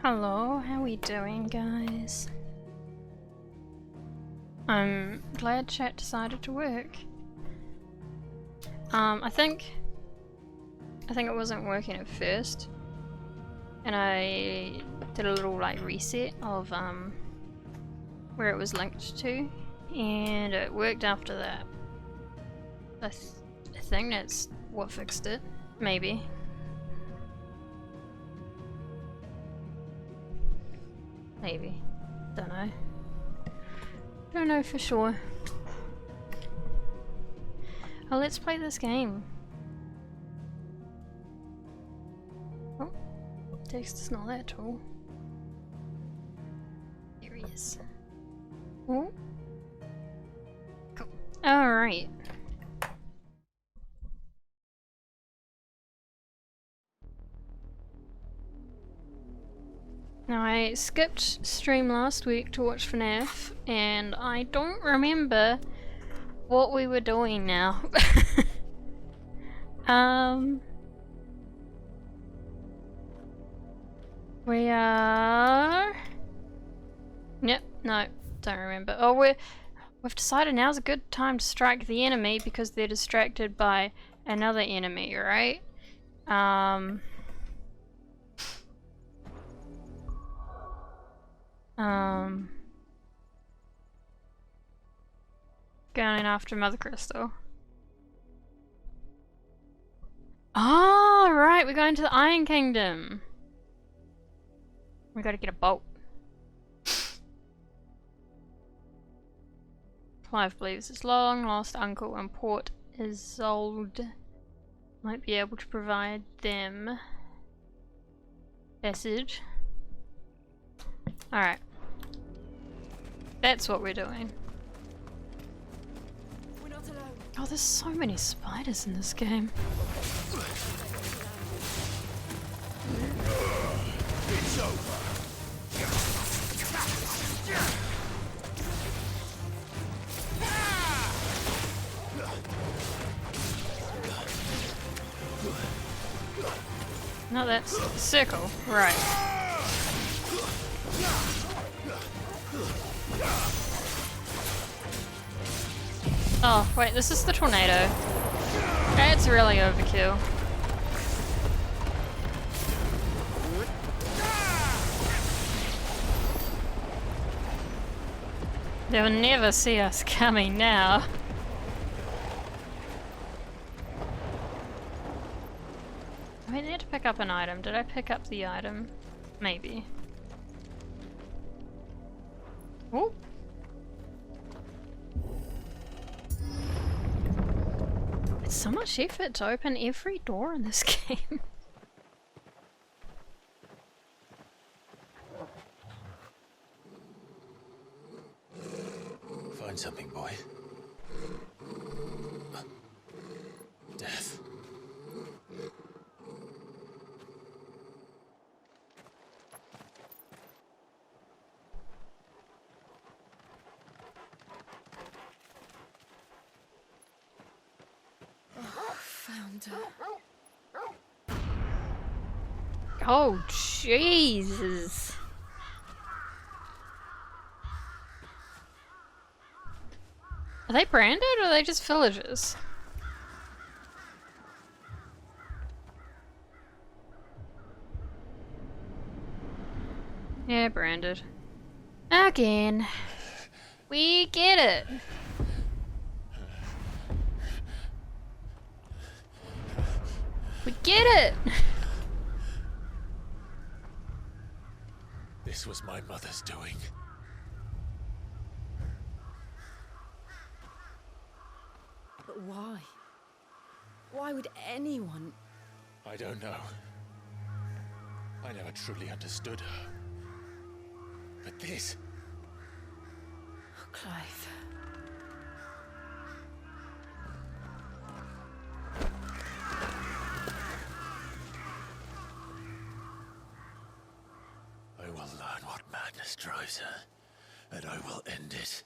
Hello, how we doing, guys? I'm glad chat decided to work. I think it wasn't working at first, and I did a little like reset of where it was linked to, and it worked after that. I think that's what fixed it, maybe. Maybe. Don't know. Don't know for sure. Oh, let's play this game. Oh, text is not that tall. There he is. Oh. Cool. Alright. Now I skipped stream last week to watch FNAF, and I don't remember what we were doing now. We are... Yep, no, don't remember. Oh, we've decided now's a good time to strike the enemy because they're distracted by another enemy, right? Going after Mother Crystal. Oh, right, we're going to the Iron Kingdom. We gotta get a boat. Clive believes his long lost uncle and Port Isolde might be able to provide them passage. Alright. That's what we're doing. We're not alone. Oh, there's so many spiders in this game. It's over. No, that's circle. Right. Oh, wait, this is the tornado. It's really overkill. They'll never see us coming now. I need to pick up an item. Did I pick up the item? Maybe. Oh. It's so much effort to open every door in this game. Find something, boy. Death. Found her. Oh, Jesus. Are they branded or are they just villagers? Yeah, branded. Again. We get it. We get it. This was my mother's doing. But why? Why would anyone? I don't know. I never truly understood her. But this... Oh, Clive. I will learn what madness drives her, and I will end it.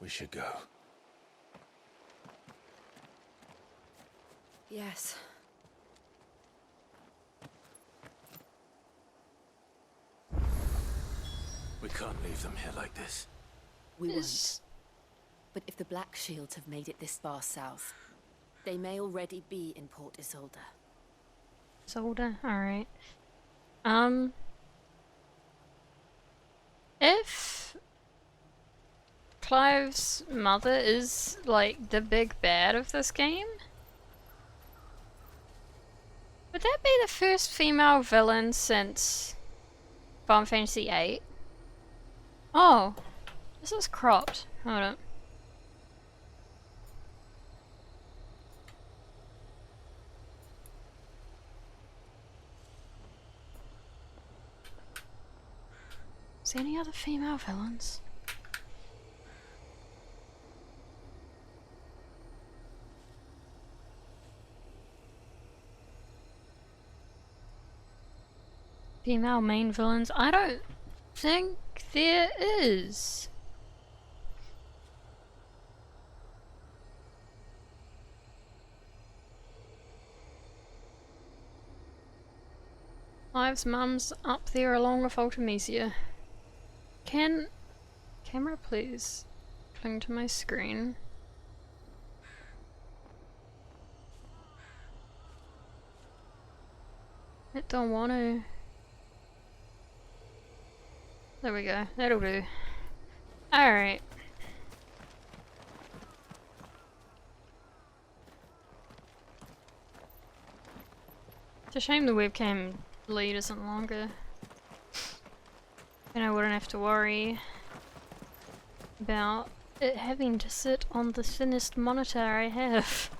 We should go. Yes. We can't leave them here like this. We won't. Is But if the Black Shields have made it this far south, they may already be in Port Isolde. Isolde? Alright. If Clive's mother is like the big bad of this game, would that be the first female villain since Final Fantasy VIII? Oh, this is cropped. Hold on. Is there any other female villains? Female main villains? I don't think there is. Clive's mum's up there along with Ultimecia. Can camera please cling to my screen? I don't want to. There we go, that'll do. Alright. It's a shame the webcam lead isn't longer. And I wouldn't have to worry about it having to sit on the thinnest monitor I have.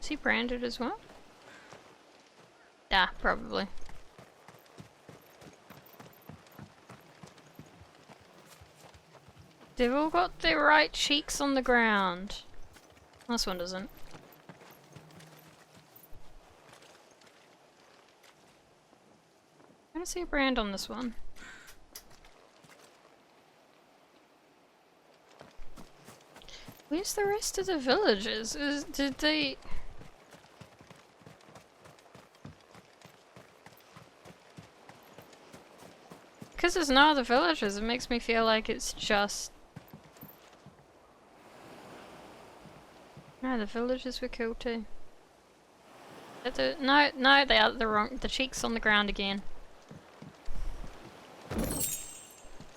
Is he branded as well? Yeah, probably. They've all got their right cheeks on the ground. This one doesn't. I don't see a brand on this one. Where's the rest of the villagers? Did they... Because there's no other villagers, it makes me feel like it's just... No, the villagers were killed too. No, they are the wrong... The cheeks on the ground again.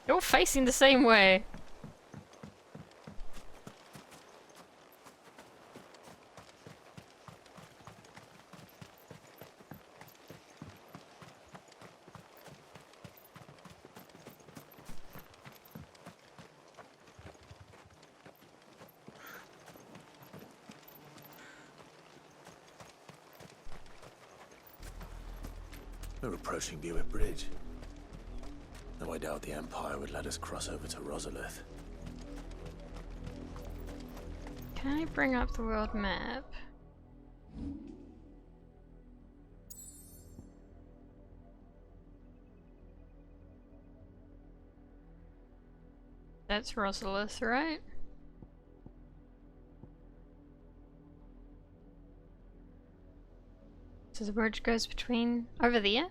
They're all facing the same way. We're approaching Buick Bridge. Though I doubt the Empire would let us cross over to Rosalith. Can I bring up the world map? That's Rosalith, right? So the bridge goes between... over there?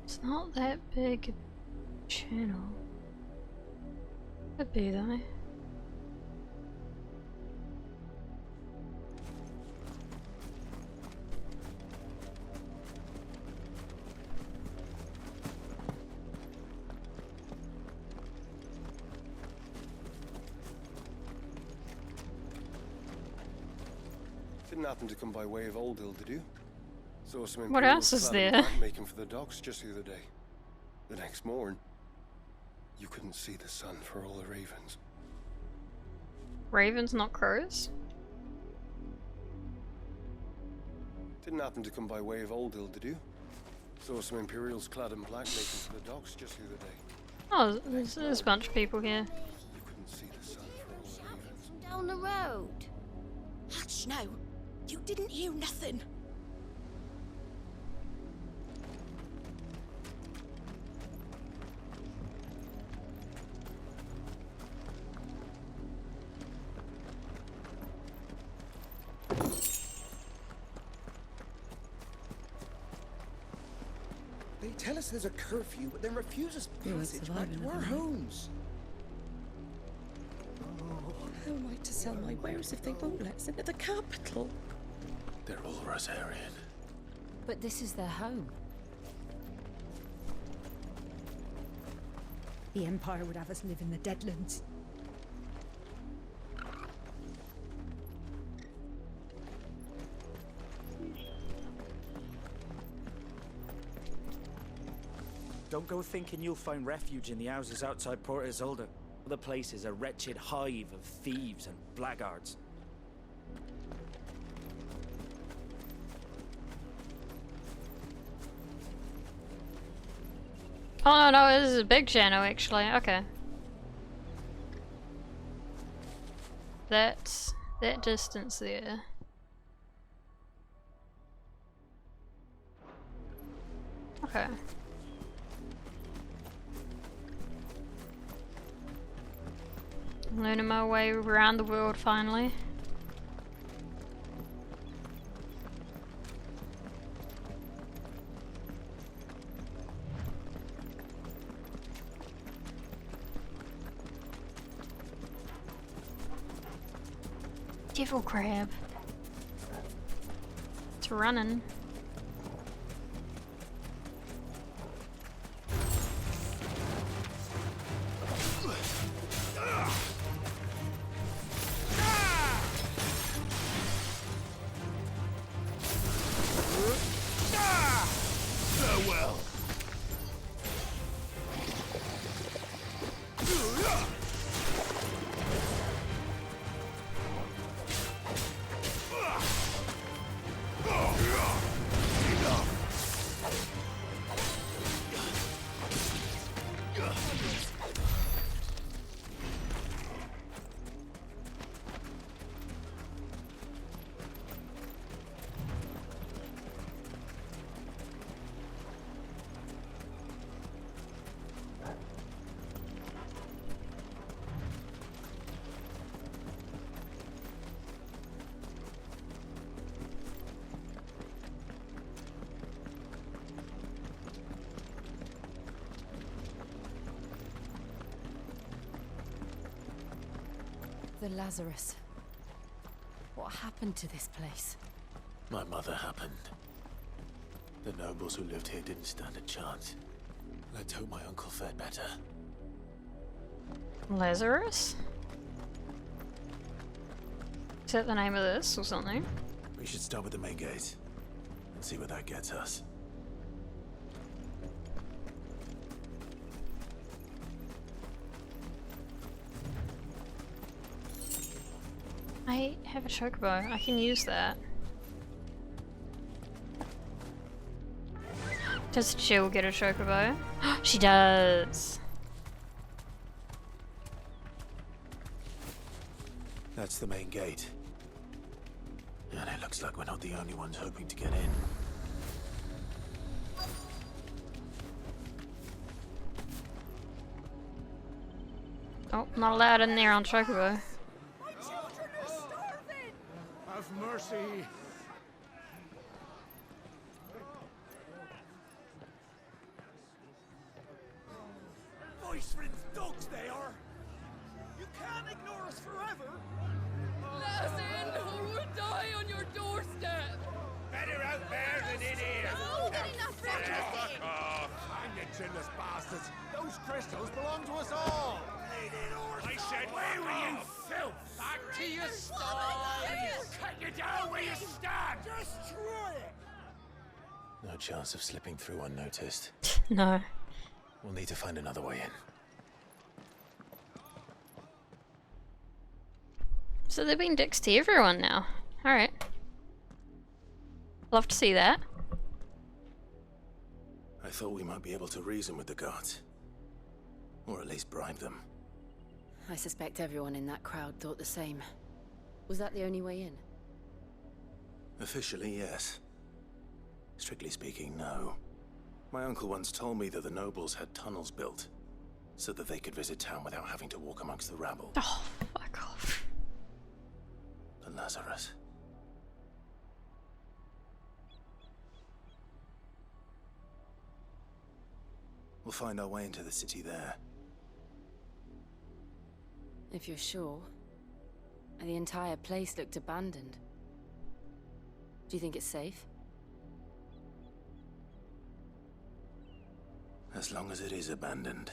It's not that big a channel. Could be though. Didn't happen to come by way of Old Hill, did you? Saw some What else is there? making for the docks just the other day. The next morn, you couldn't see the sun for all the ravens. Ravens, not crows? Didn't happen to come by way of Old Hill, did you? Saw some Imperials clad in black making for the docks just the other day. Oh, there's a bunch of people here. You couldn't see the sun for all the ravens. Down the road. That Hush now. You didn't hear nothing. They tell us there's a curfew, but then refuse us passage back to our homes. How am I to sell my wares if they won't let us into the capital? They're all Rosarian. But this is their home. The Empire would have us live in the Deadlands. Don't go thinking you'll find refuge in the houses outside Port Isolde. The place is a wretched hive of thieves and blackguards. Oh no, this is a big channel actually. Okay. That's that distance there. Okay. Learning my way around the world finally. Devil crab. It's running. Farewell. The Lazarus. What happened to this place? My mother happened. The nobles who lived here didn't stand a chance. Let's hope my uncle fared better. Lazarus? Is that the name of this or something? We should start with the main gate and see where that gets us. I have a chocobo. I can use that. Does Jill get a chocobo? She does! That's the main gate. And it looks like we're not the only ones hoping to get in. Oh, not allowed in there on chocobo. Have mercy. Voice-ridden dogs they are. You can't ignore us forever. Let us in or we'll die on your doorstep. Better out there than in here. Fuck off. Hang the chinless bastards. Those crystals belong to us all. I said, where were you, filth? Back to your stalls. Cut you down where you stand. Destroy it. No chance of slipping through unnoticed. No. We'll need to find another way in. So they've been dicks to everyone now. Alright. Love to see that. I thought we might be able to reason with the guards. Or at least bribe them. I suspect everyone in that crowd thought the same. Was that the only way in? Officially, yes. Strictly speaking, no. My uncle once told me that the nobles had tunnels built, so that they could visit town without having to walk amongst the rabble. Oh, fuck off. The Lazarus. We'll find our way into the city there. If you're sure. The entire place looked abandoned. Do you think it's safe? As long as it is abandoned.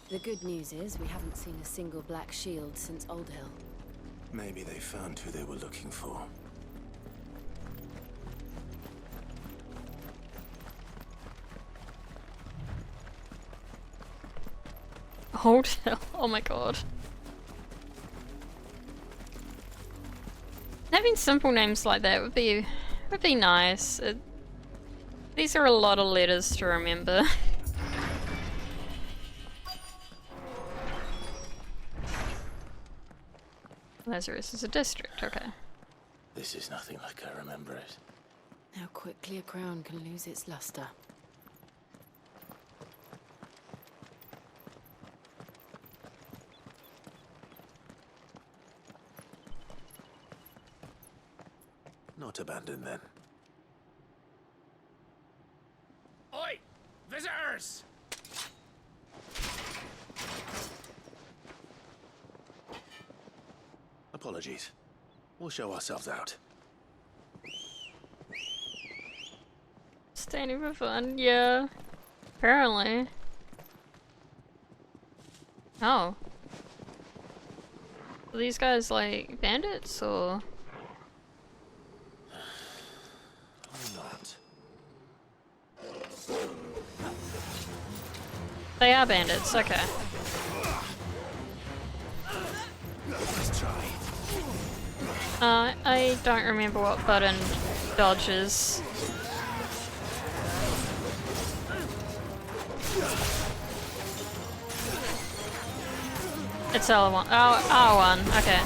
The good news is we haven't seen a single black shield since Old Hill. Maybe they found who they were looking for. Old Hill. Oh my god. Having simple names like that would be nice. These are a lot of letters to remember. Lazarus is a district, okay. This is nothing like I remember it. How quickly a crown can lose its luster. Not abandoned then. Oi! Visitors! Apologies. We'll show ourselves out. Standing for fun, yeah. Apparently. Oh. Are these guys like bandits or? Not. They are bandits, okay. Let's try. I don't remember what button dodges. It's L1. Oh, R1, okay.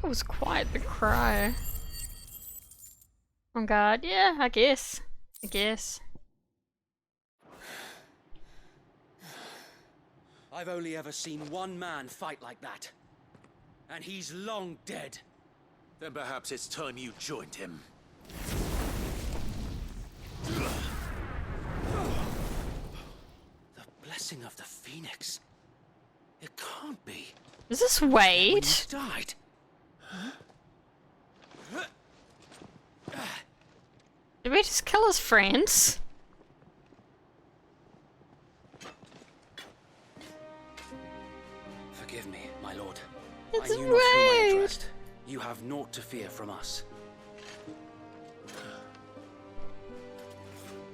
That was quite the cry. On guard, yeah, I guess. I've only ever seen one man fight like that. And he's long dead. Then perhaps it's time you joined him. The blessing of the Phoenix. It can't be. Is this Wade? He's died. Did we just kill his friends? Forgive me, my lord. It's I knew not whom I Wade. addressed. You have naught to fear from us.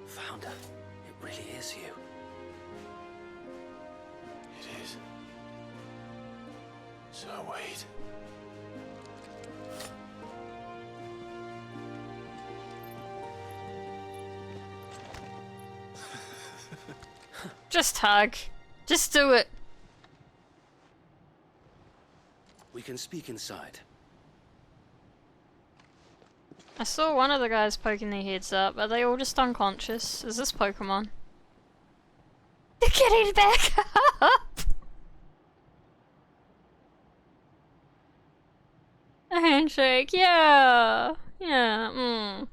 Founder, it really is you. It is. So wait. Just hug. Just do it. We can speak inside. I saw one of the guys poking their heads up. Are they all just unconscious? Is this Pokemon? They're getting back up! A handshake, yeah! Yeah,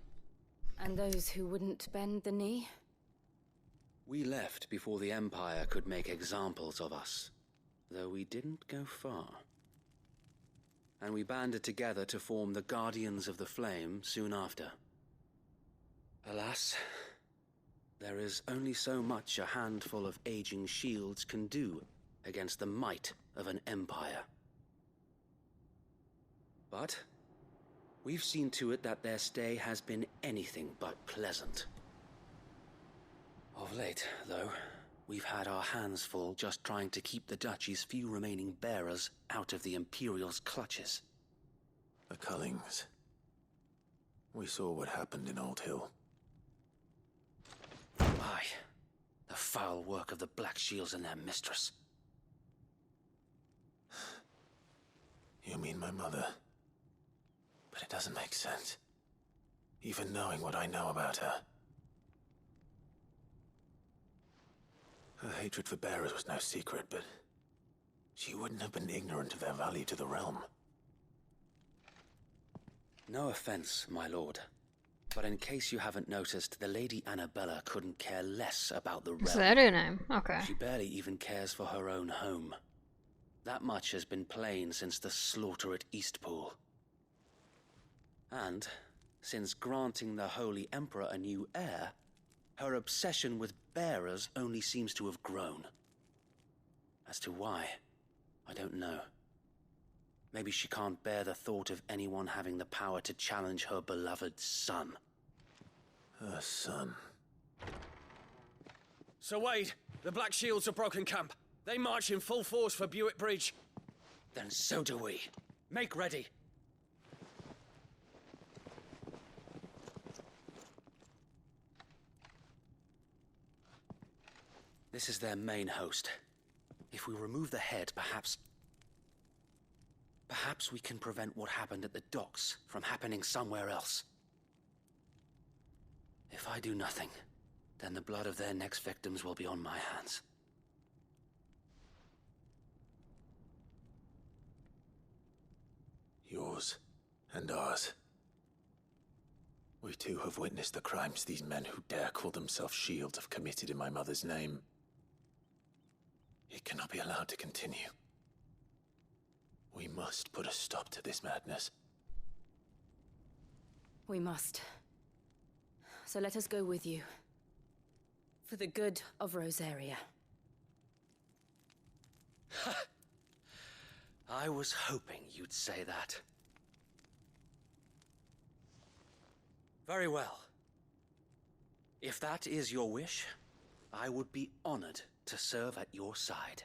And those who wouldn't bend the knee? We left before the Empire could make examples of us, though we didn't go far. And we banded together to form the Guardians of the Flame soon after. Alas, there is only so much a handful of aging shields can do against the might of an empire. But we've seen to it that their stay has been anything but pleasant. Of late, though, we've had our hands full just trying to keep the Duchy's few remaining bearers out of the Imperial's clutches. The Cullings. We saw what happened in Old Hill. Aye, the foul work of the Black Shields and their mistress. You mean my mother? But it doesn't make sense. Even knowing what I know about her. Her hatred for bearers was no secret, but she wouldn't have been ignorant of their value to the realm. No offense, my lord. But in case you haven't noticed, the Lady Annabella couldn't care less about the realm. Is that her name? Okay. She barely even cares for her own home. That much has been plain since the slaughter at Eastpool. And, since granting the Holy Emperor a new heir, her obsession with bearers only seems to have grown. As to why, I don't know. Maybe she can't bear the thought of anyone having the power to challenge her beloved son. Her son. Sir Wade, the Black Shields have broken camp. They march in full force for Buick Bridge. Then so do we. Make ready. This is their main host. If we remove the head, perhaps we can prevent what happened at the docks from happening somewhere else. If I do nothing, then the blood of their next victims will be on my hands. Yours and ours. We too have witnessed the crimes these men who dare call themselves shields have committed in my mother's name. It cannot be allowed to continue. We must put a stop to this madness. We must. So let us go with you. For the good of Rosaria. I was hoping you'd say that. Very well. If that is your wish, I would be honored to serve at your side.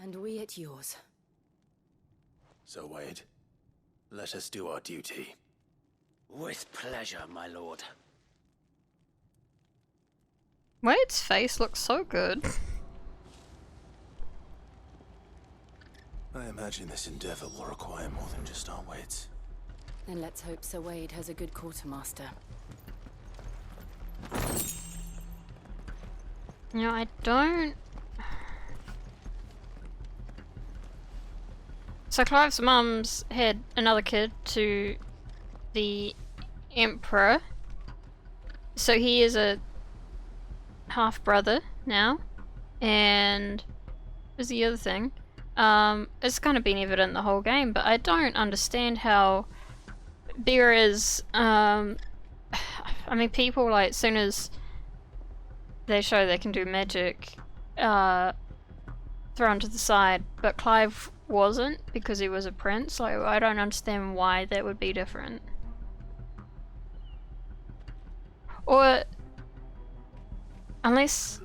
And we at yours. So, Wade, let us do our duty. With pleasure, my lord. Wade's face looks so good. I imagine this endeavor will require more than just our wits. Then let's hope Sir Wade has a good quartermaster. You know, I don't... So Clive's mum's had another kid to the Emperor. So he is a half-brother now. And... what's the other thing? It's kind of been evident the whole game, but I don't understand how bearers, I mean, people, like, as soon as they show they can do magic, thrown to the side, but Clive wasn't because he was a prince. Like, I don't understand why that would be different. Or unless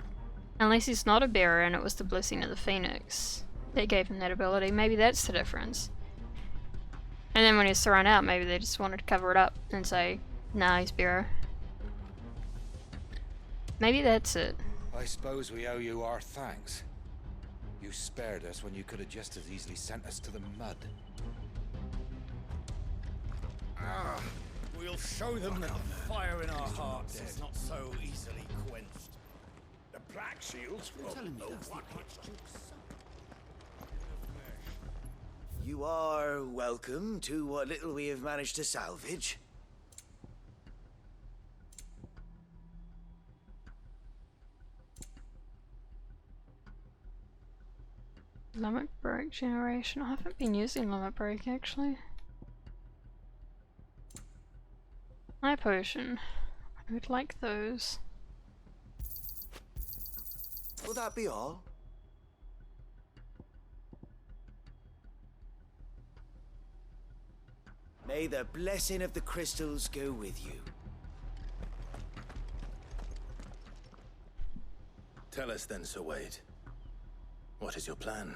he's not a bearer and it was the blessing of the Phoenix that gave him that ability, maybe that's the difference. And then when he's thrown out, maybe they just wanted to cover it up and say, nah, he's bearer. Maybe that's it. I suppose we owe you our thanks. You spared us when you could have just as easily sent us to the mud. We'll show them that the fire in our hearts is not so easily quenched. The Black Shields will know what You are welcome to what little we have managed to salvage. Limit break generation. I haven't been using limit break actually. Eye potion. I would like those. Will that be all? May the blessing of the crystals go with you. Tell us then, Sir Wade. What is your plan?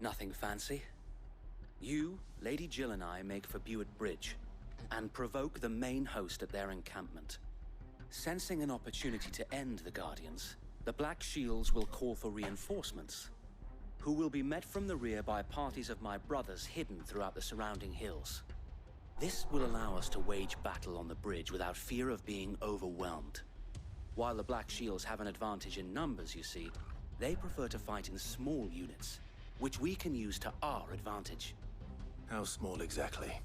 Nothing fancy. You, Lady Jill and I make for Buett Bridge and provoke the main host at their encampment. Sensing an opportunity to end the Guardians, the Black Shields will call for reinforcements, who will be met from the rear by parties of my brothers hidden throughout the surrounding hills. This will allow us to wage battle on the bridge without fear of being overwhelmed. While the Black Shields have an advantage in numbers, you see, they prefer to fight in small units, which we can use to our advantage. How small exactly?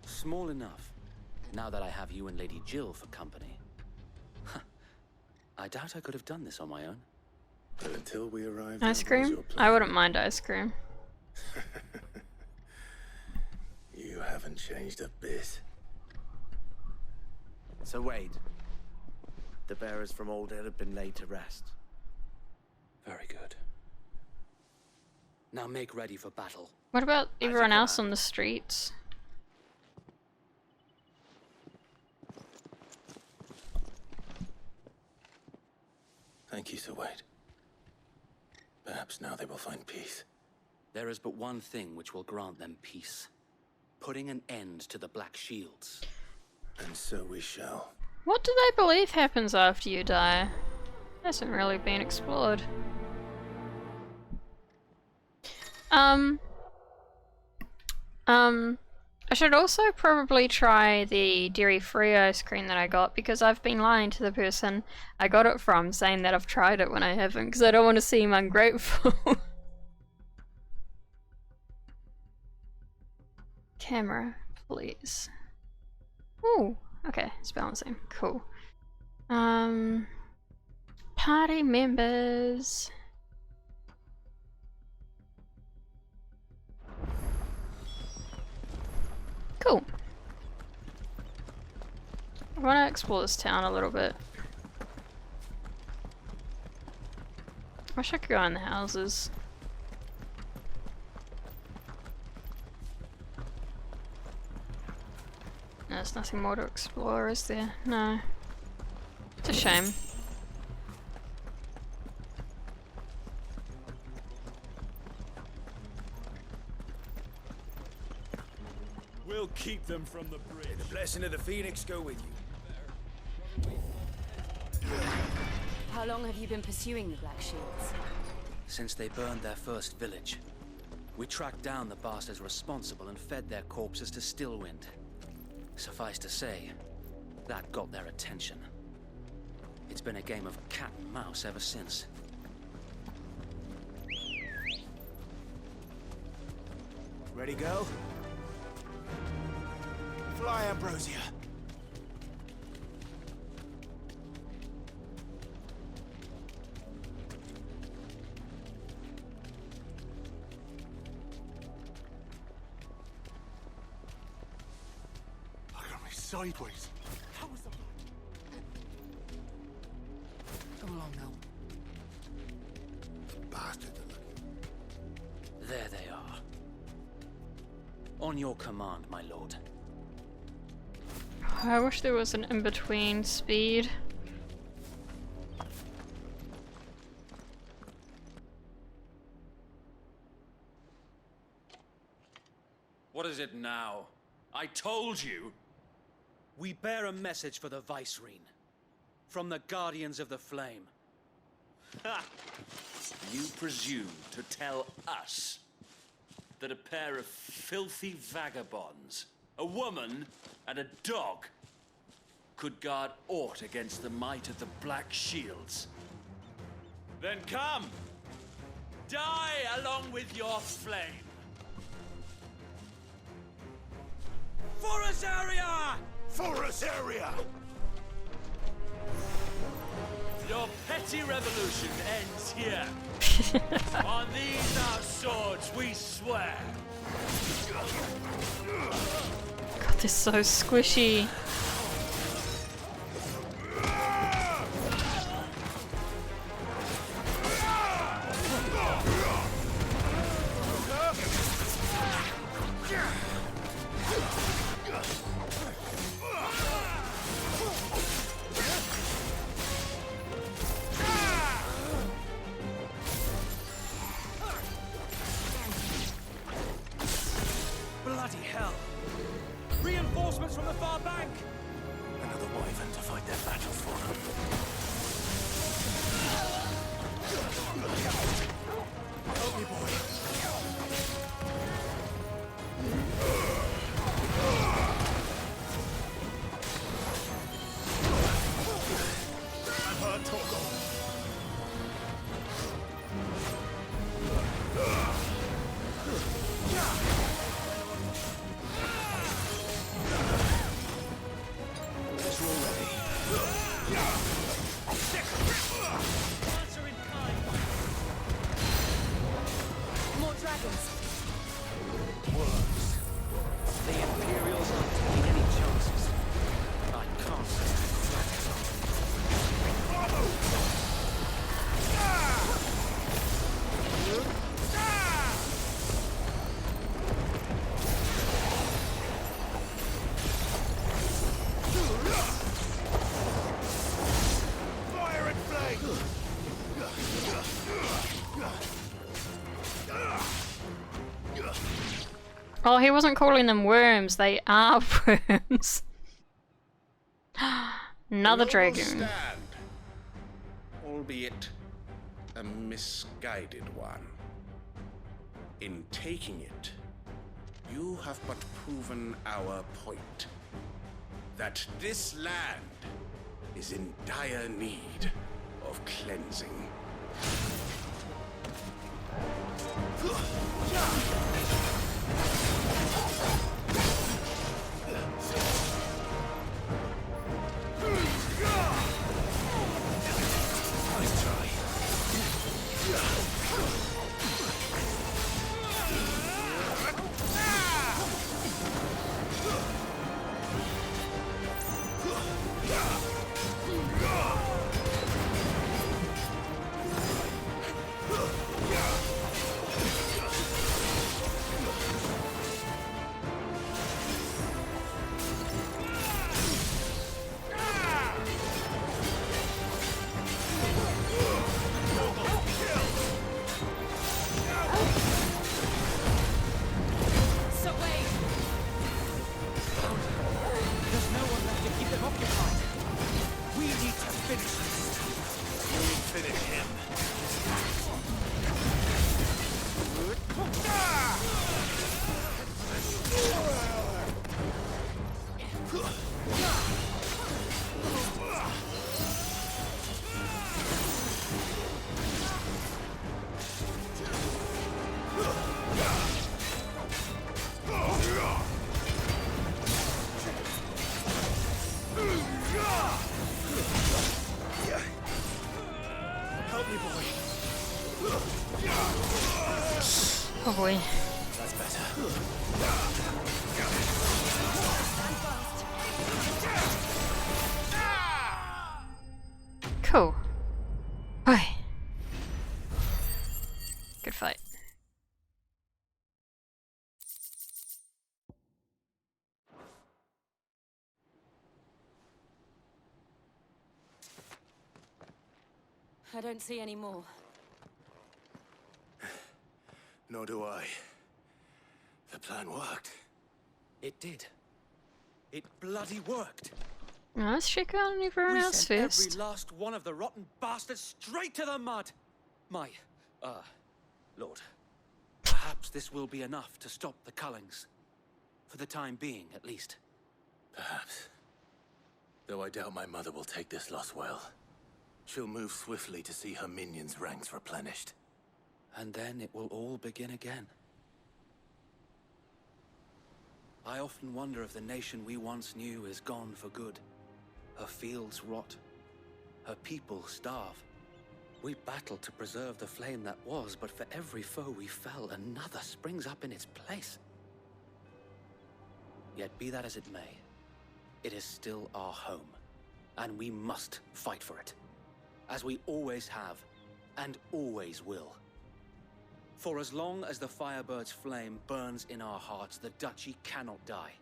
Small enough, now that I have you and Lady Jill for company. I doubt I could have done this on my own. But until we arrive, Ice cream? I wouldn't mind ice cream. You haven't changed a bit. So Wade, the bearers from Old Hill have been laid to rest. Very good. Now make ready for battle. What about everyone else on the streets? Thank you, Sir Wade. Perhaps now they will find peace. There is but one thing which will grant them peace. Putting an end to the Black Shields. And so we shall. What do they believe happens after you die? Hasn't really been explored. I should also probably try the dairy-free ice cream that I got, because I've been lying to the person I got it from, saying that I've tried it when I haven't, because I don't want to seem ungrateful. Camera, please. Ooh, okay, it's balancing. Cool. Party members. Cool. I want to explore this town a little bit. Wish I could go in the houses. No, there's nothing more to explore, is there? No. It's a shame. We'll keep them from the bridge. May the blessing of the Phoenix go with you. How long have you been pursuing the Black Shields? Since they burned their first village. We tracked down the bastards responsible and fed their corpses to Stillwind. Suffice to say, that got their attention. It's been a game of cat and mouse ever since. Ready, go? Fly, Ambrosia. Look at me sideways. How was the Come along now. Bastard. There they are. On your command, my lord. I wish there was an in-between speed. What is it now? I told you! We bear a message for the Vicereine. From the Guardians of the Flame. Ha! You presume to tell us that a pair of filthy vagabonds, a woman and a dog, could guard aught against the might of the Black Shields? Then come! Die along with your flame! For Azaria! For Azaria! Your petty revolution ends here. On these our swords we swear. God, they're so squishy. Bloody hell! Reinforcements from the far bank! Another wyvern to fight their battles for them. Help me, boy. I'm hurt, Torgal. More dragons. Worms. The Imperials aren't taking any chances. I can't stand Fire and flame! Oh, he wasn't calling them worms, they are worms. Another A noble dragon. stand, albeit a misguided one. In taking it, you have but proven our point. That this land is in dire need of cleansing. Nice try. So wait. There's no one left to keep them occupied. We need to finish this. Finish him. Help me, boy. Oh boy. That's better. Cool. Bye. Good fight. I don't see any more. Nor do I. The plan worked. It did. It bloody worked. Now let's check out everyone We else sent first. every last one of the rotten bastards straight to the mud. My, Lord. Perhaps this will be enough to stop the Cullings. For the time being, at least. Perhaps. Though I doubt my mother will take this loss well. She'll move swiftly to see her minions' ranks replenished. And then it will all begin again. I often wonder if the nation we once knew is gone for good. Her fields rot. Her people starve. We battled to preserve the flame that was, but for every foe we fell, another springs up in its place. Yet be that as it may, it is still our home, and we must fight for it, as we always have, and always will. For as long as the Firebird's flame burns in our hearts, the Duchy cannot die,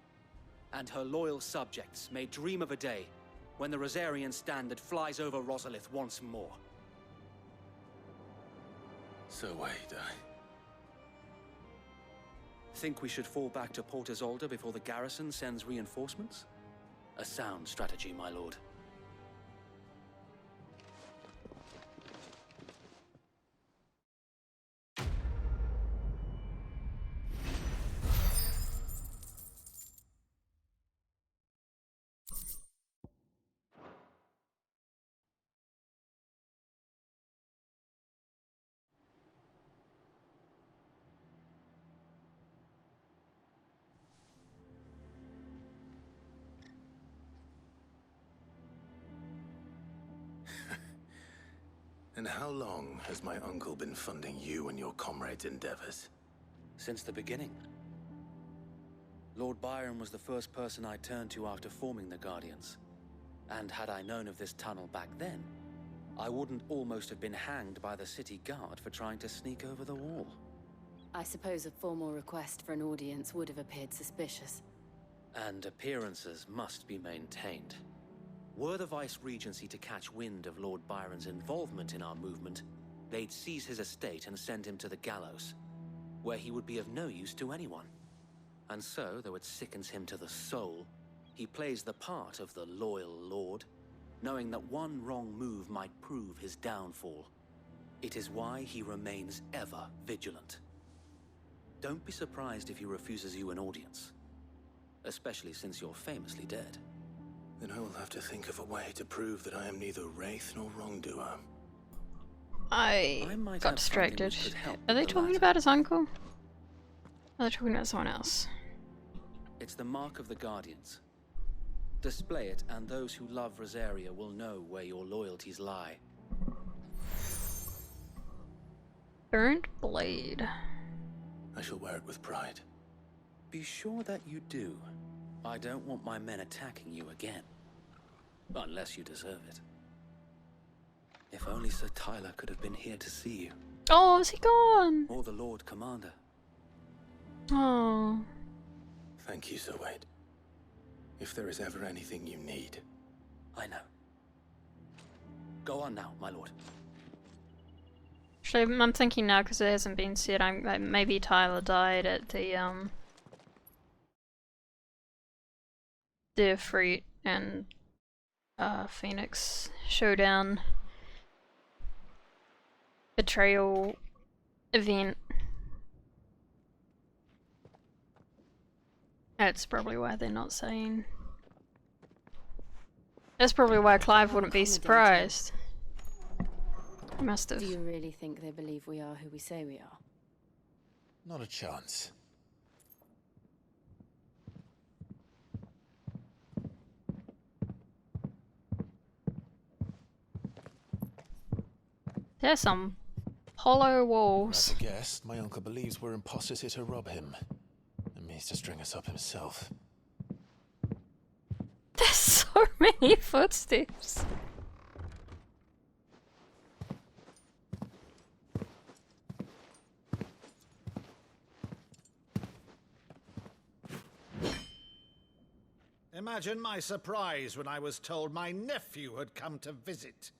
and her loyal subjects may dream of a day when the Rosarian standard flies over Rosalith once more. So wait, Think we should fall back to Port Isolde before the garrison sends reinforcements? A sound strategy, my lord. And how long has my uncle been funding you and your comrades' endeavors? Since the beginning. Lord Byron was the first person I turned to after forming the Guardians. And had I known of this tunnel back then, I wouldn't almost have been hanged by the city guard for trying to sneak over the wall. I suppose a formal request for an audience would have appeared suspicious. And appearances must be maintained. Were the Vice-Regency to catch wind of Lord Byron's involvement in our movement, they'd seize his estate and send him to the gallows, where he would be of no use to anyone. And so, though it sickens him to the soul, he plays the part of the loyal lord, knowing that one wrong move might prove his downfall. It is why he remains ever vigilant. Don't be surprised if he refuses you an audience, especially since you're famously dead. Then I will have to think of a way to prove that I am neither wraith nor wrongdoer. I got distracted. Are they talking about his uncle? Are they talking about someone else? It's the mark of the Guardians. Display it, and those who love Rosaria will know where your loyalties lie. Burnt blade. I shall wear it with pride. Be sure that you do. I don't want my men attacking you again. Unless you deserve it. If only Sir Tyler could have been here to see you. Oh, is he gone? Or the Lord Commander. Oh. Thank you, Sir Wade. If there is ever anything you need. I know. Go on now, my lord. Actually, I'm thinking now, because it hasn't been said, maybe Tyler died at the Fruit and Phoenix showdown betrayal event. That's probably why they're not saying. That's probably why Clive wouldn't be surprised. He must have. Do you really think they believe we are who we say we are? Not a chance. There's some hollow walls. As a guest, my uncle believes we're imposters here to rob him. And means to string us up himself. There's so many footsteps. Imagine my surprise when I was told my nephew had come to visit.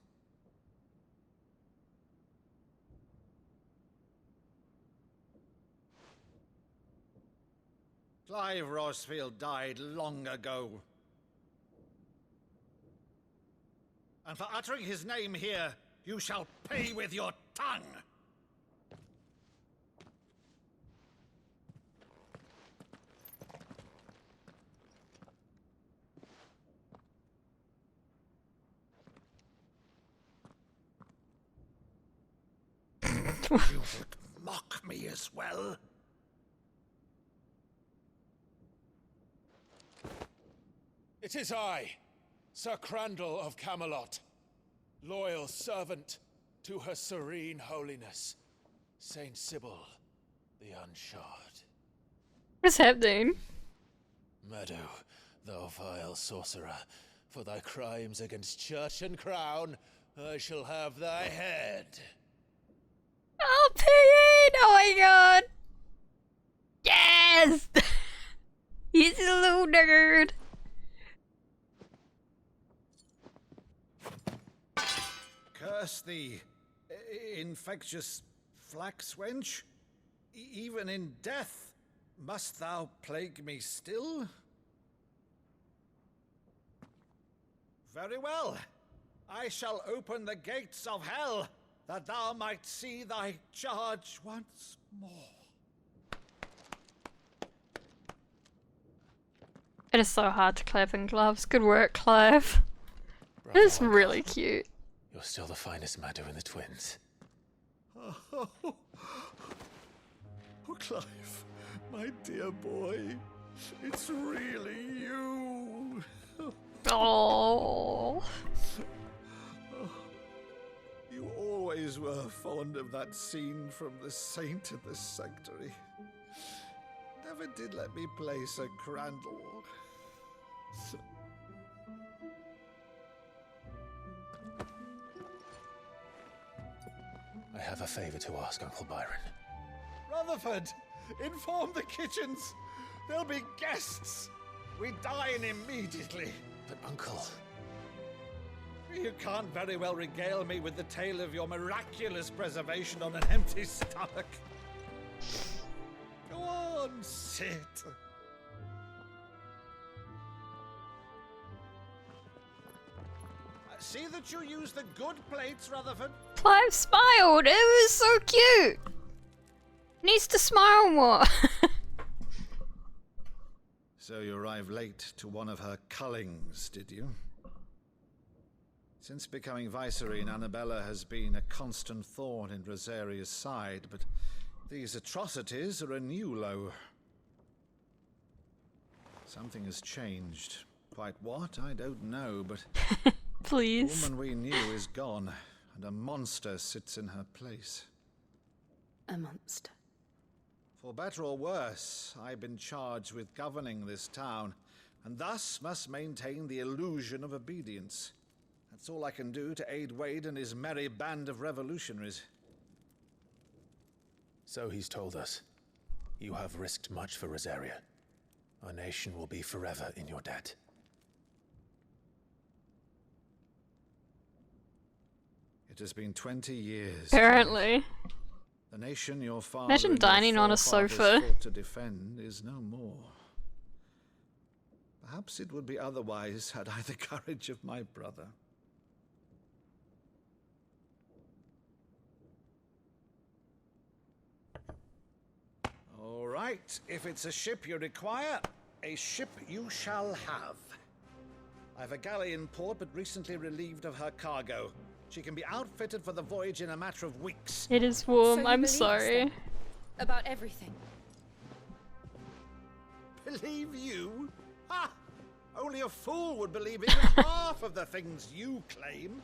Clive Rosfield died long ago. And for uttering his name here, you shall pay with your tongue! You would mock me as well? It is I, Sir Crandall of Camelot, loyal servant To her serene holiness, Saint Sybil, the Unshod. What's happening? Meadow, thou vile sorcerer, for thy crimes against church and crown, I shall have thy head. Oh, Pete! Oh my god! Yes! He's a little nerd. Curse thee, infectious flax wench. Even in death, must thou plague me still? Very well. I shall open the gates of hell, that thou might see thy charge once more. It is so hard to clap in gloves. Good work, Clive. It's really cute. You're still the finest Meadow in the twins. Oh, Clive, my dear boy, it's really you. Oh. You always were fond of that scene from The Saint in the Sanctuary. Never did let me play Sir Crandall. I have a favor to ask, Uncle Byron. Rutherford, inform the kitchens. There'll be guests. We dine immediately. But, Uncle... You can't very well regale me with the tale of your miraculous preservation on an empty stomach. Go on, sit. See that you use the good plates, Rutherford. Clive smiled. It was so cute. Needs to smile more. So you arrived late to one of her cullings, did you? Since becoming Vicereine, Annabella has been a constant thorn in Rosaria's side, but these atrocities are a new low. Something has changed. Quite what, I don't know, but... Please. The woman we knew is gone, and a monster sits in her place. A monster. For better or worse, I've been charged with governing this town, and thus must maintain the illusion of obedience. That's all I can do to aid Wade and his merry band of revolutionaries. So he's told us. You have risked much for Rosaria. Our nation will be forever in your debt. It has been 20 years. Apparently. The nation your father Imagine dining on a sofa. fought to defend is no more. Perhaps it would be otherwise had I the courage of my brother. All right, if it's a ship you require, a ship you shall have. I've a galley in port, but recently relieved of her cargo. She can be outfitted for the voyage in a matter of weeks. It is warm. So I'm believe us sorry. then? About everything. Believe you? Ha! Only a fool would believe even half of the things you claim.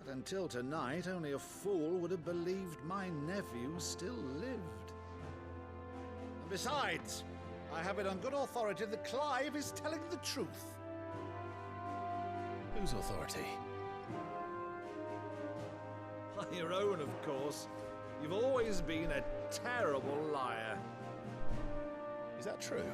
But until tonight, only a fool would have believed my nephew still lived. And besides, I have it on good authority that Clive is telling the truth. Whose authority? On your own, of course. You've always been a terrible liar. Is that true?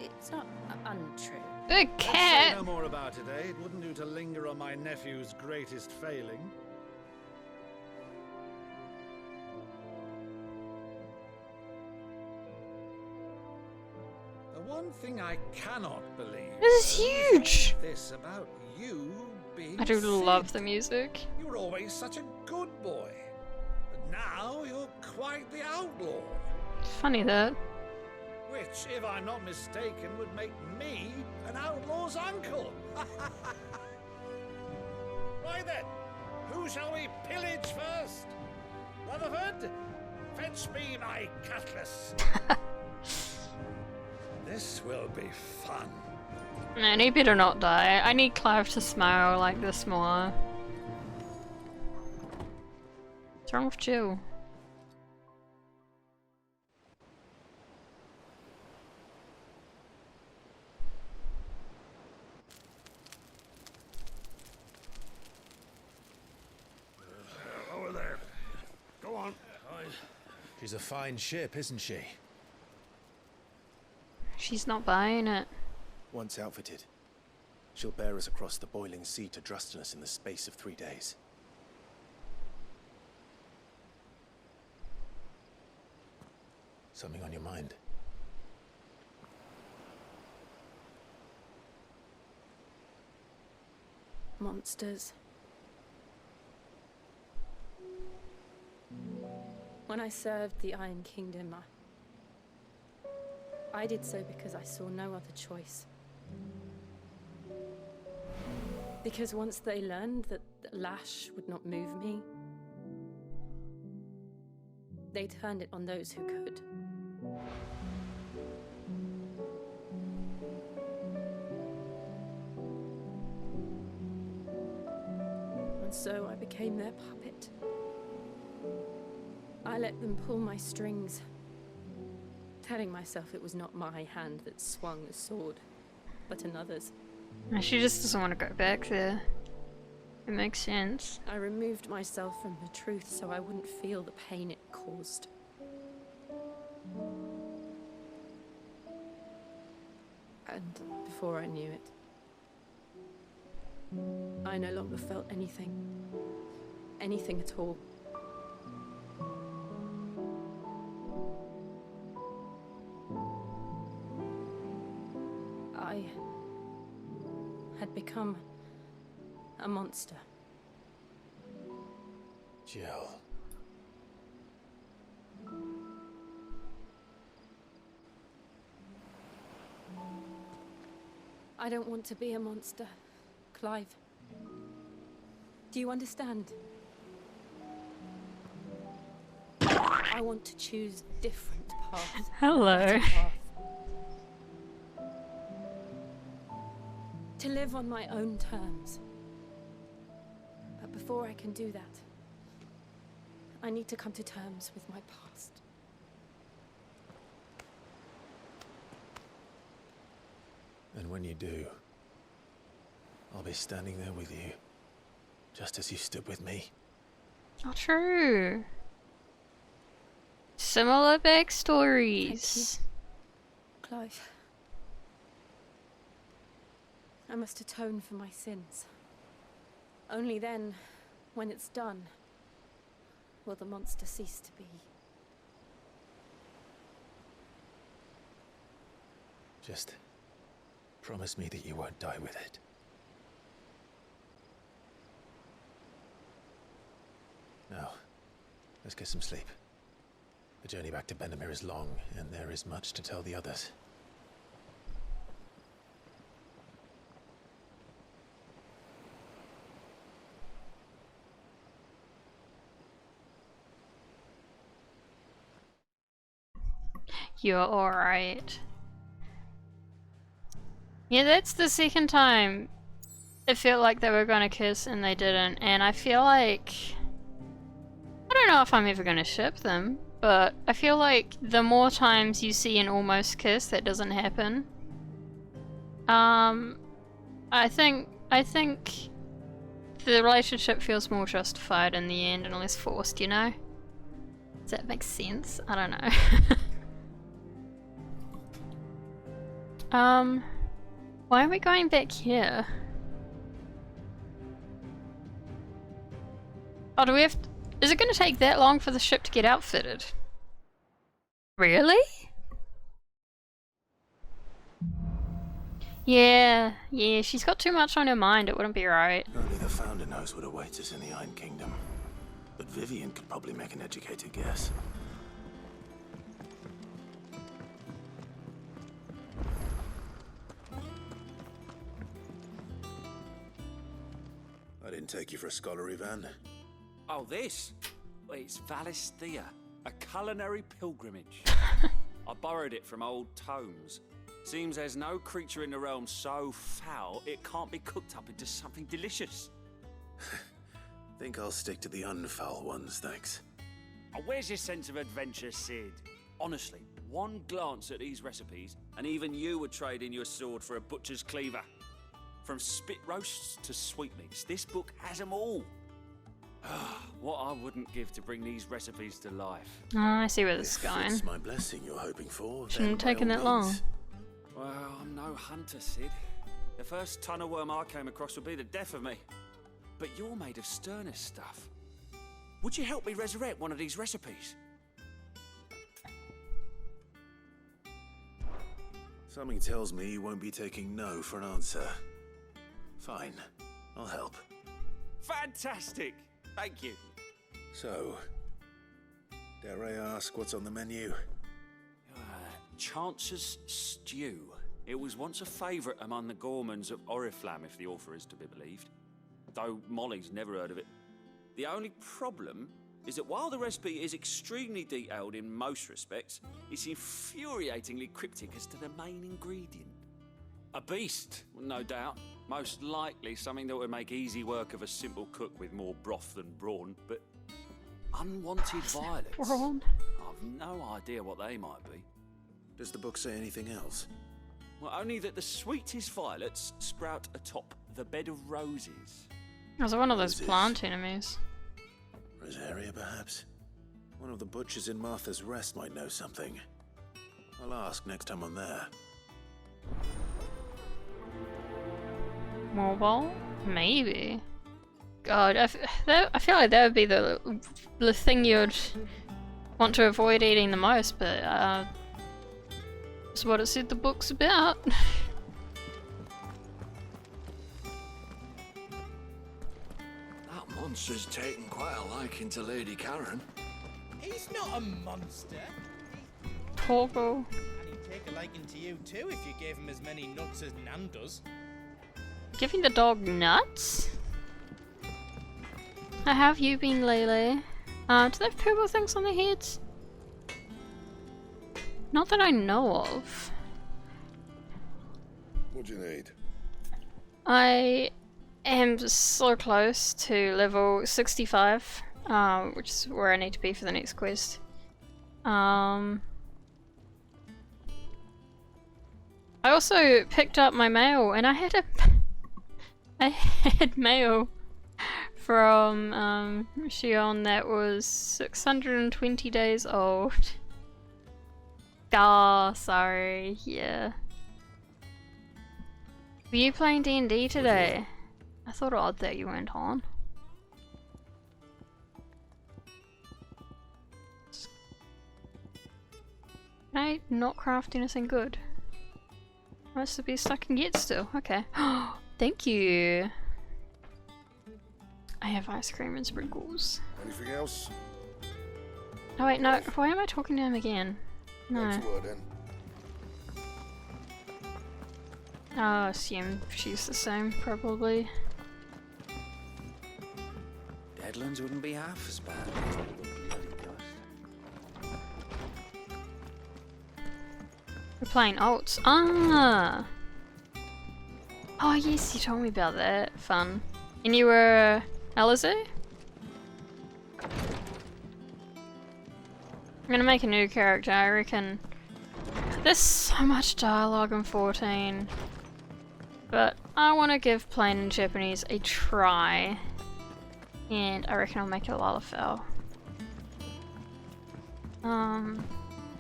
It's not untrue. Big Let's say cat. no more about it, eh? It wouldn't do to linger on my nephew's greatest failing. The one thing I cannot believe This is huge. this about you being I do Sid. love the music. You were always such a good boy. But now you're quite the outlaw. Funny that. Which, if I'm not mistaken, would make me an outlaw's uncle. Right then, who shall we pillage first? Rutherford, fetch me my cutlass. This will be fun. Man, he better not die. I need Clive to smile like this more. What's wrong with Jill? Over there. Go on. She's a fine ship, isn't she? She's not buying it. Once outfitted, she'll bear us across the boiling sea to Drustinus in the space of 3 days. Something on your mind? Monsters. When I served the Iron Kingdom, I did so because I saw no other choice. Because once they learned that Lash would not move me, they turned it on those who could. And so I became their puppet. I let them pull my strings, telling myself it was not my hand that swung the sword, but another's. She just doesn't want to go back there. It makes sense. I removed myself from the truth so I wouldn't feel the pain it caused. And before I knew it, I no longer felt anything. Anything at all. I had become a monster. Jill. I don't want to be a monster, Clive. Do you understand? I want to choose different paths. Hello. Better path. To live on my own terms. But before I can do that, I need to come to terms with my past. And when you do, I'll be standing there with you, just as you stood with me. Oh, true. Similar backstories. Clive. I must atone for my sins. Only then, when it's done, will the monster cease to be. Just promise me that you won't die with it. Now, let's get some sleep. The journey back to Benamir is long, and there is much to tell the others. You're alright. Yeah, that's the second time it felt like they were gonna kiss and they didn't, and I feel like... I don't know if I'm ever gonna ship them, but I feel like the more times you see an almost kiss that doesn't happen, I think the relationship feels more justified in the end and less forced, you know? Does that make sense? I don't know. Why are we going back here? Oh, do we have to... Is it going to take that long for the ship to get outfitted? Really? Yeah, she's got too much on her mind, it wouldn't be right. Only the Founder knows what awaits us in the Iron Kingdom. But Vivian could probably make an educated guess. I didn't take you for a scholar, Ivan. Oh, this? Well, it's Valisthea, a culinary pilgrimage. I borrowed it from old tomes. Seems there's no creature in the realm so foul it can't be cooked up into something delicious. Think I'll stick to the unfoul ones, thanks. Oh, where's your sense of adventure, Sid? Honestly, one glance at these recipes, and even you would trade in your sword for a butcher's cleaver. From spit roasts to sweetmeats, this book has them all. What I wouldn't give to bring these recipes to life. Oh, I see where this is If going. it's my blessing you're hoping for, Shouldn't have taken that long. Well, I'm no hunter, Sid. The first ton of worm I came across would be the death of me. But you're made of sterner stuff. Would you help me resurrect one of these recipes? Something tells me you won't be taking no for an answer. Fine, I'll help. Fantastic! Thank you. So, dare I ask what's on the menu? Chance's Stew. It was once a favourite among the gourmands of Oriflamme, if the author is to be believed. Though Molly's never heard of it. The only problem is that while the recipe is extremely detailed in most respects, it's infuriatingly cryptic as to the main ingredient. A beast, no doubt. Most likely something that would make easy work of a simple cook with more broth than brawn, but unwanted violets. Brawn? I've no idea what they might be. Does the book say anything else? Well, only that the sweetest violets sprout atop the bed of roses. Was one of those plant enemies? Rosaria, perhaps? One of the butchers in Martha's Rest might know something. I'll ask next time I'm there. Mobile? Maybe. God, I feel like that would be the thing you'd want to avoid eating the most, but that's what it said the book's about. That monster's taken quite a liking to Lady Karen. He's not a monster. Porgo. And he'd take a liking to you too if you gave him as many nuts as Nan does. Giving the dog nuts? How have you been, Lele? Do they have purple things on their heads? Not that I know of. What do you need? I am so close to level 65, which is where I need to be for the next quest. I also picked up my mail, and I had mail from Shion that was 620 days old. Ah, sorry, yeah. Were you playing D&D today? I thought it odd that you went on. Can I not craft anything good? That's the best I can get still. Okay. Thank you. I have ice cream and sprinkles. Anything else? Oh wait, no. Why am I talking to him again? No. Next word in. I assume she's the same, probably. Deadlands wouldn't be half as bad. We're playing alts. Ah! Oh yes, you told me about that. Fun. And you were Alize? I'm gonna make a new character, I reckon. There's so much dialogue in 14. But I want to give plain in Japanese a try. And I reckon I'll make it Lalafell.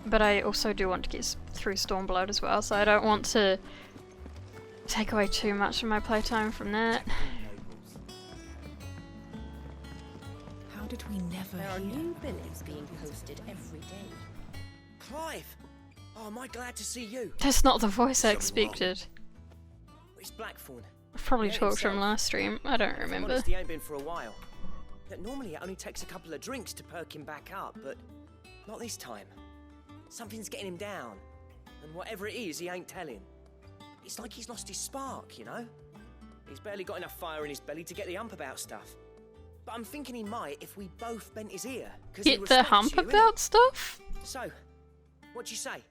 But I also do want to get through Stormblood as well, so I don't want to take away too much of my playtime from that. How did we never There are hear new about billets being posted every day. Clive! Oh, am I glad to see you? That's not the voice I expected. It's Blackthorn. I've probably Yeah, talked to him himself. last stream, I don't If I'm remember. honest, he ain't been for a while. That normally it only takes a couple of drinks to perk him back up, but not this time. Something's getting him down, and whatever it is, he ain't telling. It's like he's lost his spark, you know? He's barely got enough fire in his belly to get the hump about stuff. But I'm thinking he might if we both bent his ear. 'Cause he Get the respects hump you, about stuff? So, what you say?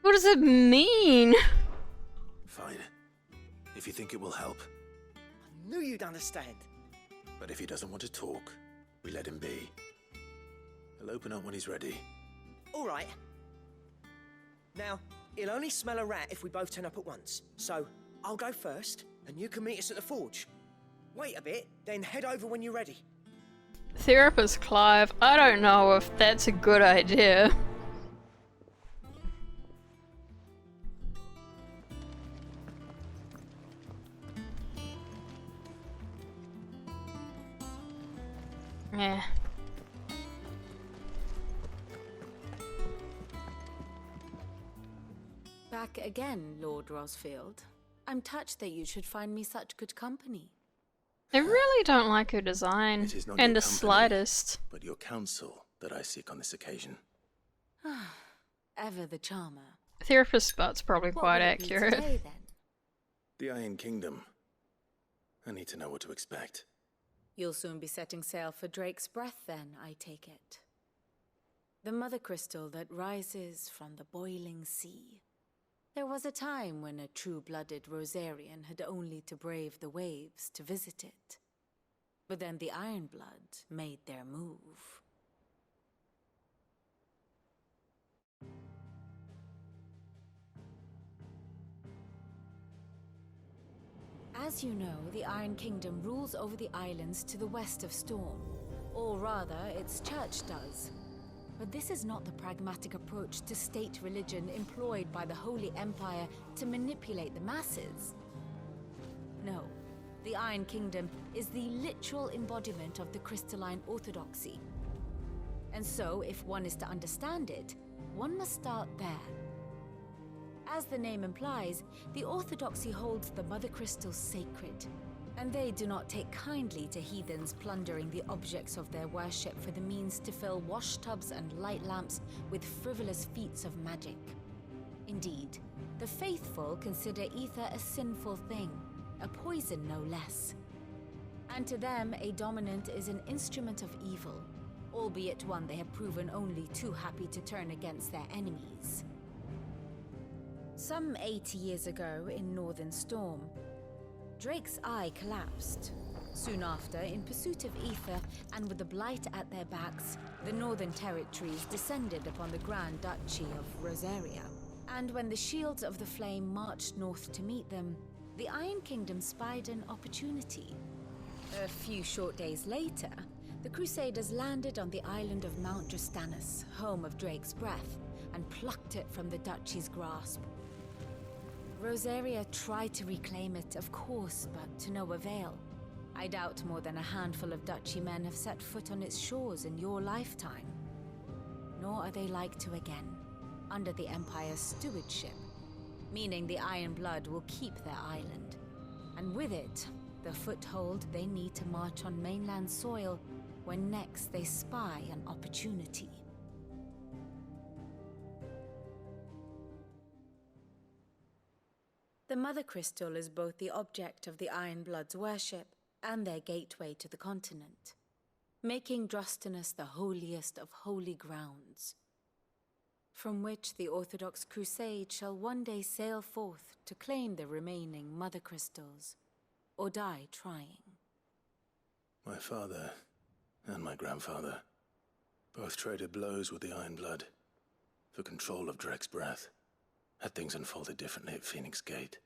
What does it mean? Fine. If you think it will help. I knew you'd understand. But if he doesn't want to talk, we let him be. He'll open up when he's ready. All right. Now, he'll only smell a rat if we both turn up at once. So, I'll go first, and you can meet us at the forge. Wait a bit, then head over when you're ready. Therapist Clive, I don't know if that's a good idea. Yeah. Back again, Lord Rosfield. I'm touched that you should find me such good company. I really don't like her design, It is not in your the company, slightest. but your counsel that I seek on this occasion. Ever the charmer. Therapist Spot's probably What quite will it be accurate. today, then? The Iron Kingdom. I need to know what to expect. You'll soon be setting sail for Drake's Breath, then, I take it. The mother crystal that rises from the boiling sea. There was a time when a true-blooded Rosarian had only to brave the waves to visit it. But then the Ironblood made their move. As you know, the Iron Kingdom rules over the islands to the west of Storm. Or rather, its church does. But this is not the pragmatic approach to state religion employed by the Holy Empire to manipulate the masses. No, the Iron Kingdom is the literal embodiment of the crystalline orthodoxy. And so, if one is to understand it, one must start there. As the name implies, the orthodoxy holds the Mother Crystals sacred, and they do not take kindly to heathens plundering the objects of their worship for the means to fill washtubs and light lamps with frivolous feats of magic. Indeed, the faithful consider ether a sinful thing, a poison no less. And to them, a dominant is an instrument of evil, albeit one they have proven only too happy to turn against their enemies. Some 80 years ago in Northern Storm, Drake's eye collapsed. Soon after, in pursuit of ether and with the blight at their backs, the Northern Territories descended upon the Grand Duchy of Rosaria. And when the Shields of the Flame marched north to meet them, the Iron Kingdom spied an opportunity. A few short days later, the Crusaders landed on the island of Mount Justanus, home of Drake's Breath, and plucked it from the Duchy's grasp. Rosaria tried to reclaim it, of course, but to no avail. I doubt more than a handful of Duchy men have set foot on its shores in your lifetime. Nor are they like to again, under the Empire's stewardship, meaning the Iron Blood will keep their island, and with it, the foothold they need to march on mainland soil when next they spy an opportunity. The Mother Crystal is both the object of the Iron Blood's worship and their gateway to the continent, making Drostanus the holiest of holy grounds, from which the Orthodox Crusade shall one day sail forth to claim the remaining Mother Crystals, or die trying. My father and my grandfather both traded blows with the Iron Blood for control of Drake's Breath. Had things unfolded differently at Phoenix Gate,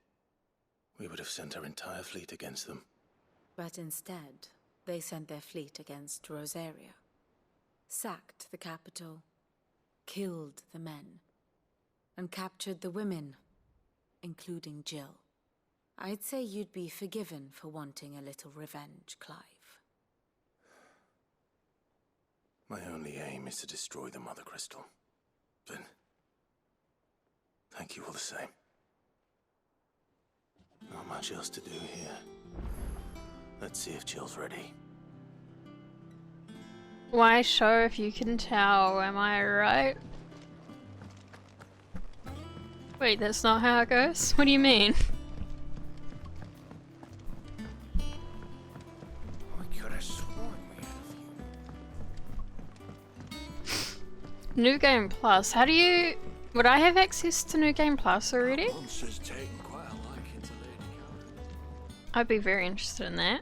we would have sent our entire fleet against them. But instead, they sent their fleet against Rosaria, sacked the capital, killed the men, and captured the women, including Jill. I'd say you'd be forgiven for wanting a little revenge, Clive. My only aim is to destroy the Mother Crystal. But thank you all the same. Not much else to do here. Let's see if Jill's ready. Why show if you can tell, am I right? Wait, that's not how it goes? What do you mean? I could have sworn we had New Game Plus, how do you... Would I have access to New Game Plus already? Monster's taken quite a liking to Lady Karen. I'd be very interested in that.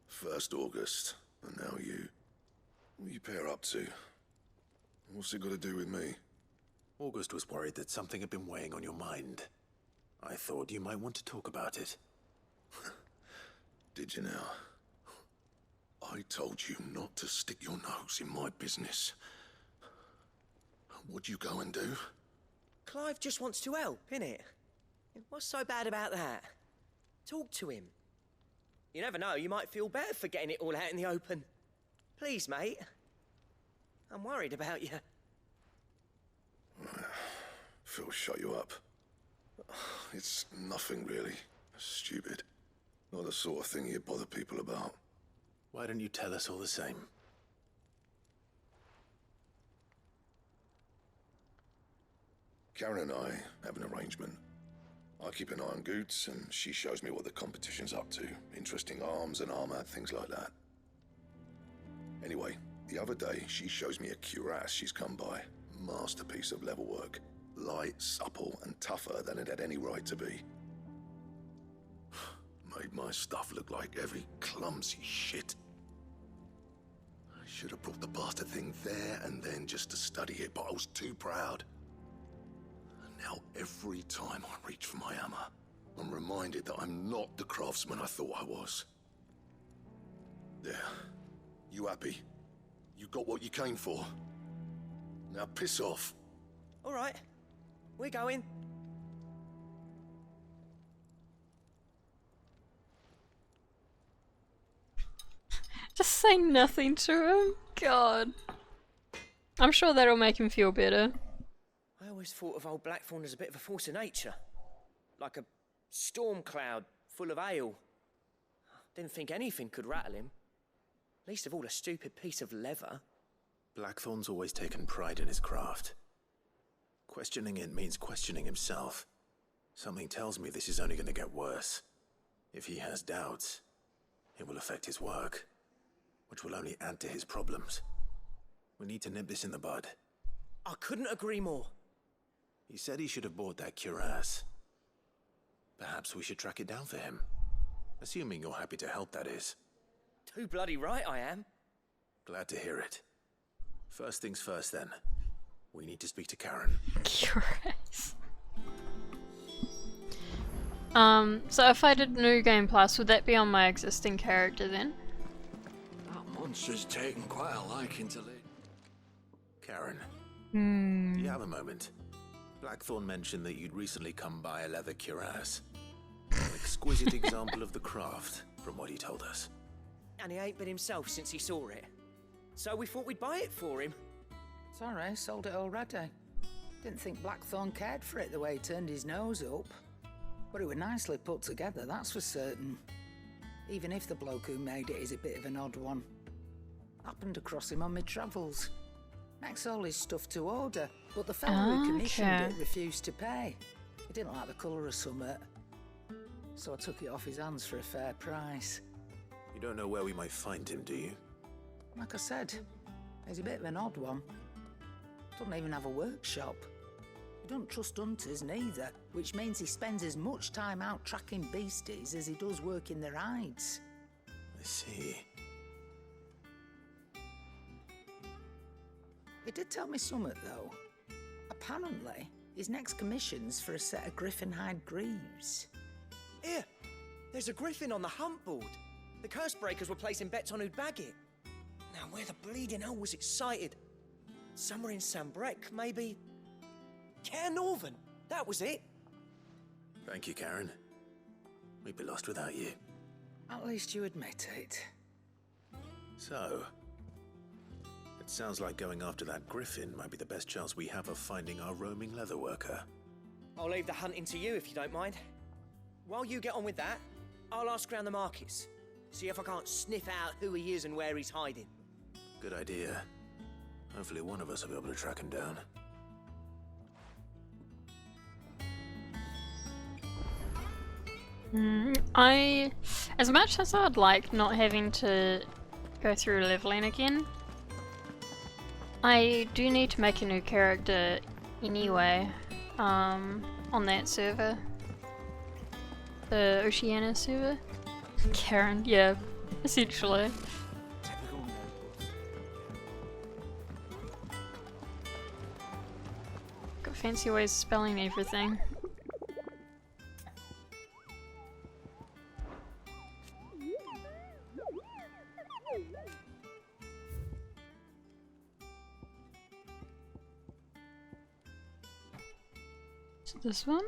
First August, and now you. What are you pair up to? What's it got to do with me? August was worried that something had been weighing on your mind. I thought you might want to talk about it. Did you now? I told you not to stick your nose in my business. What'd you go and do? Clive just wants to help, innit? What's so bad about that? Talk to him. You never know, you might feel better for getting it all out in the open. Please, mate. I'm worried about you. Phil, shut you up. It's nothing really. Stupid. Not the sort of thing you bother people about. Why don't you tell us all the same? Karen and I have an arrangement. I keep an eye on Goots, and she shows me what the competition's up to. Interesting arms and armor, things like that. Anyway, the other day, she shows me a cuirass she's come by. Masterpiece of level work. Light, supple, and tougher than it had any right to be. Made my stuff look like heavy, clumsy shit. I should have brought the bastard thing there and then just to study it, but I was too proud. And now every time I reach for my hammer, I'm reminded that I'm not the craftsman I thought I was. There. You happy? You got what you came for. Now piss off. All right. We're going. Just say nothing to him. God. I'm sure that'll make him feel better. I always thought of old Blackthorn as a bit of a force of nature. Like a storm cloud full of hail. Didn't think anything could rattle him. Least of all a stupid piece of leather. Blackthorn's always taken pride in his craft. Questioning it means questioning himself. Something tells me this is only going to get worse. If he has doubts, it will affect his work, which will only add to his problems. We need to nip this in the bud. I couldn't agree more. He said he should have bought that cuirass. Perhaps we should track it down for him. Assuming you're happy to help, that is. Too bloody right I am. Glad to hear it. First things first, then. We need to speak to Karen. Cuirass. So if I did New Game Plus, would that be on my existing character then? That monster's taken quite a liking to Lady. Karen. Hmm. Do you have a moment? Blackthorn mentioned that you'd recently come by a leather cuirass. An exquisite example of the craft, from what he told us. And he ain't been himself since he saw it. So we thought we'd buy it for him. Sorry, sold it already. Didn't think Blackthorn cared for it the way he turned his nose up. But it was nicely put together, that's for certain. Even if the bloke who made it is a bit of an odd one. Happened across him on my travels. Makes all his stuff to order, but the fellow who commissioned it refused to pay. He didn't like the colour of summit. So I took it off his hands for a fair price. You don't know where we might find him, do you? Like I said, he's a bit of an odd one. Doesn't even have a workshop. He don't trust hunters neither, which means he spends as much time out tracking beasties as he does working their hides. I see. He did tell me something, though. Apparently, his next commission's for a set of griffin hide greaves. Here, there's a griffin on the hunt board. The curse breakers were placing bets on who'd bag it. Now, where the bleeding hell was it sighted? Somewhere in Sambrec, maybe? Care Northern, that was it. Thank you, Karen. We'd be lost without you. At least you admit it. So, it sounds like going after that griffin might be the best chance we have of finding our roaming leatherworker. I'll leave the hunting to you if you don't mind. While you get on with that, I'll ask around the markets. See if I can't sniff out who he is and where he's hiding. Good idea. Hopefully one of us will be able to track him down. As much as I'd like not having to go through leveling again, I do need to make a new character anyway, on that server. The Oceania server. Karen, yeah, essentially. Got fancy ways of spelling everything. So this one?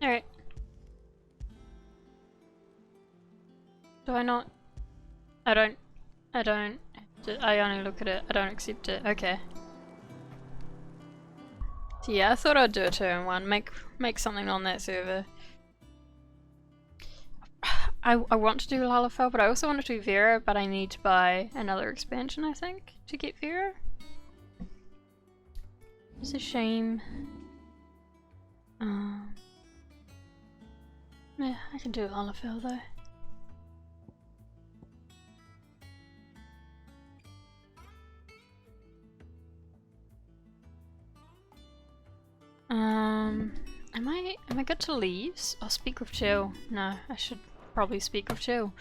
Alright. Do I not? I only look at it, I don't accept it, okay. So yeah, I thought I'd do a 2-in-1, make something on that server. I want to do Lalafell, but I also want to do Vera, but I need to buy another expansion, I think, to get Vera. It's a shame. Yeah, I can do Lalafell though. Am I good to leaves? I'll speak with Chill. No, I should probably speak with Chill.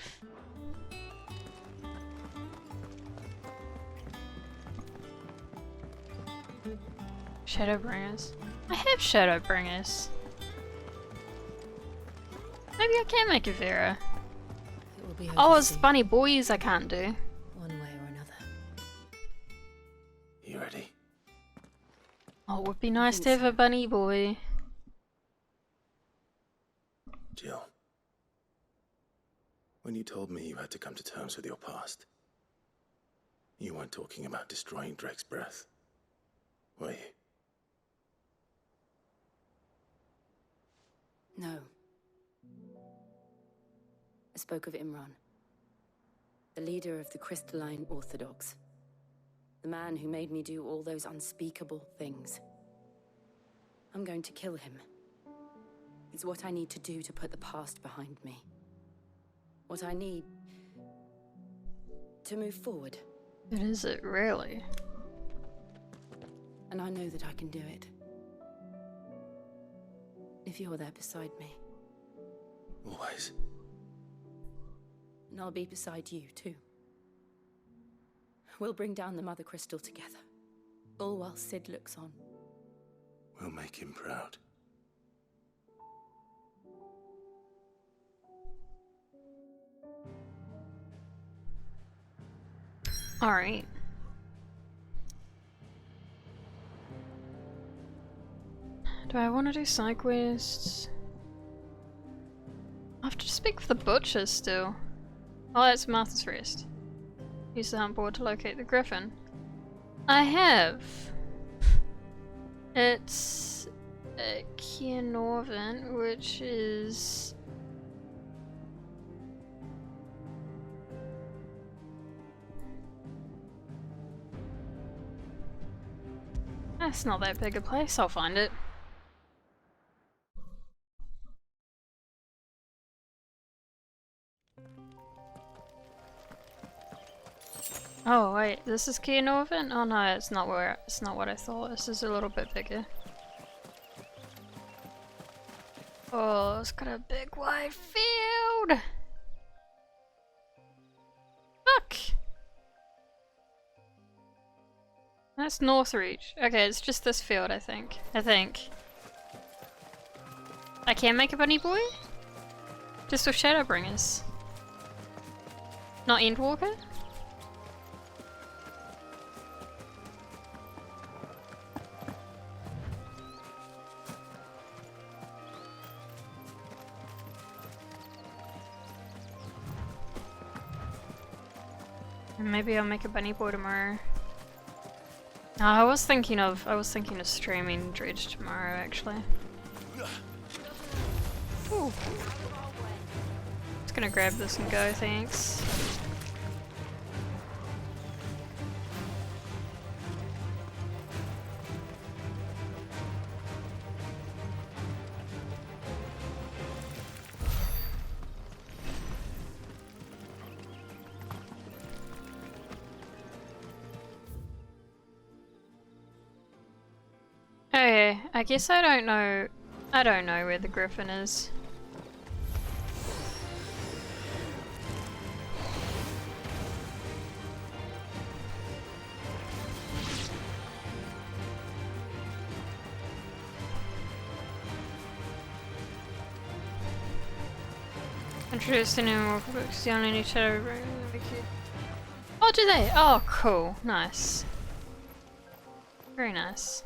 Shadowbringers. I have Shadowbringers. Maybe I can make a Vera. Oh, it's bunny boys I can't do. One way or another. You ready? Oh, it would be nice to have a bunny boy. Jill. When you told me you had to come to terms with your past, you weren't talking about destroying Drake's breath, were you? No. I spoke of Imran, the leader of the Crystalline Orthodox. The man who made me do all those unspeakable things. I'm going to kill him. It's what I need to do to put the past behind me. What I need to move forward. But is it really? And I know that I can do it. If you're there beside me. Always. And I'll be beside you, too. We'll bring down the Mother Crystal together. All while Sid looks on. We'll make him proud. Alright. Do I want to do side quests? I have to speak with the butchers still. Oh, that's Martha's Rest. Use the hunt board to locate the griffin. I have. It's Keanorvin, which is... That's not that big a place, I'll find it. Oh wait, this is Keanorvin? Oh no, it's not what I thought. This is a little bit bigger. Oh, it's got a big wide field! Fuck! That's Northreach. Okay, it's just this field, I think. I can make a bunny boy? Just with Shadowbringers. Not Endwalker? Maybe I'll make a bunny boy tomorrow. No, I was thinking of streaming Dredge tomorrow actually. Ooh. Just gonna grab this and go, thanks. Okay, I guess I don't know where the griffin is. Introduced any more books, you only need shadow. Oh, do they? Oh, cool. Nice. Very nice.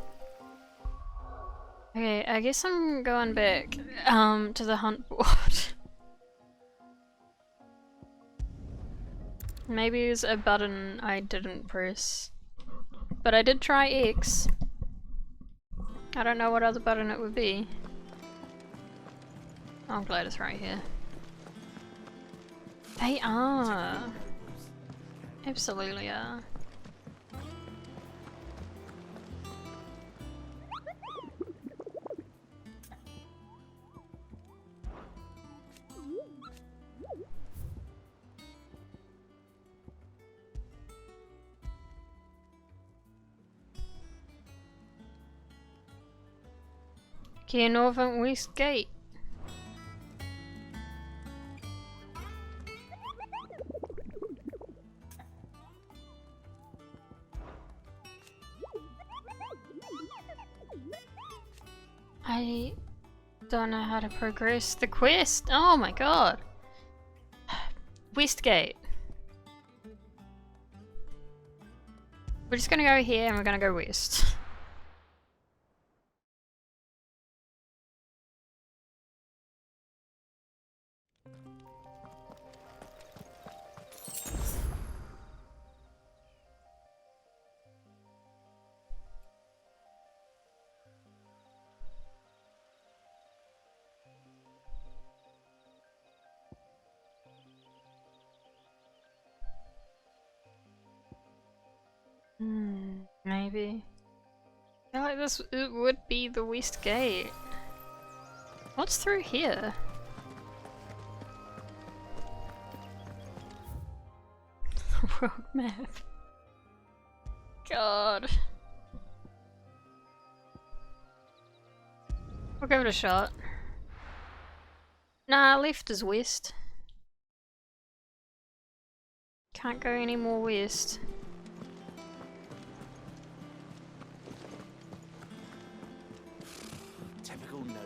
Okay, I guess I'm going back to the hunt board. Maybe it's a button I didn't press. But I did try X. I don't know what other button it would be. Oh, I'm glad it's right here. They are. Absolutely are. Okay, Northern West Gate. I don't know how to progress the quest. Oh my god. Westgate. We're just gonna go here and we're gonna go west. Maybe. I feel like this it would be the West Gate. What's through here? World map. God. We'll give it a shot. Nah, left is west. Can't go any more west. Typical nobles.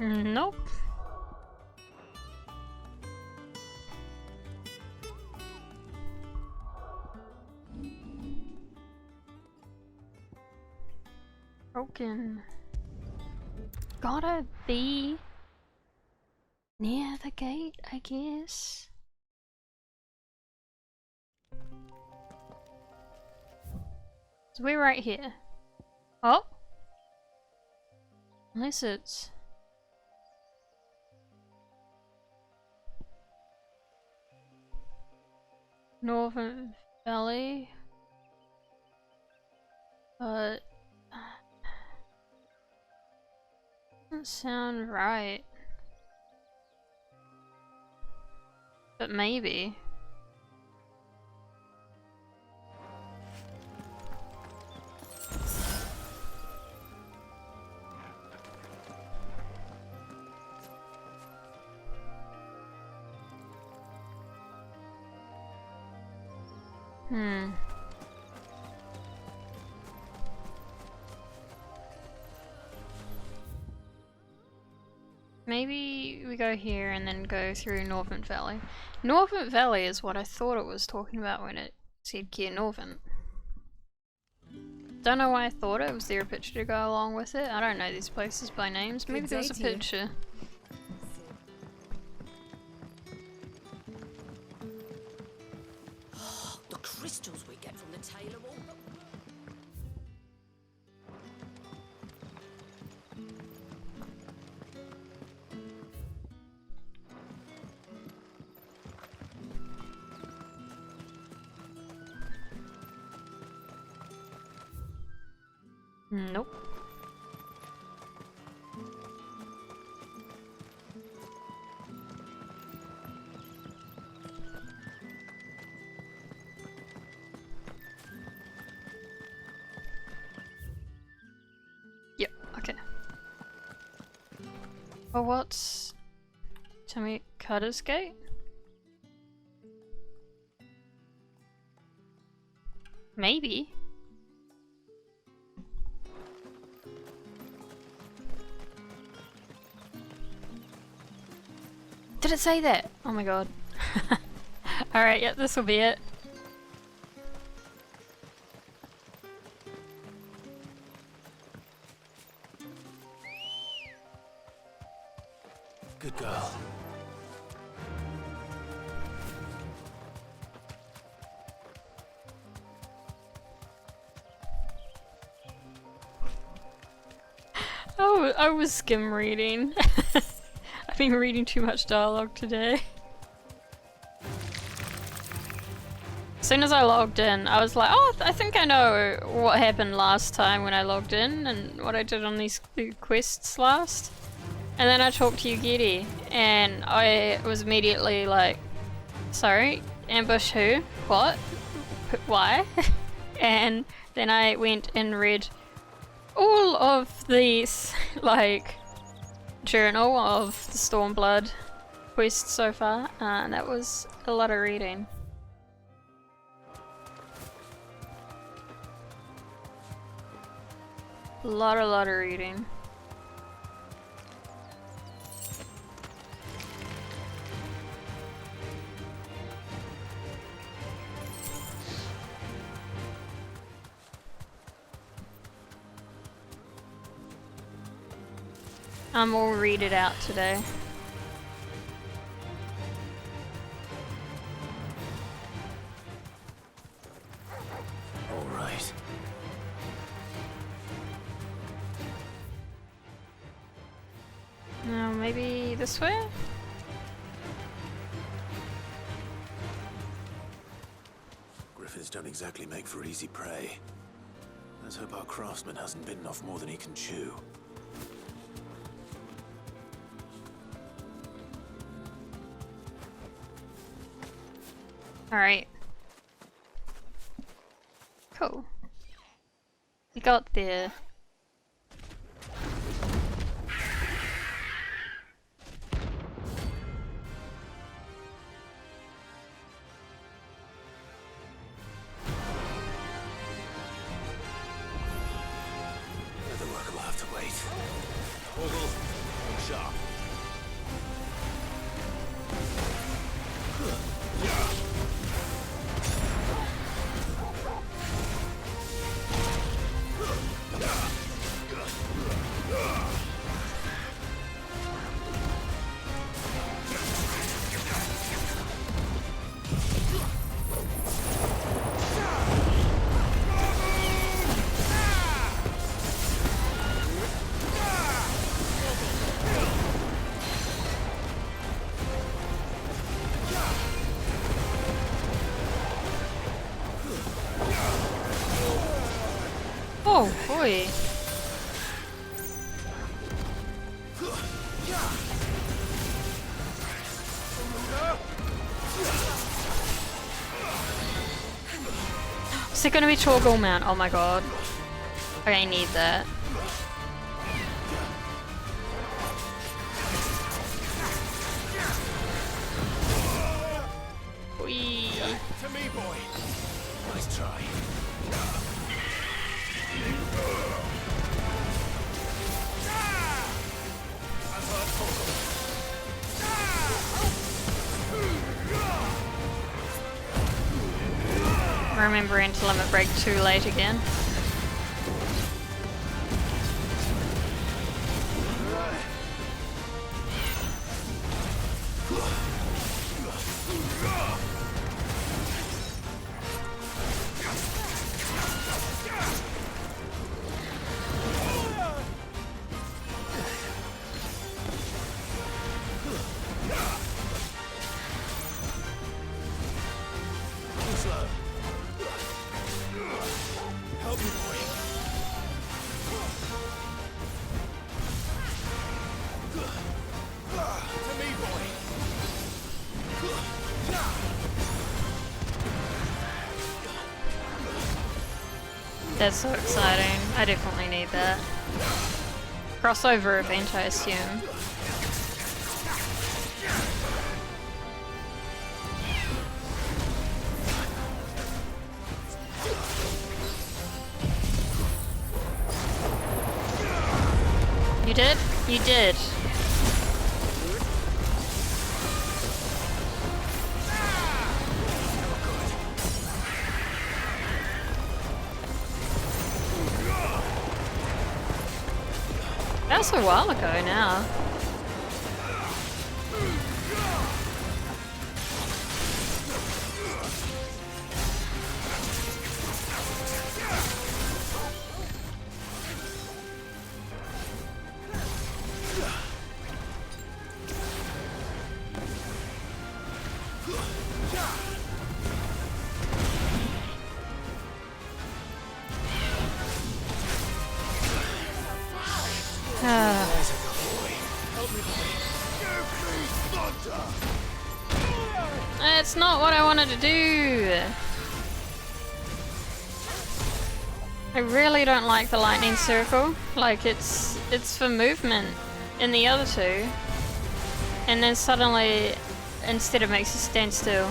Nope. Broken. Gotta be near the gate, I guess. So we're right here. Oh? Unless it's... Northern Valley. But... doesn't sound right. But maybe. Maybe we go here and then go through Northern Valley. Northern Valley is what I thought it was talking about when it said Keir Northern. Don't know why I thought it. Was there a picture to go along with it? I don't know these places by names. Maybe there was a picture. The crystals we get from the tailor all. Nope. Yep, okay. Well, what's... Tell me, Cutter's Gate? Maybe. Did it say that? Oh my god. Alright, yep, this will be it. Good girl. Oh, I was skim reading. I've been reading too much dialogue today. As soon as I logged in, I was like, oh, I think I know what happened last time when I logged in and what I did on these quests last. And then I talked to Yugiri, and I was immediately like, sorry, ambush who? What? Why? And then I went and read all of these, like, journal of the Stormblood quests so far, and that was a lot of reading. A lot of reading. We'll read it out today. All right. Now maybe this way? Griffins don't exactly make for easy prey. Let's hope our craftsman hasn't bitten off more than he can chew. Alright. Cool. We got there. The work will have to wait. Ogle, look sharp. Oh boy. Is it gonna be Torgal Mount? Oh my god. I need that. Whee. To me, boy. Nice try. Remembering to limit break too late again. Help me. That's so exciting. I definitely need that. Crossover event, I assume. You did? You did. That was a while ago now. It's not what I wanted to do. I really don't like the lightning circle. Like it's for movement in the other two. And then suddenly instead it makes you stand still.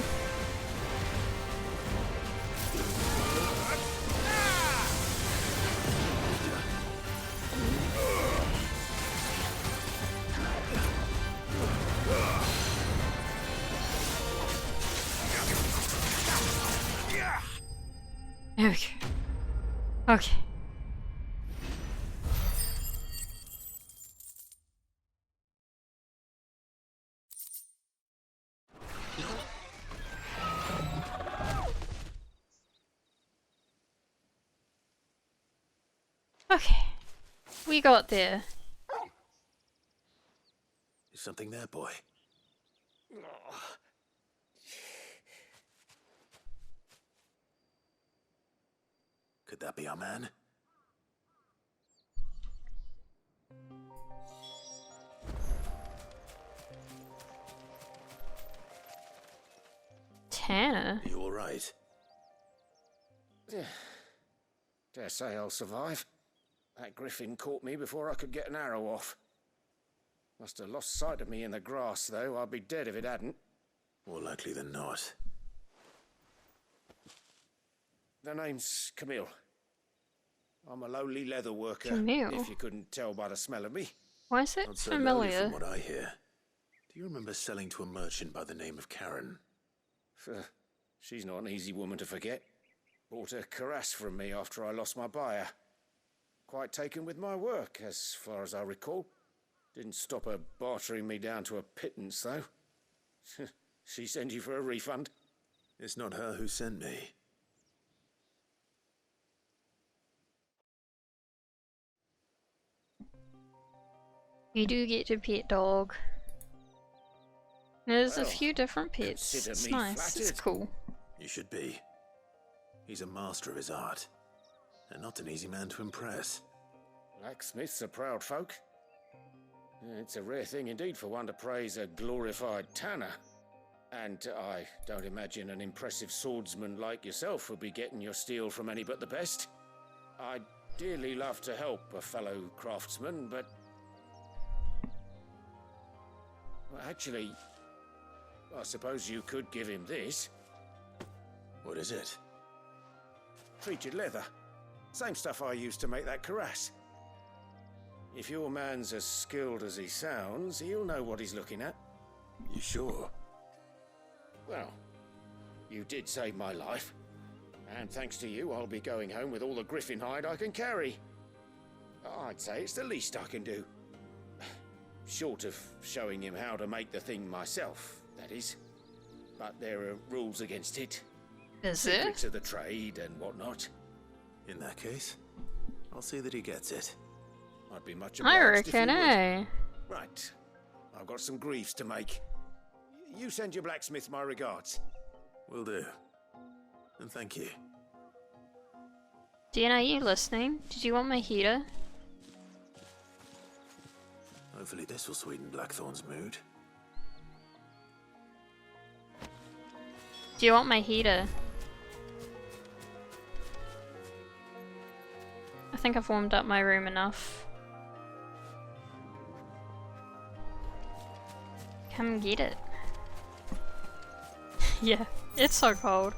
Okay. Okay. Okay. We got there. Is something there, boy? Could that be our man? Tanner? You all right? Dare say I'll survive. That griffin caught me before I could get an arrow off. Must have lost sight of me in the grass, though. I'd be dead if it hadn't. More likely than not. The name's Camille. I'm a lowly leather worker, Camille? if you couldn't tell by the smell of me. Why is it Not so lowly familiar? from what I hear. Do you remember selling to a merchant by the name of Karen? She's not an easy woman to forget. Bought a cuirass from me after I lost my buyer. Quite taken with my work, as far as I recall. Didn't stop her bartering me down to a pittance, though. She sent you for a refund? It's not her who sent me. You do get a pet dog. There's a Well, few different pets. consider It's me nice. It's flattered. cool. You should be. He's a master of his art, and not an easy man to impress. Blacksmiths are proud folk. It's a rare thing indeed for one to praise a glorified tanner. And I don't imagine an impressive swordsman like yourself would be getting your steel from any but the best. I'd dearly love to help a fellow craftsman, but... Well, actually, I suppose you could give him this. What is it? Treated leather. Same stuff I used to make that cuirass. If your man's as skilled as he sounds, he'll know what he's looking at. You sure? Well, you did save my life. And thanks to you, I'll be going home with all the griffin hide I can carry. I'd say it's the least I can do. Short of showing him how to make the thing myself, that is. But there are rules against it. Is Secrets it? of the trade and whatnot. In that case, I'll see that he gets it. I'd be much I obliged if you reckon, would. eh? Right. I've got some griefs to make. You send your blacksmith my regards. Will do. And thank you. Dan, are you listening? Did you want my heater? Hopefully this will sweeten Blackthorn's mood. Do you want my heater? think I've warmed up my room enough. Come get it. Yeah, it's so cold.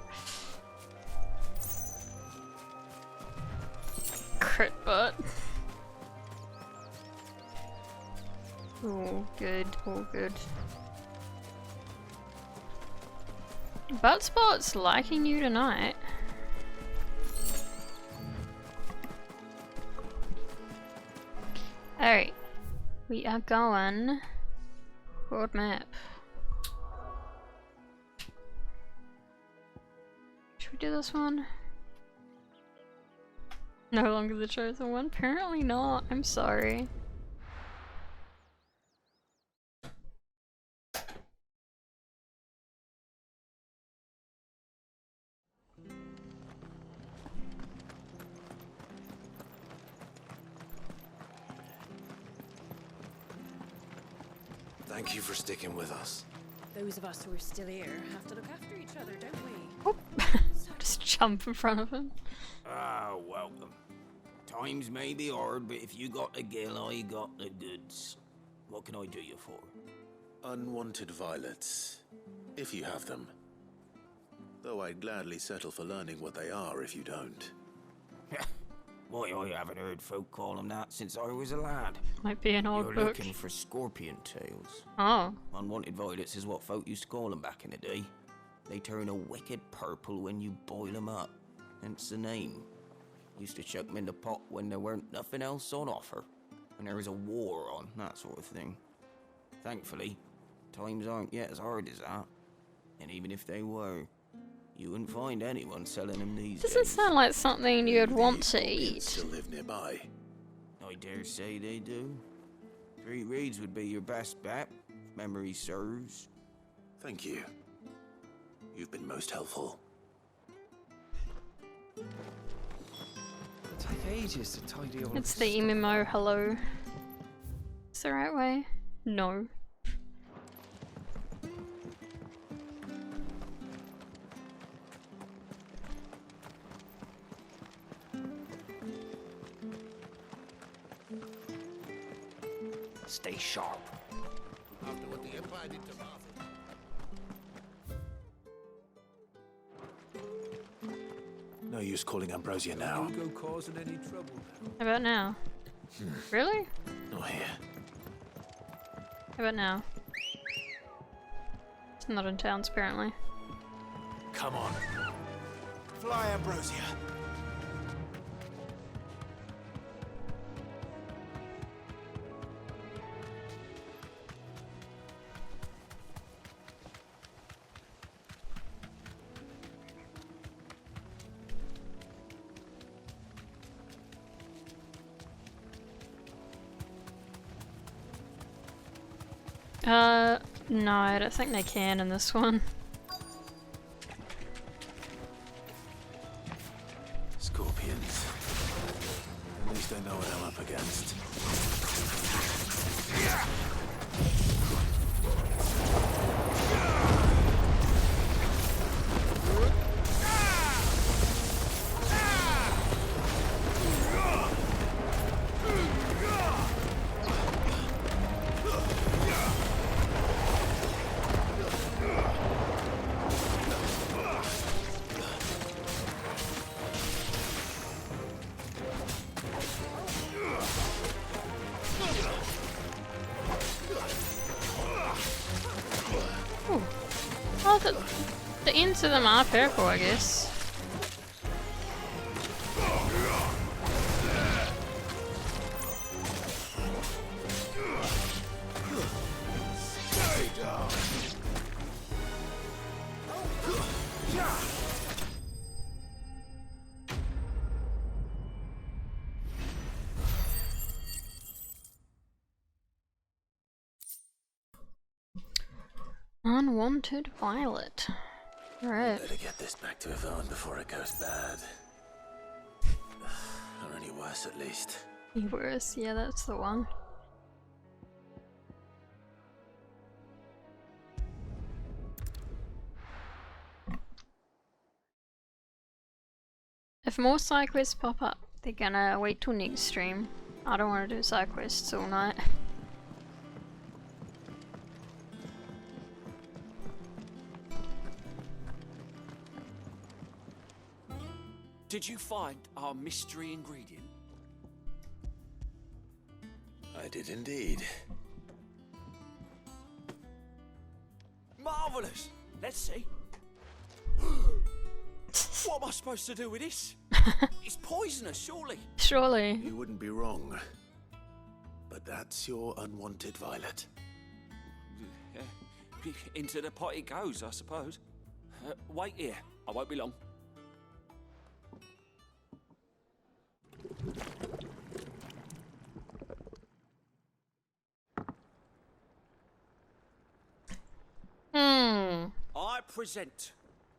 Crit butt. Oh, good, all good. Butt Spot's liking you tonight. Alright, we are going broad map. Should we do this one? No longer the chosen one? Apparently not. I'm sorry. Thank you for sticking with us. Those of us who are still here have to look after each other, don't we? Just jump in front of him. Ah, welcome. Times may be hard, but if you got the gill, I got the goods. What can I do you for? Unwanted violets, if you have them. Though I'd gladly settle for learning what they are if you don't. Why, I haven't heard folk call them that since I was a lad. Might be an old You're book. looking for scorpion tails. Oh. Unwanted violets is what folk used to call them back in the day. They turn a wicked purple when you boil them up. Hence the name. Used to chuck them in the pot when there weren't nothing else on offer. When there was a war on, that sort of thing. Thankfully, times aren't yet as hard as that. And even if they were, you wouldn't find anyone selling them these Doesn't days. sound like something you'd want to eat. Still live nearby. I dare say they do. 3 reeds would be your best bet, if memory serves. Thank you. You've been most helpful. It'll take ages to tidy all It's this the MMO hello. Is the right way? No. Stay sharp. After what the Empire did to Martha. No use calling Ambrosia now. You go causing any trouble now. How about now? Really? Not here. How about now? It's not in towns apparently. Come on. Fly, Ambrosia. No, I don't think they can in this one. Scorpions. At least I know what I'm up against. Oh, the ends of them are purple, I guess. Unwanted violet. Right. Better get this back to Yvonne before it goes bad. Or any worse, at least. Worse, yeah, that's the one. If more side quests pop up, they're gonna wait till next stream. I don't want to do side quests all night. Did you find our mystery ingredient? I did indeed. Marvellous! Let's see. What am I supposed to do with this? It's poisonous, surely. Surely. You wouldn't be wrong. But that's your unwanted violet. Into the pot it goes, I suppose. Wait here. I won't be long. I present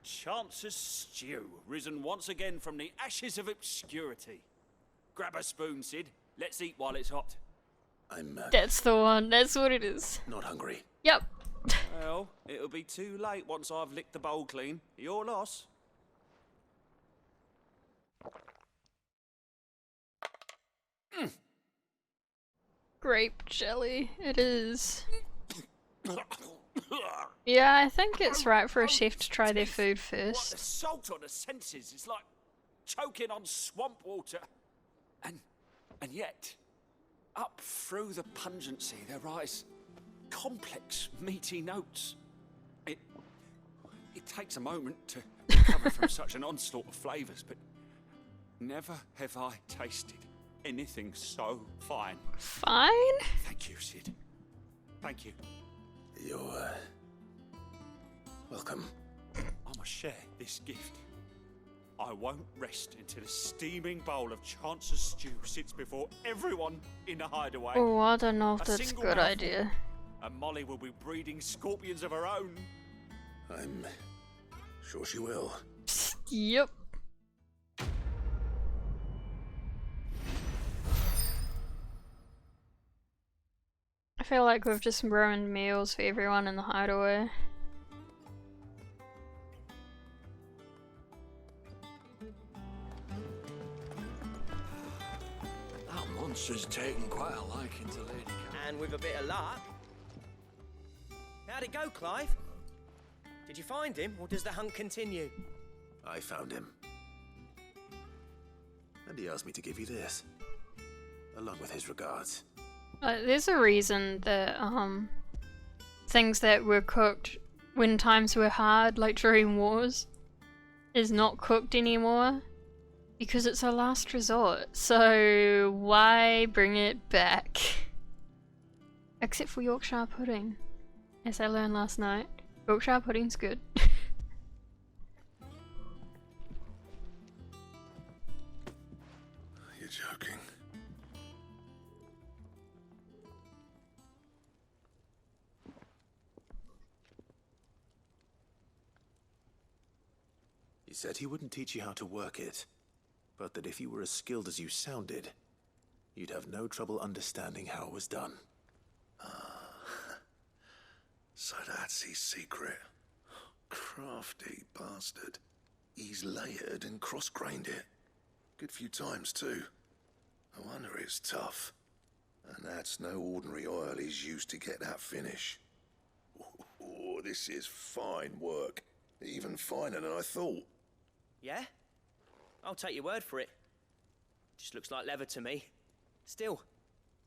Chance's Stew, risen once again from the ashes of obscurity. Grab a spoon, Sid. Let's eat while it's hot. I'm That's the one. That's what it is. not hungry. Yep. Well, it'll be too late once I've licked the bowl clean. Your loss. Grape jelly. It is. Yeah, I think it's right for a chef to try their food What the first. salt on the senses is like choking on swamp water. And yet, up through the pungency there rise complex, meaty notes. It takes a moment to recover from such an onslaught of flavours, but never have I tasted anything so fine. Fine? Thank you, Sid. Thank you. You're welcome. I must share this gift. I won't rest until a steaming bowl of Chance's Stew sits before everyone in the hideaway. Oh, I don't know if A that's a single good mouthful, idea. And Molly will be breeding scorpions of her own. I'm sure she will. Yep. I feel like we've just ruined meals for everyone in the hideaway. That monster's taken quite a liking to Lady Cat. And with a bit of luck. How'd it go, Clive? Did you find him, or does the hunt continue? I found him. And he asked me to give you this. Along with his regards. There's a reason that things that were cooked when times were hard, like during wars, is not cooked anymore. Because it's a last resort. So why bring it back? Except for Yorkshire pudding. As I learned last night. Yorkshire pudding's good. You're joking. He said he wouldn't teach you how to work it, but that if you were as skilled as you sounded, you'd have no trouble understanding how it was done. So that's his secret. Crafty bastard. He's layered and cross-grained it. Good few times, too. No wonder it's tough. And that's no ordinary oil he's used to get that finish. Oh, this is fine work. Even finer than I thought. Yeah? I'll take your word for it. Just looks like leather to me. Still,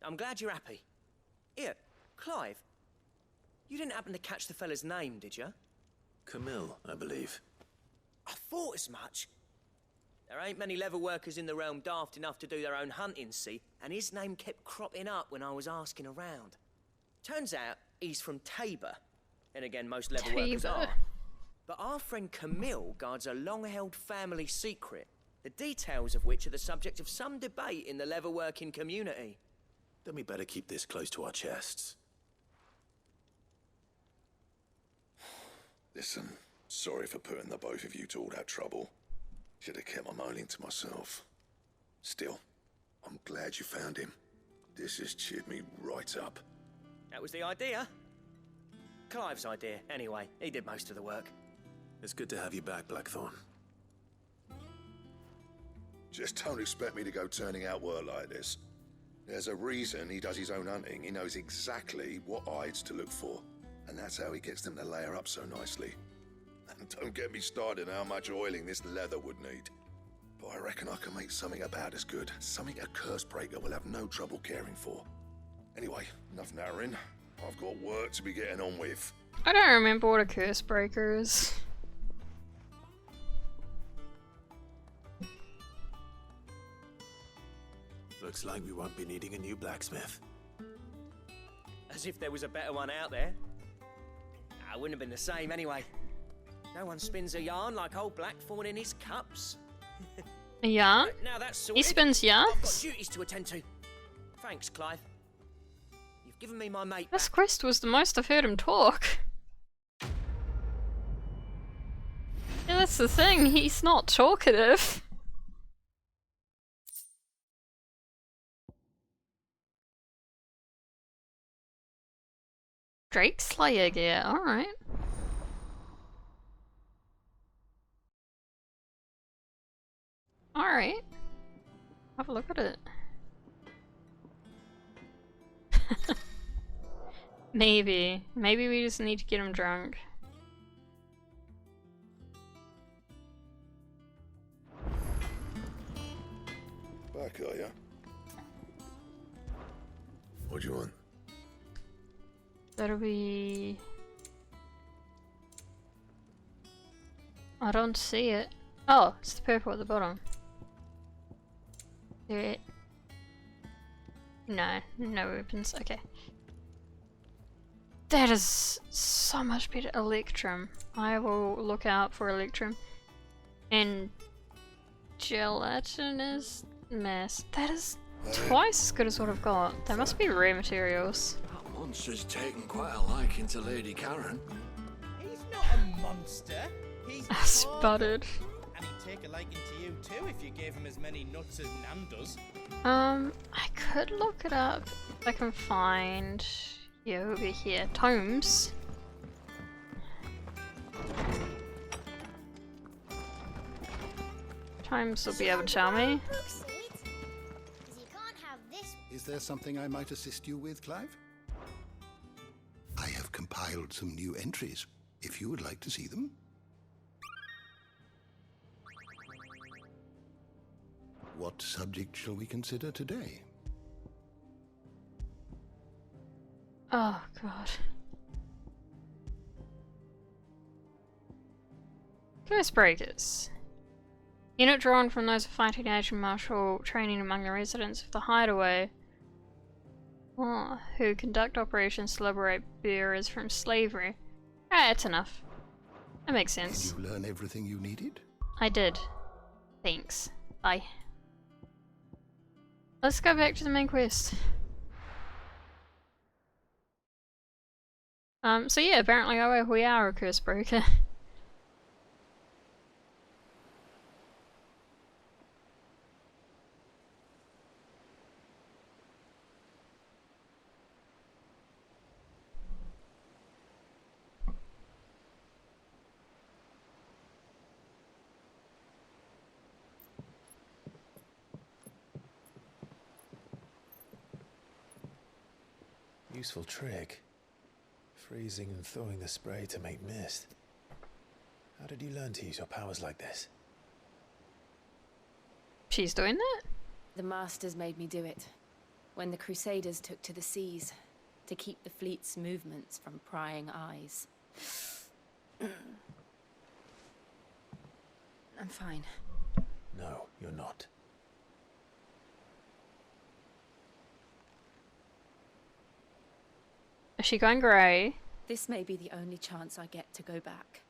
I'm glad you're happy. Here, Clive. You didn't happen to catch the fella's name, did you? Camille, I believe. I thought as much. There ain't many leather workers in the realm daft enough to do their own hunting, see? And his name kept cropping up when I was asking around. Turns out he's from Tabor. And again, most leather workers are. But our friend Camille guards a long-held family secret, the details of which are the subject of some debate in the leather-working community. Then we better keep this close to our chests. Listen, sorry for putting the both of you to all that trouble. Should have kept my moaning to myself. Still, I'm glad you found him. This has cheered me right up. That was the idea. Clive's idea, anyway. He did most of the work. It's good to have you back, Blackthorn. Just don't expect me to go turning out work like this. There's a reason he does his own hunting. He knows exactly what hides to look for. And that's how he gets them to layer up so nicely. And don't get me started on how much oiling this leather would need. But I reckon I can make something about as good. Something a Cursebreaker will have no trouble caring for. Anyway, enough narrowing. I've got work to be getting on with. I don't remember what a Cursebreaker is. Looks like we won't be needing a new blacksmith. As if there was a better one out there. Nah, it wouldn't have been the same anyway. No one spins a yarn like old Blackthorn in his cups. A yarn? Now that's sorted. He spins yarns? I've got duties to attend to. Thanks, Clive. You've given me my mate This back. quest was the most I've heard him talk. Yeah, that's the thing, he's not talkative. Drake Slayer gear, alright. Alright. Have a look at it. Maybe. Maybe we just need to get him drunk. Back, are ya? What do you want? That'll be... I don't see it. Oh, it's the purple at the bottom. There. No, no weapons. Okay. That is so much better. Electrum. I will look out for Electrum. And gelatinous mass. That is twice as good as what I've got. That must be rare materials. That monster's taken quite a liking to Lady Karen. He's not a monster. He's I sputtered. And he'd take a liking to you too if you gave him as many nuts as Nan does. I could look it up if I can find... Yeah, over here. Tomes. Tomes will be able to tell me. Is there something I might assist you with, Clive? I have compiled some new entries, if you would like to see them. What subject shall we consider today? Oh, God. Cursebreakers. Unit drawn from those of fighting age and martial training among the residents of the Hideaway. Oh, who conduct operations to liberate bearers from slavery. Ah, that's enough. That makes sense. Did you learn everything you needed? I did. Thanks. Bye. Let's go back to the main quest. So yeah, apparently we are a Cursebreaker. Useful trick. Freezing and throwing the spray to make mist. How did you learn to use your powers like this? She's doing that? The Masters made me do it. When the Crusaders took to the seas, to keep the fleet's movements from prying eyes. I'm fine. No, you're not. Is she going grey? This may be the only chance I get to go back.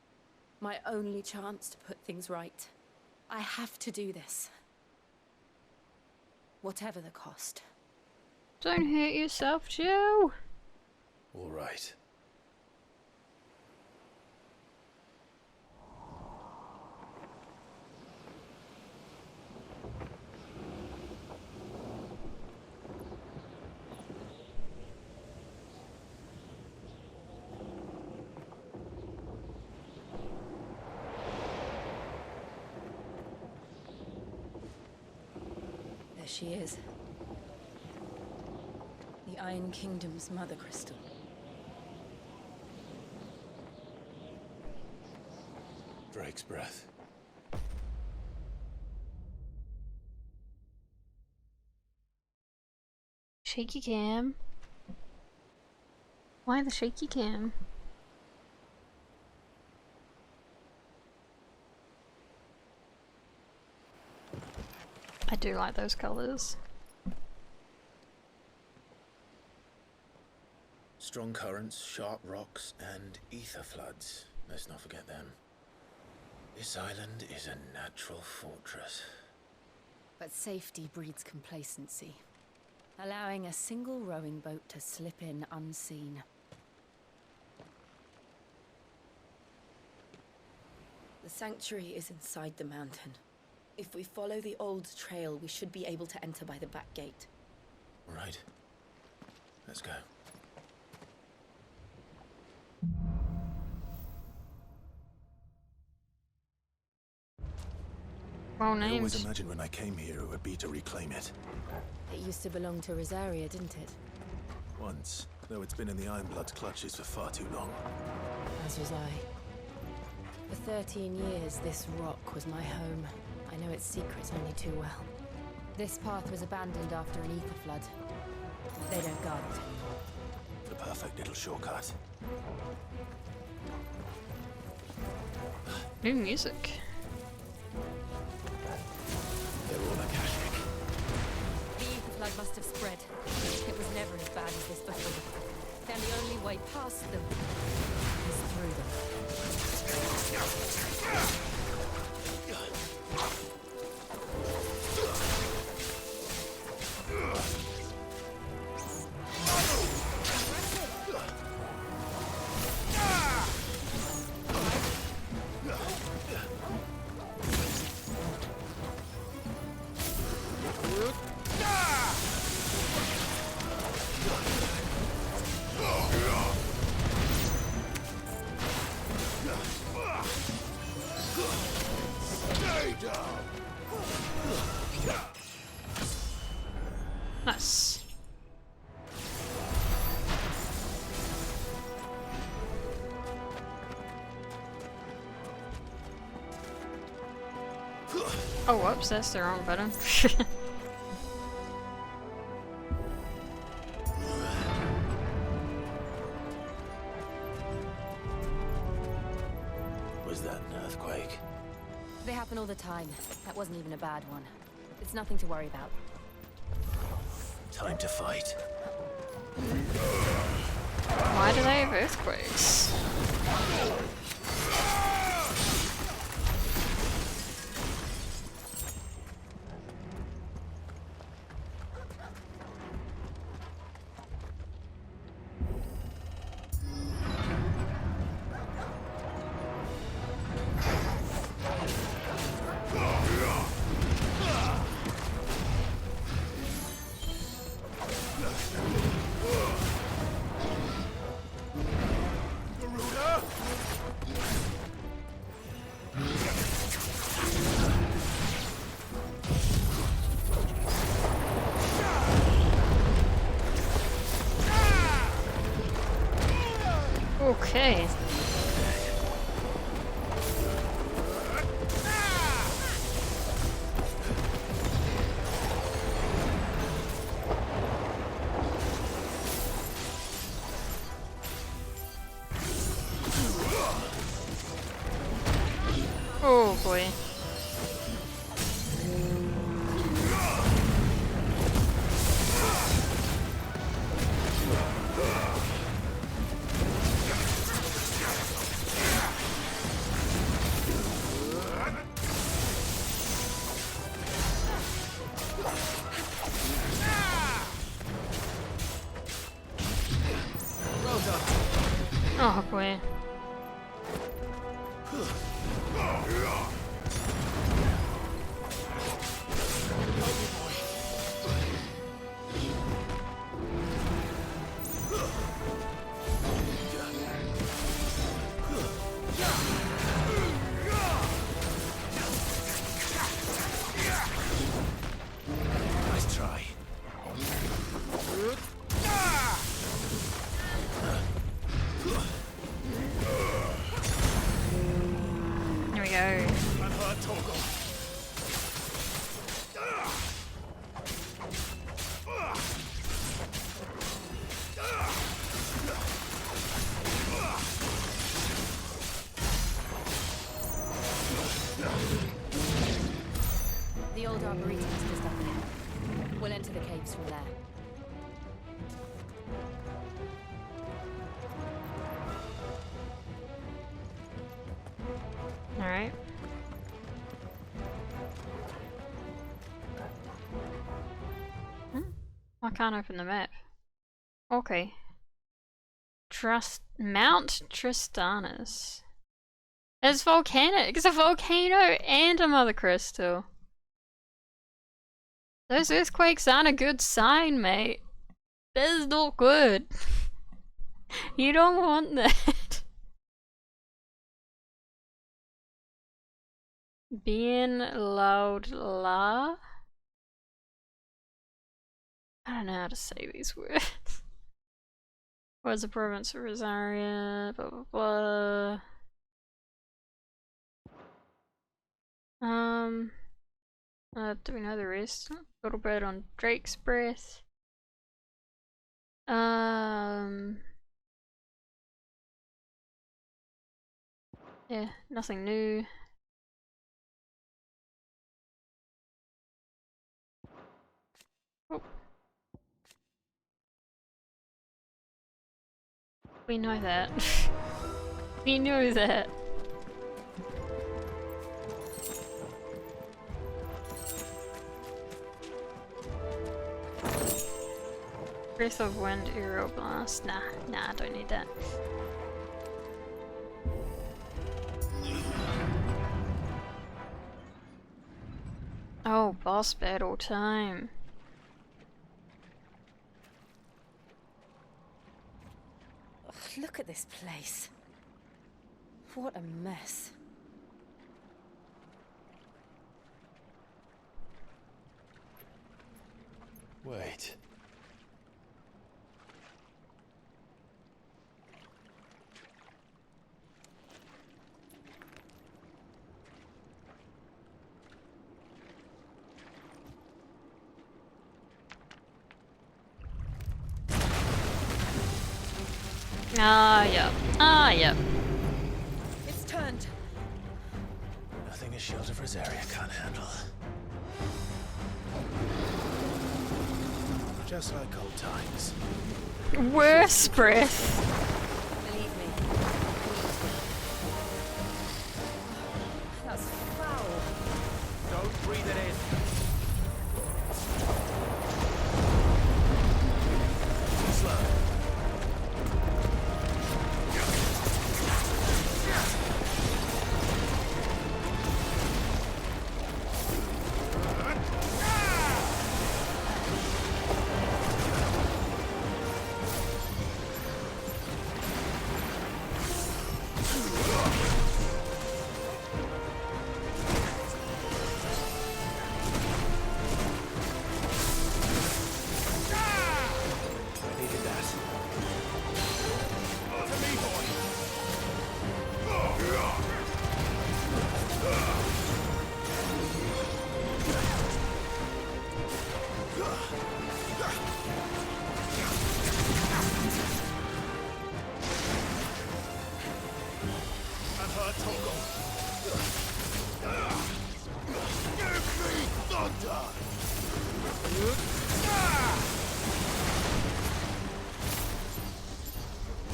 My only chance to put things right. I have to do this. Whatever the cost. Don't hurt yourself, Joe. All right. she is. The Iron Kingdom's mother crystal. Drake's breath. Shaky cam. Why the shaky cam? I do like those colors. Strong currents, sharp rocks, and ether floods. Let's not forget them. This island is a natural fortress. But safety breeds complacency, allowing a single rowing boat to slip in unseen. The sanctuary is inside the mountain. If we follow the old trail, we should be able to enter by the back gate. Right. Let's go. Well I always named. imagined when I came here it would be to reclaim it. It used to belong to Rosaria, didn't it? Once, though it's been in the Ironblood's clutches for far too long. As was I. For 13 years, this rock was my home. I know its secrets only too well. This path was abandoned after an ether flood. They don't guard it. The perfect little shortcut. New music. They're all Akashic. The ether flood must have spread. It was never as bad as this before. And the only way past them is through them. Nice. Oh, whoops, that's the wrong button. Was that an earthquake? They happen all the time. That wasn't even a bad one. It's nothing to worry about. Time to fight. Why do they have earthquakes? Okay. Oh boy. Oh boy. we go. The old arboretum is just up there. We'll enter the caves from there. Alright. I can't open the map. Okay. Mount Tristanus. It's volcanic. It's a volcano and a mother crystal. Those earthquakes aren't a good sign, mate. That is not good. You don't want that. Bien loud la. I don't know how to say these words. Where's the province of Rosaria? Blah blah blah. Do we know the rest? A little bit on Drake's Breath. Yeah, nothing new. Oh. We know that. We know that. Breath of Wind, Aerial Blast. Nah, I don't need that. Oh, boss battle time. Ugh, look at this place. What a mess. Wait. Ah, yep. It's turned. Nothing a shield of Rosaria can't handle. Just like old times. Worse breath. Believe me. That's foul. Don't breathe it in. Slow.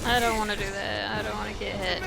I don't want to do that. I don't want to get hit.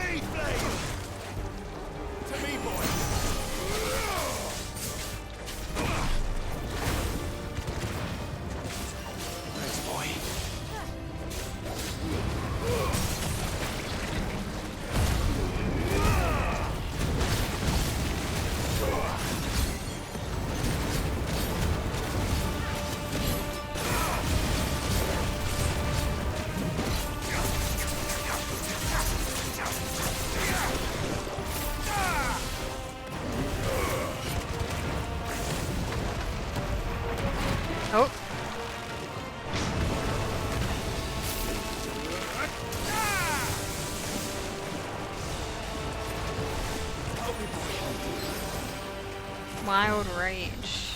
Wild Rage.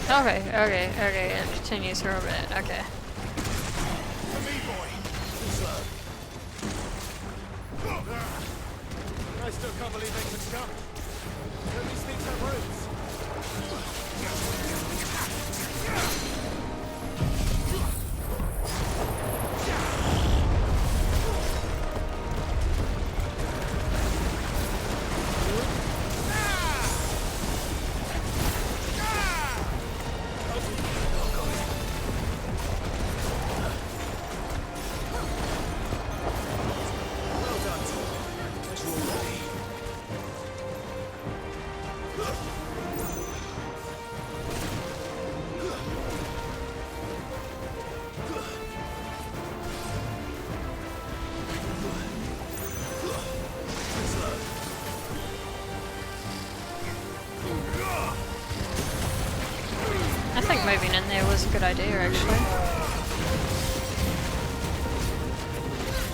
Okay, it continues for a bit, okay. I still can't believe they could jump. Let me sneak some roots. I think moving in there was a good idea, actually.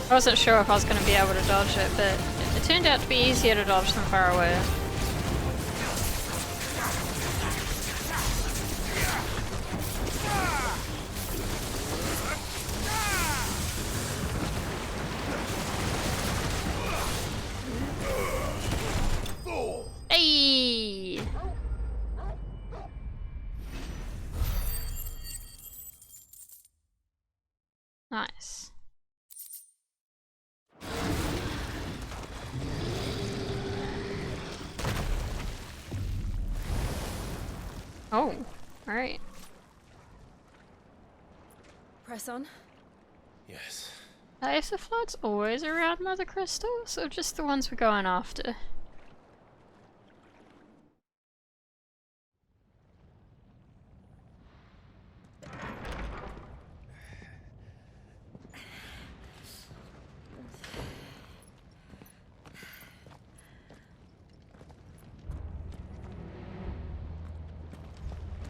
I wasn't sure if I was going to be able to dodge it, but it turned out to be easier to dodge than far away. Hey! Nice. Oh, alright. Press on. Yes. Are Aetherfloods always around Mother Crystals, or just the ones we're going after?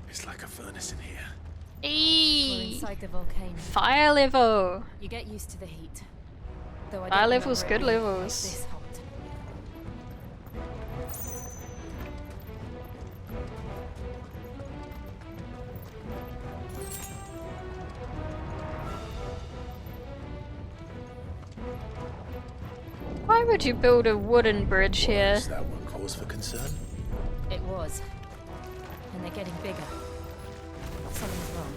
It's like a furnace in here. We're inside the volcano. Fire level! You get used to the heat. Though I Fire don't levels, remember good it being quite levels. this hot. Why would you build a wooden bridge here? Is that one cause for concern? It was. And they're getting bigger. Something's wrong.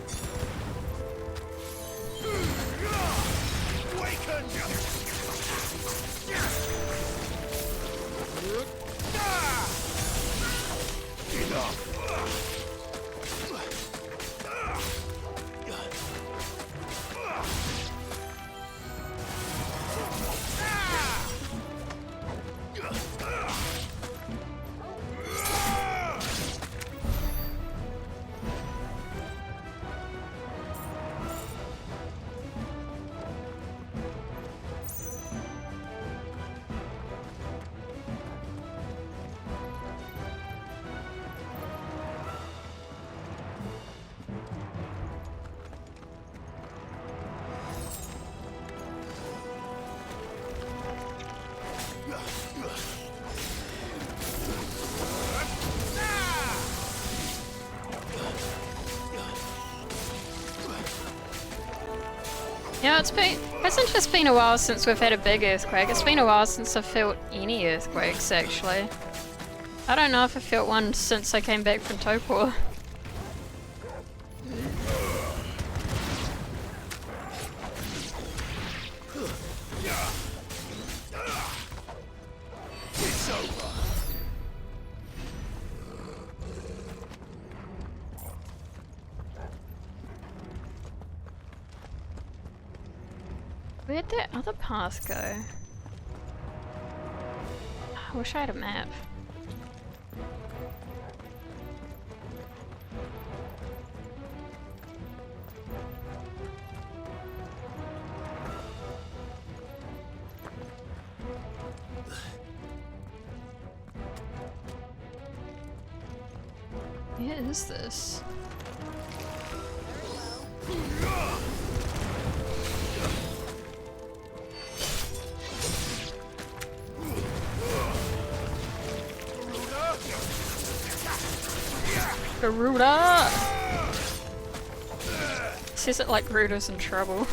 Yeah, hasn't just been a while since we've had a big earthquake. It's been a while since I've felt any earthquakes, actually. I don't know if I felt one since I came back from Topor. Where'd that other path go? I wish I had a map. Where is this? Garuda! Says it like Garuda's in trouble.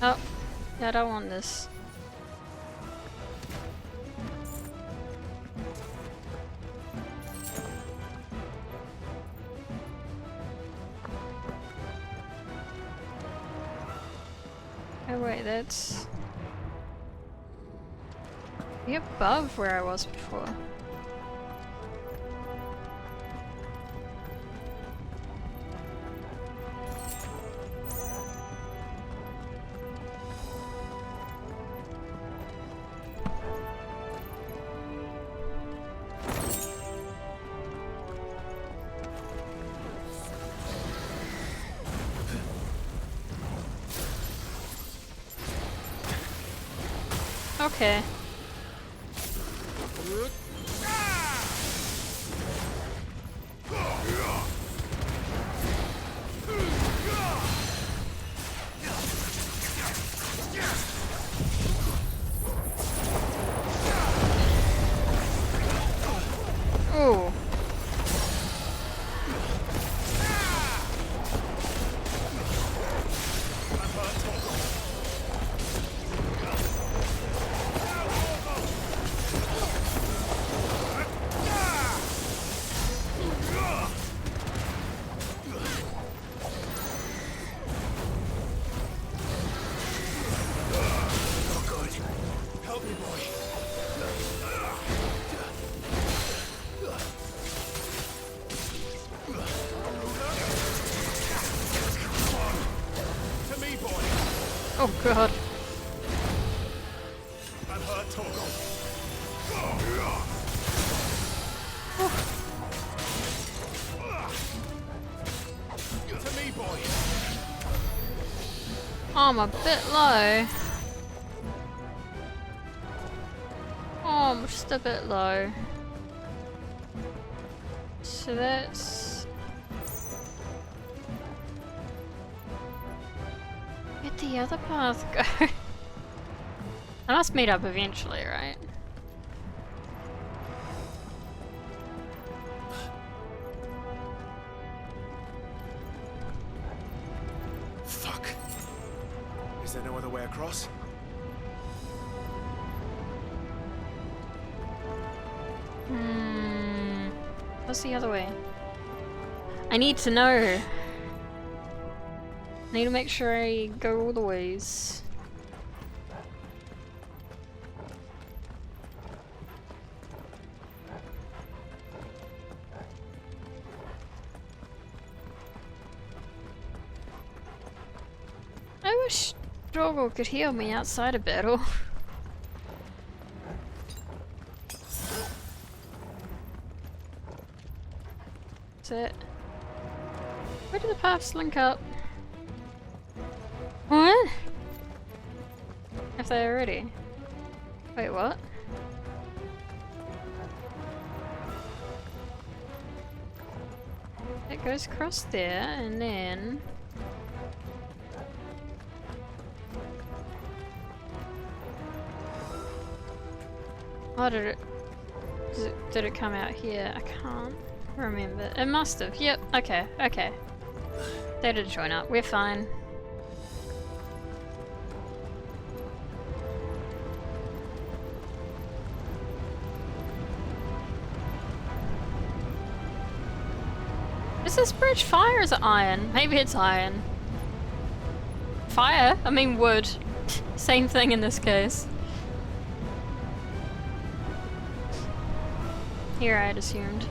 Oh, yeah, I don't want this. Oh wait, that's... Are you above where I was before? Okay. Oh. Oh god. I'm hurt, Torgal. To me, boy. I'm a bit low. Oh, I'm just a bit low. So that's... Where'd the other path go? I must meet up eventually, right? Fuck. Is there no other way across? What's the other way? I need to know. I need to make sure I go all the ways. I wish Drogo could heal me outside of battle. That's it. Where do the paths link up? What? If they already? Wait, what? It goes across there and then... Oh, did it come out here? I can't remember. It must have. Yep. Okay. Okay. They did join up. We're fine. Is this bridge fire or is it iron? Maybe it's iron. Fire? I mean wood. Same thing in this case. Here I had assumed.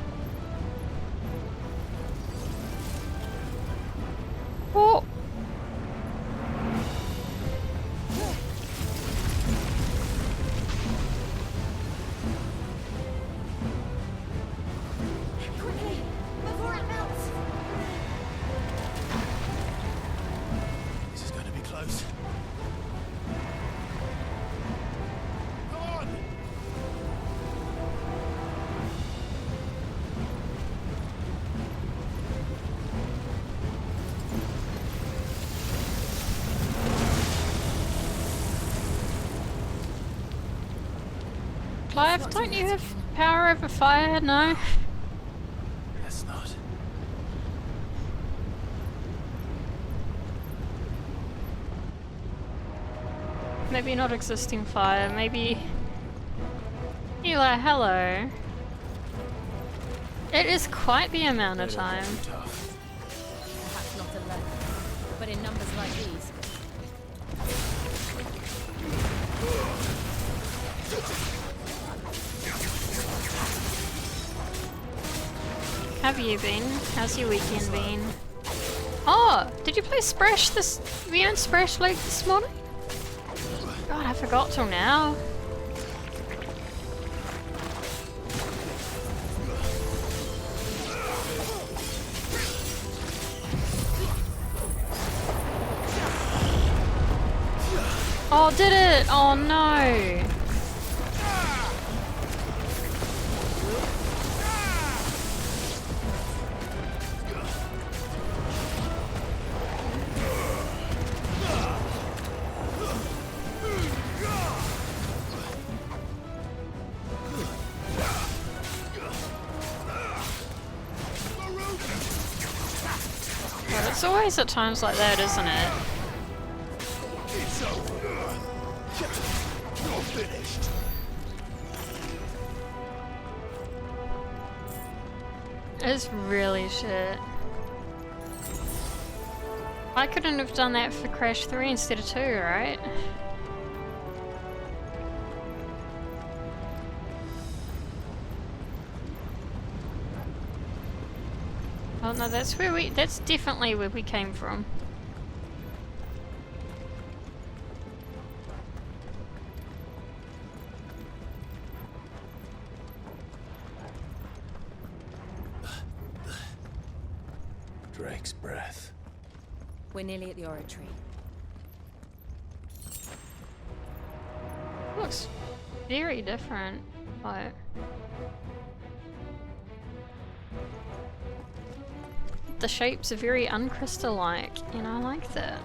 Oh! Quickly, before it melts. This is going to be close. Come on! Clive, don't you have power over fire? No? That's not. Maybe not existing fire, maybe... Eli, hello. It is quite the amount of time. Perhaps not alone, but in numbers like these. Have you been? How's your weekend been? Oh, did you play Splash this? We owned Splash League this morning? God, I forgot till now. Oh, did it? Oh no! But it's always at times like that, isn't it? It's over. You're finished. It's really shit. I couldn't have done that for Crash 3 instead of 2, right? Oh no, that's definitely where we came from. Drake's breath. We're nearly at the oratory. Looks very different, but the shapes are very uncrystal-like, and I like that.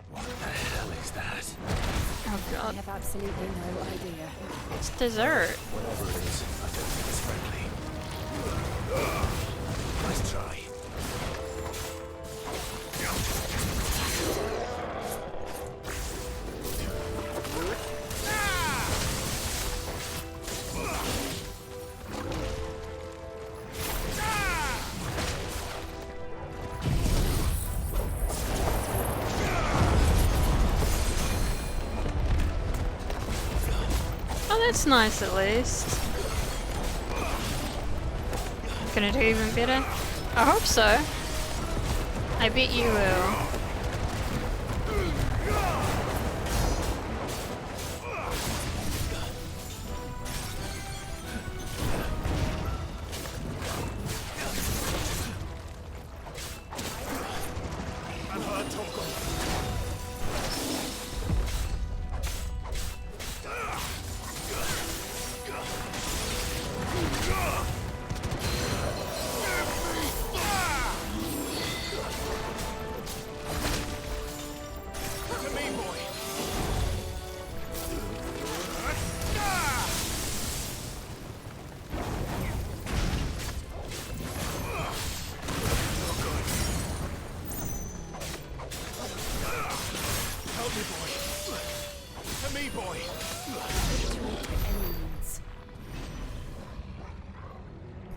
What the hell is that? Oh god. I have absolutely no idea. It's dessert. Whatever it is, I don't think it's friendly. Nice try. Oh, that's nice at least. Gonna do even better? I hope so. I bet you will.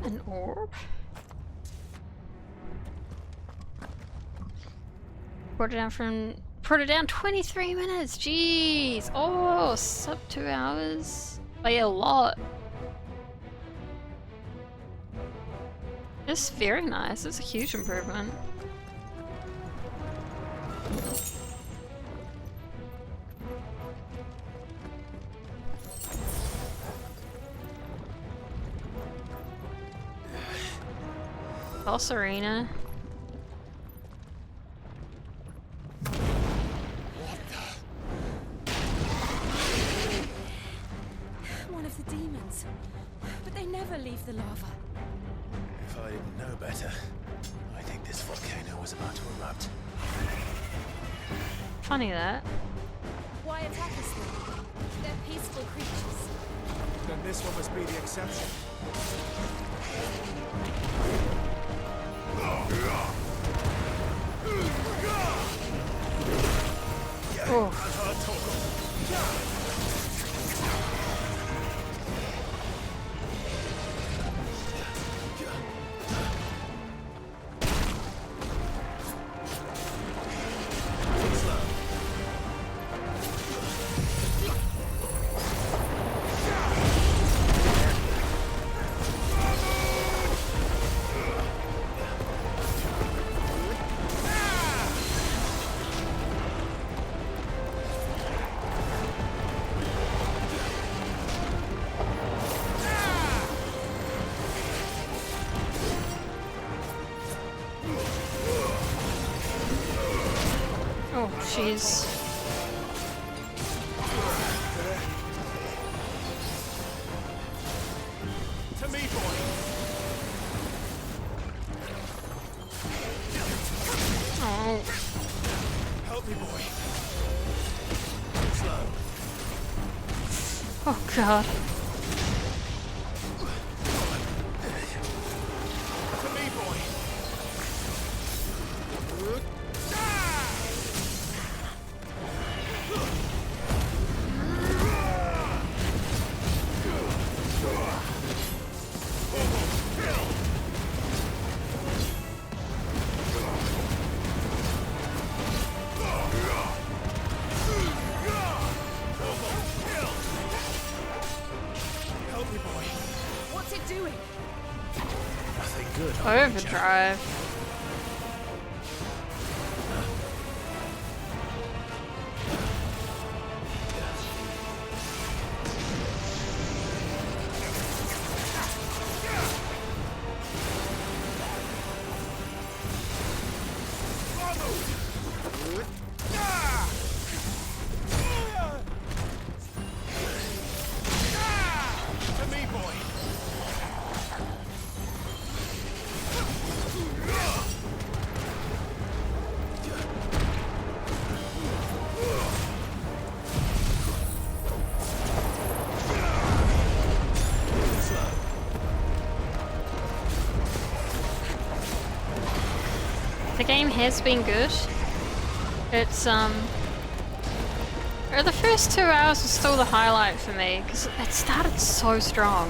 An orb? Put it down 23 minutes, jeez! Oh, sub 2 hours? By a lot. It's very nice, it's a huge improvement. Boss arena. One of the demons. But they never leave the lava. If I didn't know better, I think this volcano was about to erupt. Funny that. Why Why attack us then? They're peaceful creatures. Then this one must be the exception. Oh, jeez. To me, boy. Oh. Help me, boy. Oh god. To me, boy. Help me, boy. What's it doing? Nothing good. Overdrive. To me, boy. The game has been good. It's the first 2 hours was still the highlight for me because it started so strong.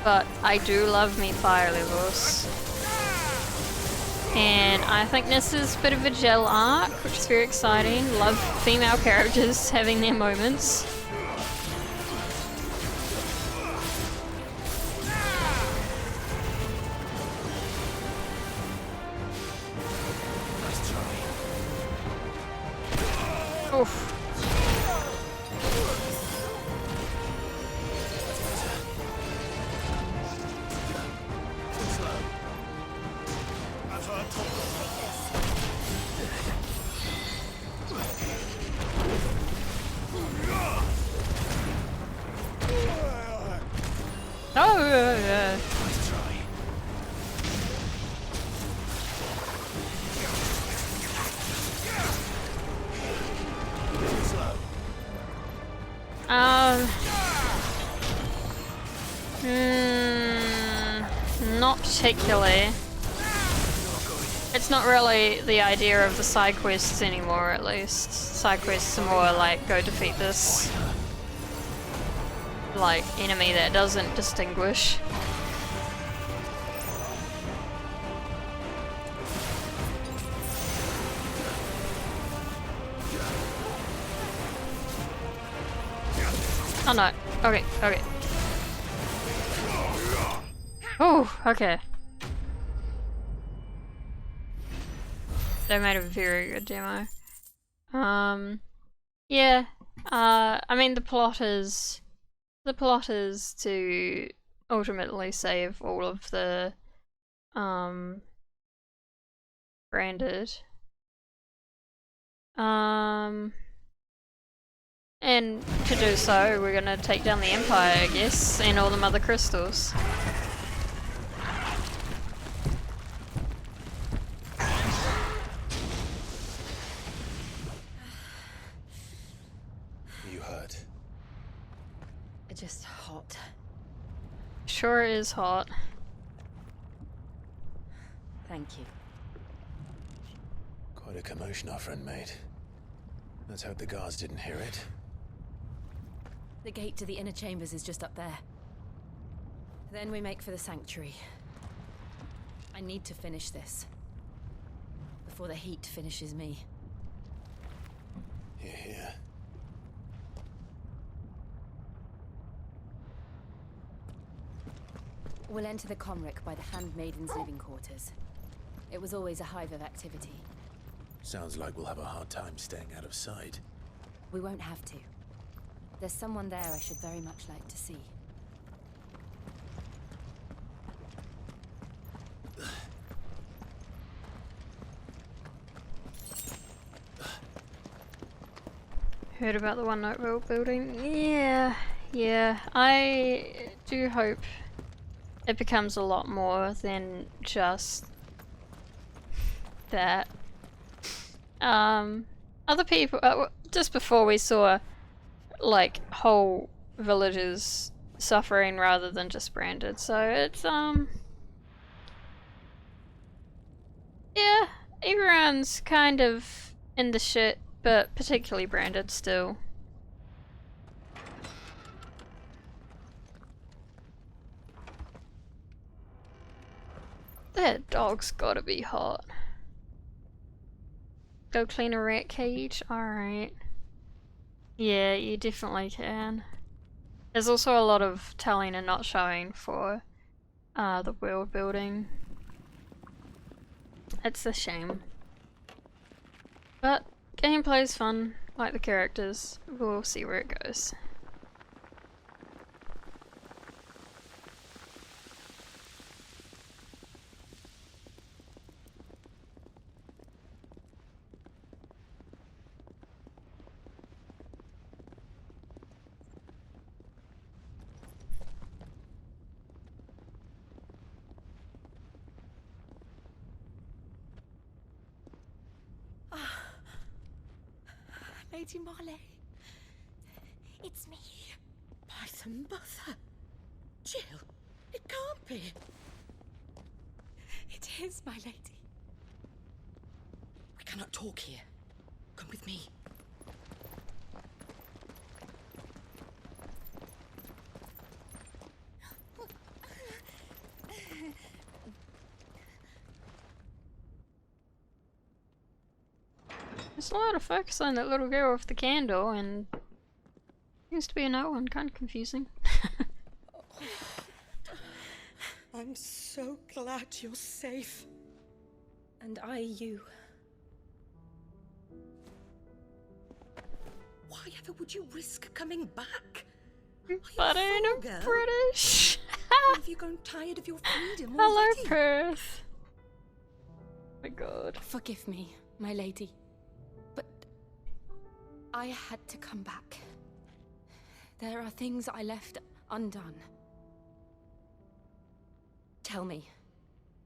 But I do love me fire levels. And I think this is a bit of a gel arc, which is very exciting. Love female characters having their moments. Oof. Oh, yeah. Not particularly. It's not really the idea of the side quests anymore, at least. Side quests are more like, go defeat this, like, enemy that doesn't distinguish. Oh no. Okay, okay. Oh, okay. They made a very good demo. Yeah. I mean the plot is to ultimately save all of the branded. And to do so, we're gonna take down the Empire, I guess, and all the Mother Crystals. just hot. Sure is hot. Thank you. Quite a commotion our friend made. Let's hope the guards didn't hear it. The gate to the inner chambers is just up there. Then we make for the sanctuary. I need to finish this. Before the heat finishes me. Hear, hear. We'll enter the Comric by the Handmaiden's living quarters. It was always a hive of activity. Sounds like we'll have a hard time staying out of sight. We won't have to. There's someone there I should very much like to see. Heard about the One Note building? Yeah. I do hope it becomes a lot more than just that. Other people, just before we saw like whole villages suffering rather than just branded, so it's yeah, everyone's kind of in the shit, but particularly branded still. That dog's gotta be hot. Go clean a rat cage? Alright. Yeah, you definitely can. There's also a lot of telling and not showing for the world building. It's a shame. But gameplay's fun, like the characters. We'll see where it goes. Lady Marley, it's me. By the mother. Jill, it can't be. It is, my lady. We cannot talk here. Come with me. There's a lot of focus on that little girl with the candle, and seems to be a no one. Kind of confusing. I'm so glad you're safe. And you. Why ever would you risk coming back? But I ain't British. Have you grown tired of your freedom Hello, already? Perth. Oh my god. Forgive me, my lady. But I had to come back. There are things I left undone. Tell me,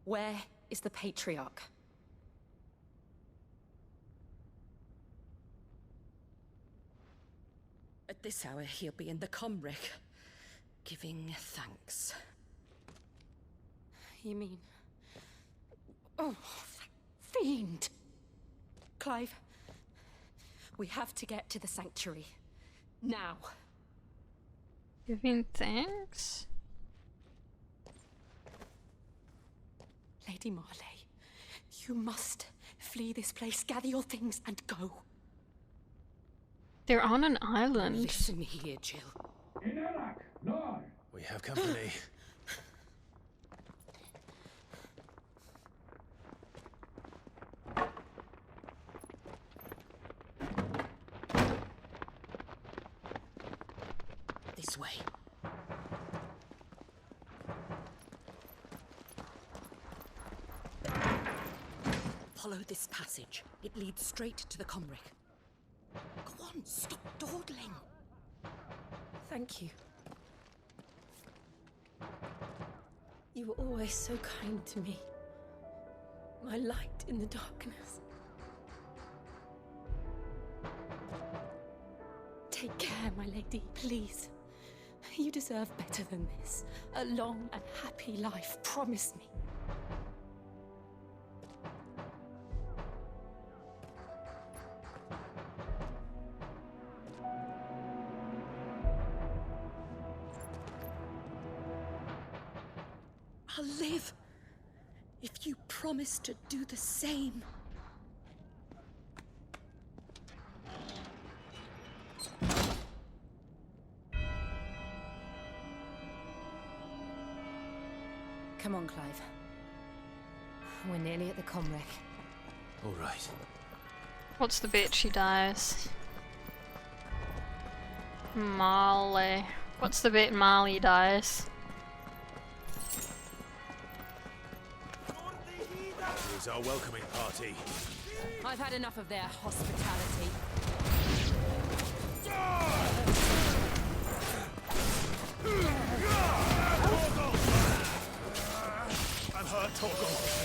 where is the Patriarch? At this hour, he'll be in the Comric, giving thanks. You mean... Oh, that fiend! Clive, we have to get to the sanctuary. Now. Giving thanks? Lady Marley, you must flee this place, gather your things, and go. They're on an island. Listen here, Jill. We have company. This way. Follow this passage. It leads straight to the Comric. Go on, stop dawdling. Thank you. You were always so kind to me. My light in the darkness. Take care, my lady, please. You deserve better than this. A long and happy life, promise me. I'll live if you promise to do the same. Come on, Clive. We're nearly at the comwreck. All right. What's the bet she dies? Marley. What's the bet Marley dies? Here's our welcoming party. I've had enough of their hospitality. I'm hurt, Torgal.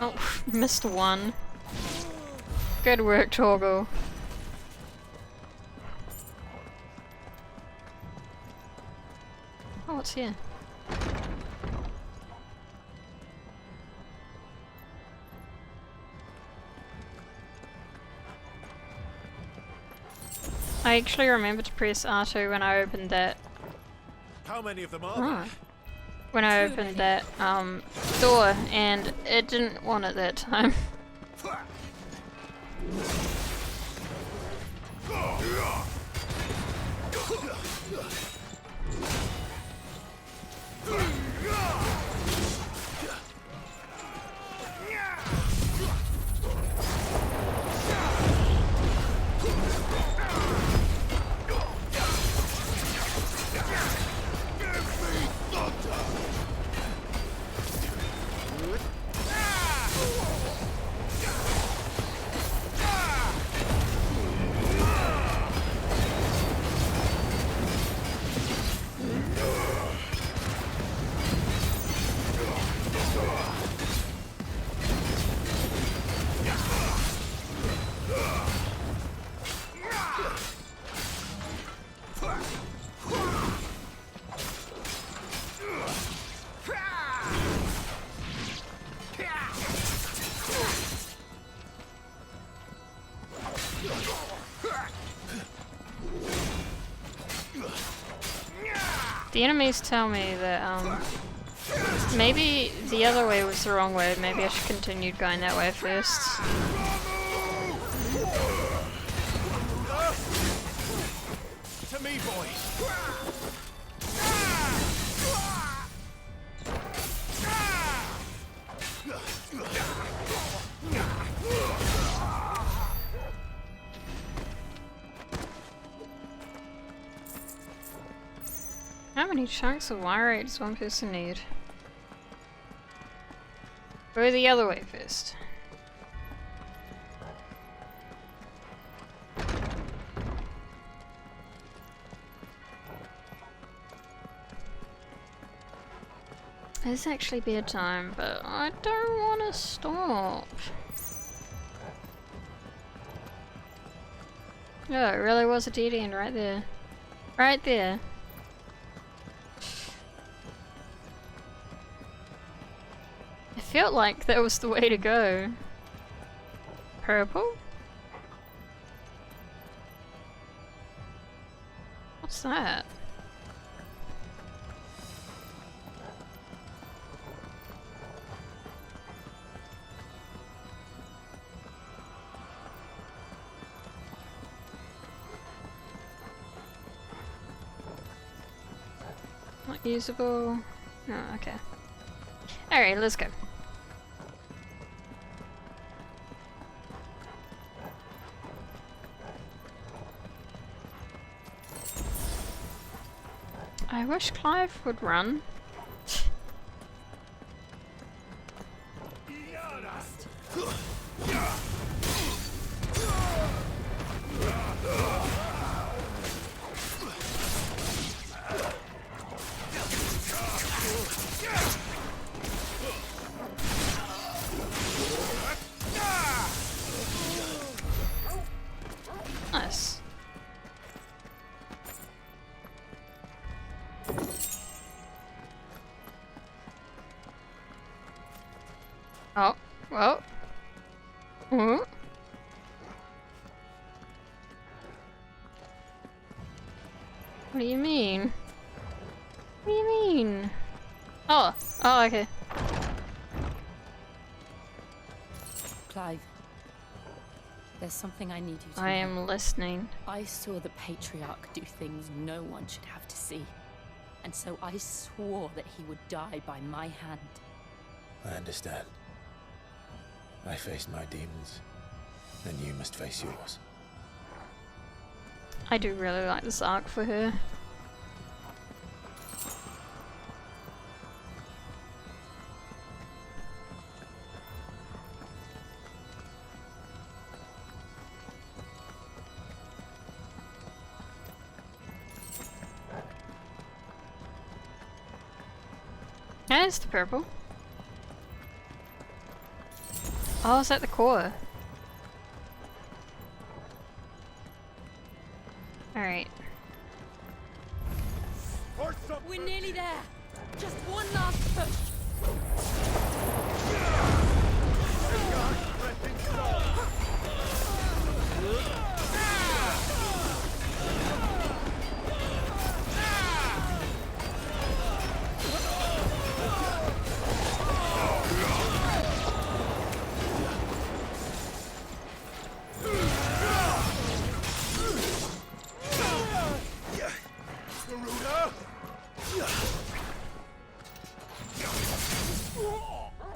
Oh, missed one. Good work, Torgo. Oh, what's here? I actually remembered to press R2 when I opened that. How many of them are Oh. When I opened that door, and it didn't want it that time. The enemies tell me that maybe the other way was the wrong way. Maybe I should continue going that way first. To me, boys. How many chunks of wire does one person need? Go the other way first. It's actually bedtime, but I don't want to stop. Oh, it really was a dead end right there. Right there. I felt like that was the way to go. Purple? What's that? Not usable. Oh, okay. Alright, let's go. I wish Clive would run. Nice. Oh, well. What do you mean? What do you mean? Oh, oh, okay. Clive, there's something I need you to I know. am listening. I saw the Patriarch do things no one should have to see. And so I swore that he would die by my hand. I understand. I faced my demons, and you must face yours. I do really like this arc for her. Yeah, it's the purple. Oh, is that the core? Alright. We're nearly there. Just one last push.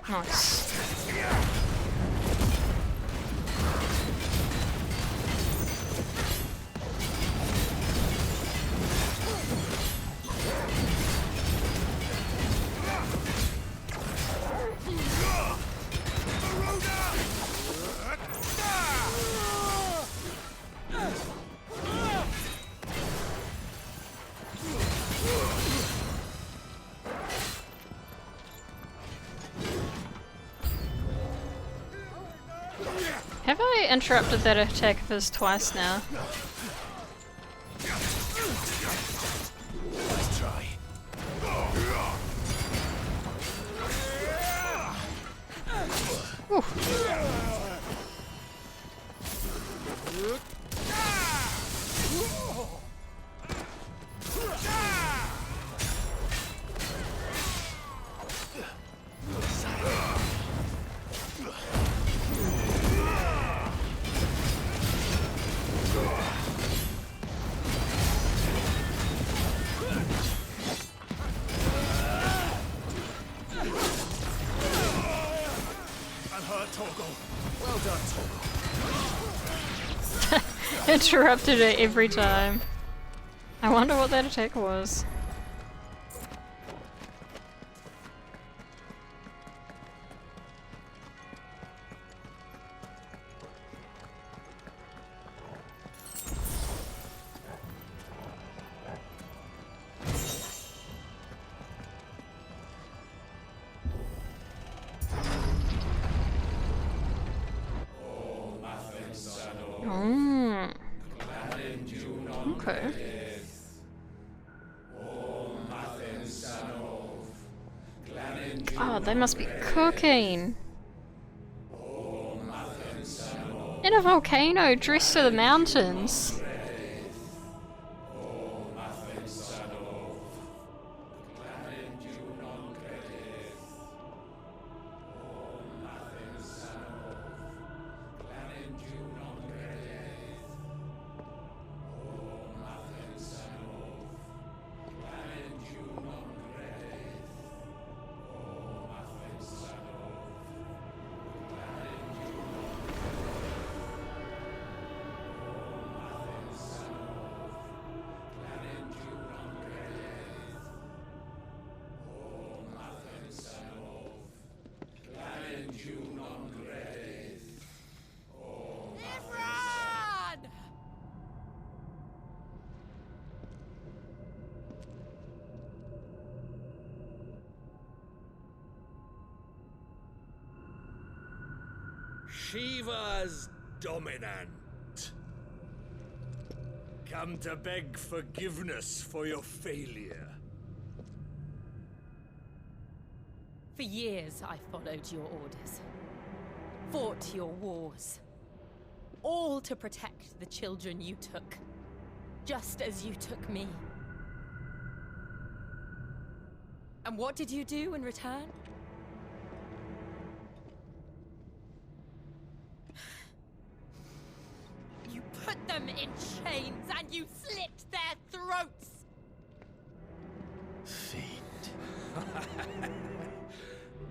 Nice. Have I interrupted that attack of his twice now? Let's try. Well done, Toggle. Interrupted it every time. I wonder what that attack was. Okay. Oh, they must be cooking. In a volcano dressed to the mountains. Shiva's dominant. Come to beg forgiveness for your failure. For years I followed your orders, fought your wars, all to protect the children you took, just as you took me. And what did you do in return? You put them in chains and you slit their throats!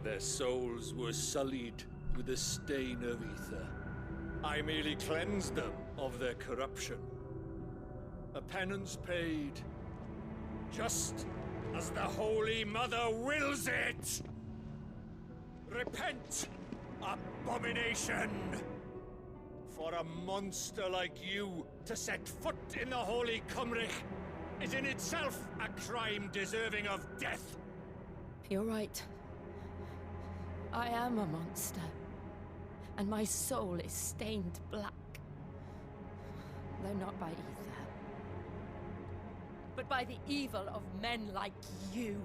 Their souls were sullied with the stain of ether. I merely cleansed them of their corruption. A penance paid, just as the Holy Mother wills it! Repent, abomination! For a monster like you to set foot in the Holy Cymric is in itself a crime deserving of death. You're right. I am a monster, and my soul is stained black. Though not by ether, but by the evil of men like you,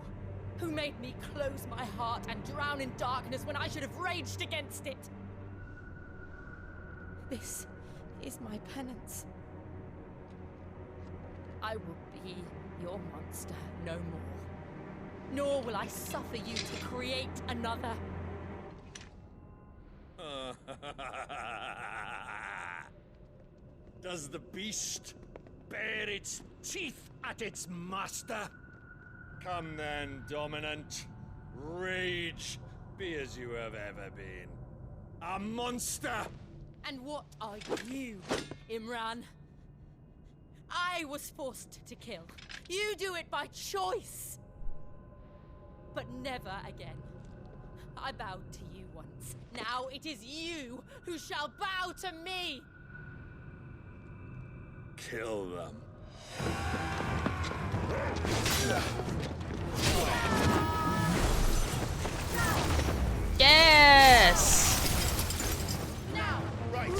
who made me close my heart and drown in darkness when I should have raged against it. This is my penance. I will be your monster no more. Nor will I suffer you to create another. Does the beast bare its teeth at its master? Come then, dominant. Rage, be as you have ever been. A monster! And what are you, Imran? I was forced to kill. You do it by choice. But never again. I bowed to you once. Now it is you who shall bow to me! Kill them. Yes! Now! Right.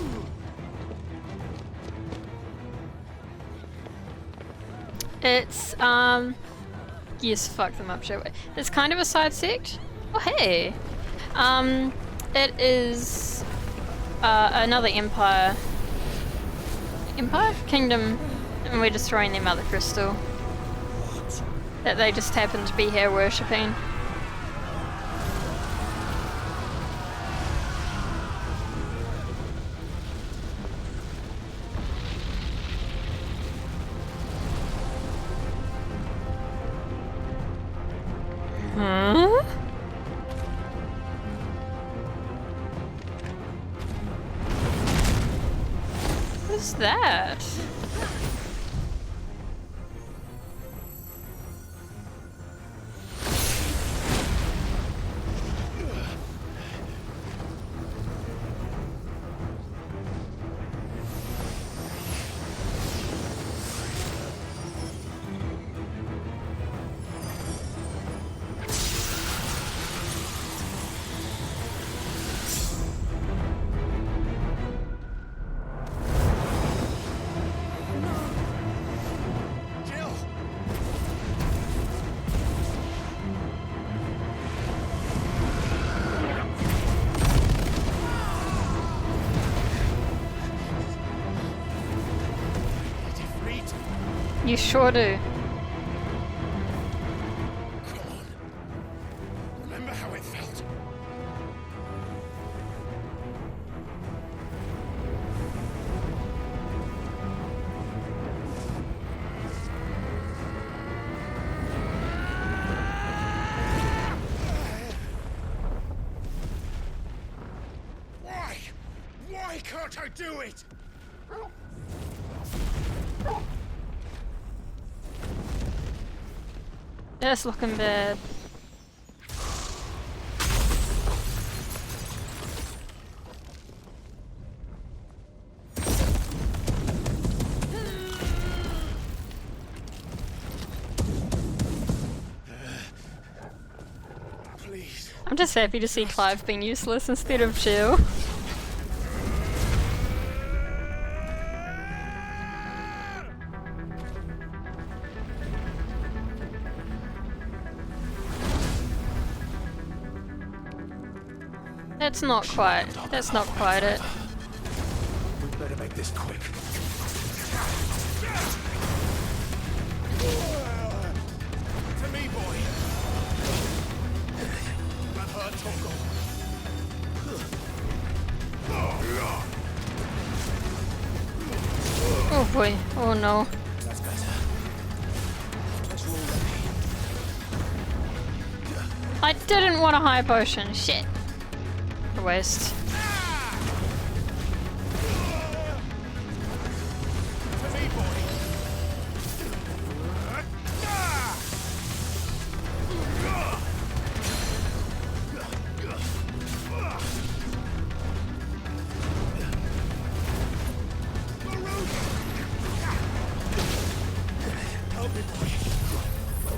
It's, yes, fuck them up, shall we? It's kind of a side sect. Oh, hey! It is, another Empire Kingdom, and we're destroying their Mother Crystal. That they just happen to be here worshipping. Huh? What's that? You sure do. Come on. Remember how it felt? Why? Why can't I do it? That's looking bad. Please. I'm just happy to see Clive being useless instead of Jill. That's not quite it. We better make this quick. To me, boy. Grab her, Toggle. Oh boy, oh no. That's better. I didn't want a high potion, shit. A waste.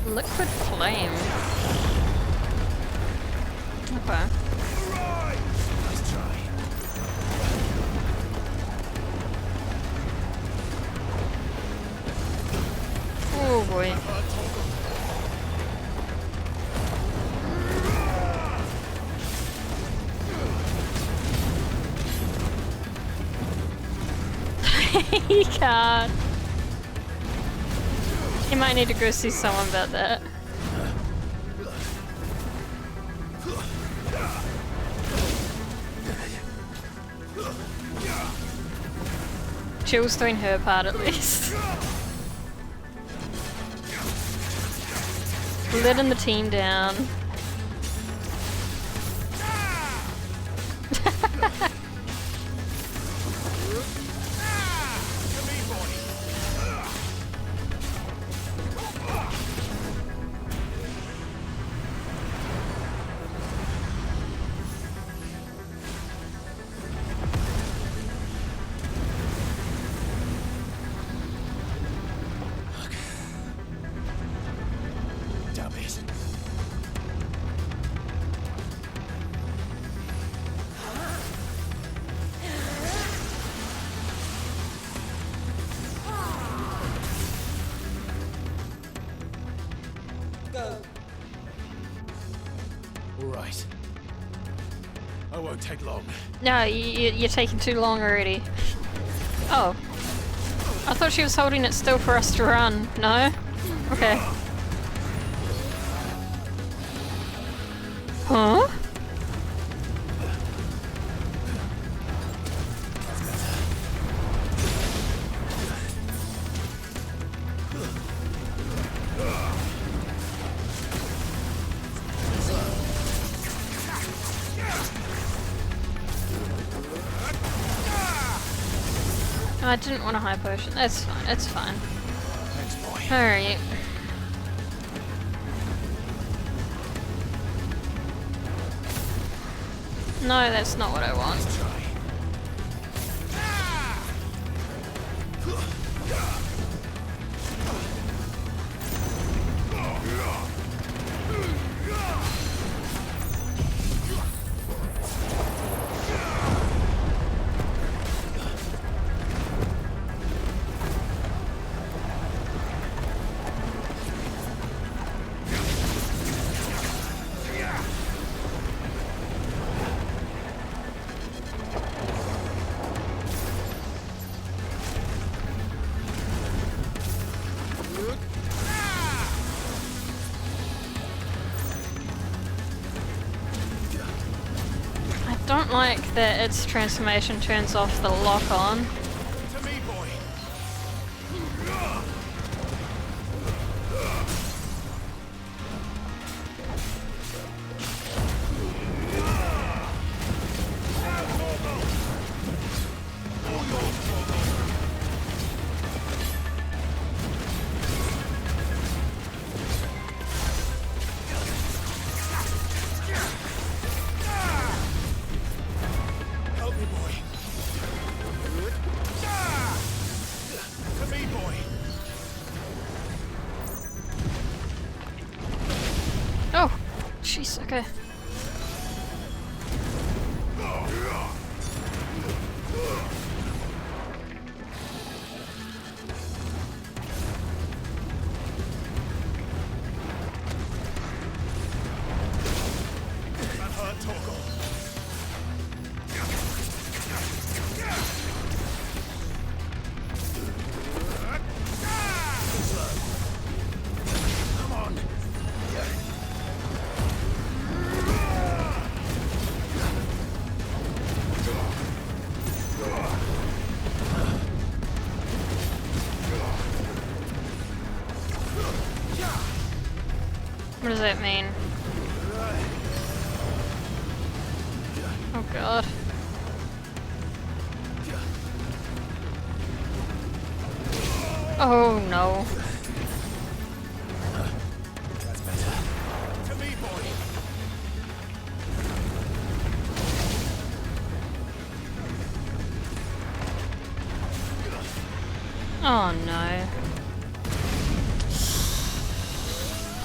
Liquid flame. Okay. Nice try. Oh boy. He can't. You might need to go see someone about that. She was doing her part at least. Letting the team down. Damn it. Go. All right. I won't take long. No, you're taking too long already. Oh. I thought she was holding it still for us to run. No? Okay. Huh? I didn't want a high potion. That's fine. It's fine. Alright. No, that's not what I want. I don't like that its transformation turns off the lock on. To me, boy. Help me, boy. To me, boy. Oh, jeez, okay. That hurt, Torgal. What does that mean? Oh god. Oh no. That's better. To me, boy. Oh no.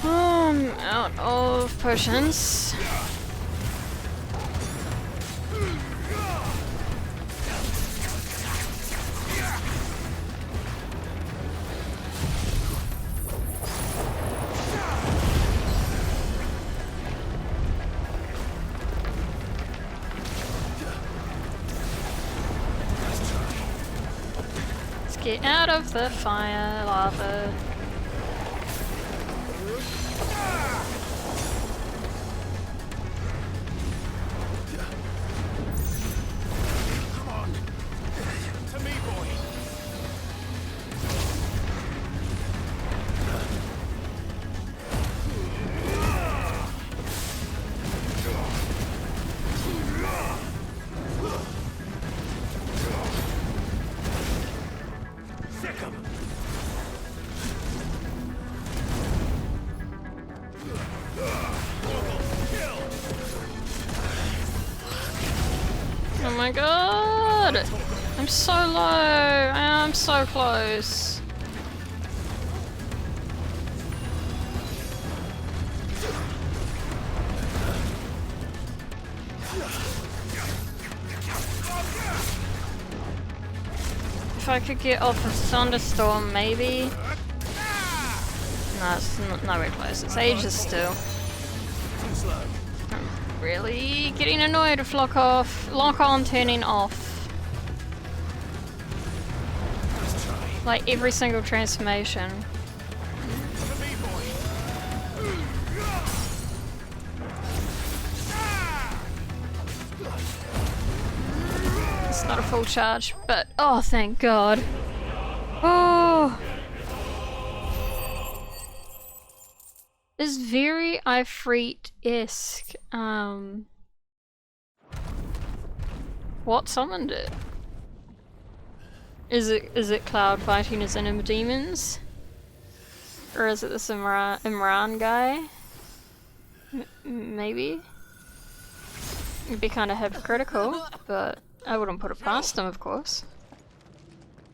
I'm out of potions. Let's get out of the fire lava. Come on. To me, boy. Sick 'em. Oh my god! I'm so low! I'm so close. If I could get off a thunderstorm, maybe? No, it's nowhere close. It's ages still. I'm really getting annoyed with lock on turning off. Like every single transformation. It's not a full charge, but oh, thank God. Oh. It's very Ifrit-esque. What summoned it? Is it Cloud fighting his inner demons? Or is it this Imran guy? Maybe? It'd be kind of hypocritical, but I wouldn't put it past him, of course.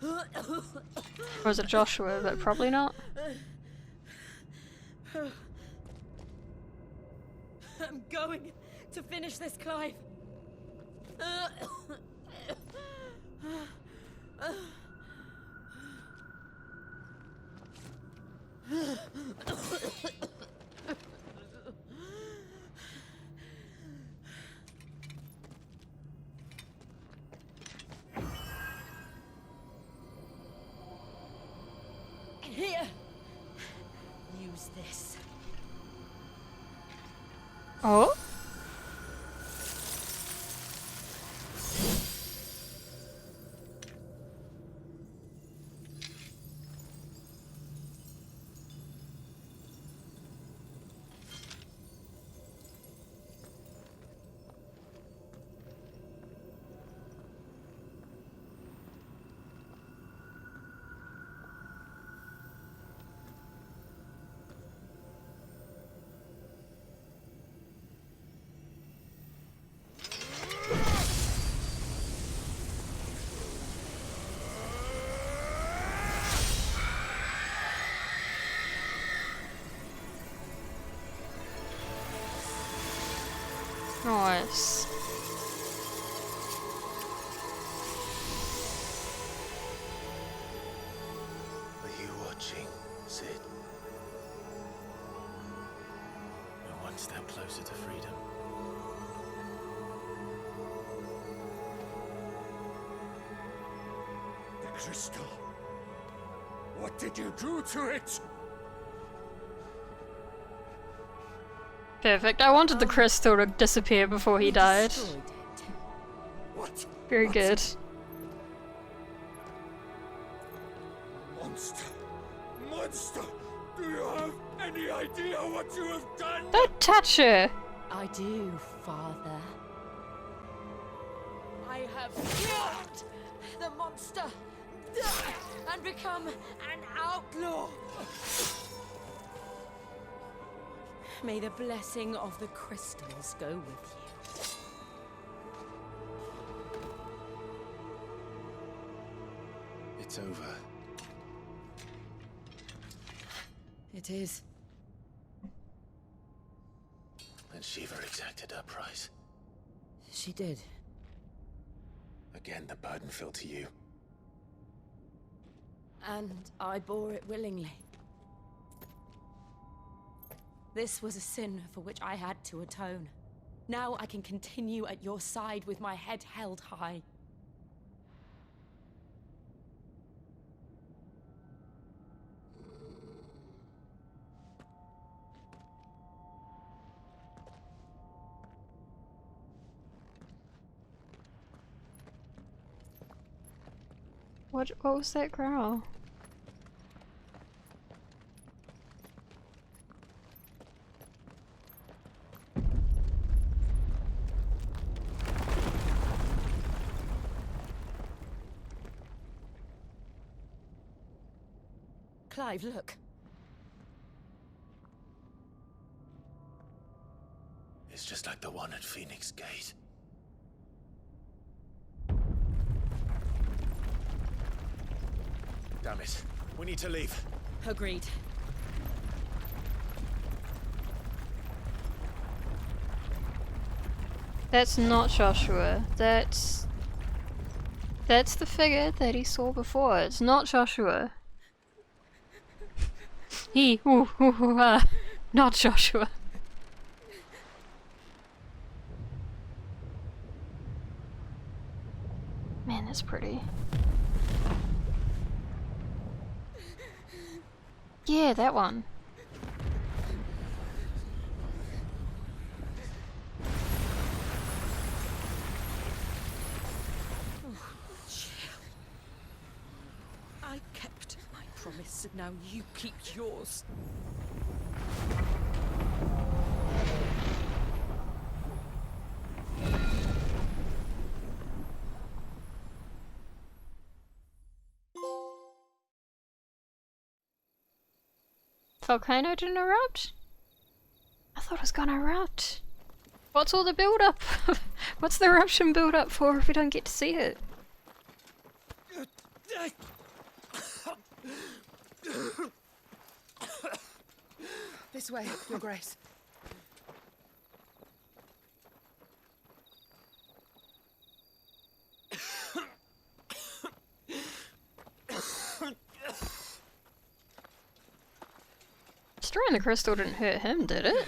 Or is it Joshua? But probably not. I'm going to finish this, Clive. Here. Use this. Oh? Nice. Are you watching, Sid? We're one step closer to freedom. The crystal. What did you do to it? Perfect. I wanted the crystal to disappear before he died. What? Very good. Monster! Monster! Do you have any idea what you have done? Don't touch her! I do, Father. I have killed the monster and become an outlaw. May the blessing of the crystals go with you. It's over. It is. And Shiva exacted her price. She did. Again, the burden fell to you. And I bore it willingly. This was a sin for which I had to atone. Now I can continue at your side with my head held high. What was that growl? Clive, look. It's just like the one at Phoenix Gate. Damn it. We need to leave. Agreed. That's not Joshua. That's the figure that he saw before. It's not Joshua. Not Joshua. Man, that's pretty. Yeah, that one. I kept my promise, and now you keep yours. Volcano didn't erupt? I thought it was gonna erupt. What's all the build up? What's the eruption build up for if we don't get to see it? This way, Your Grace. Destroying the crystal didn't hurt him, did it?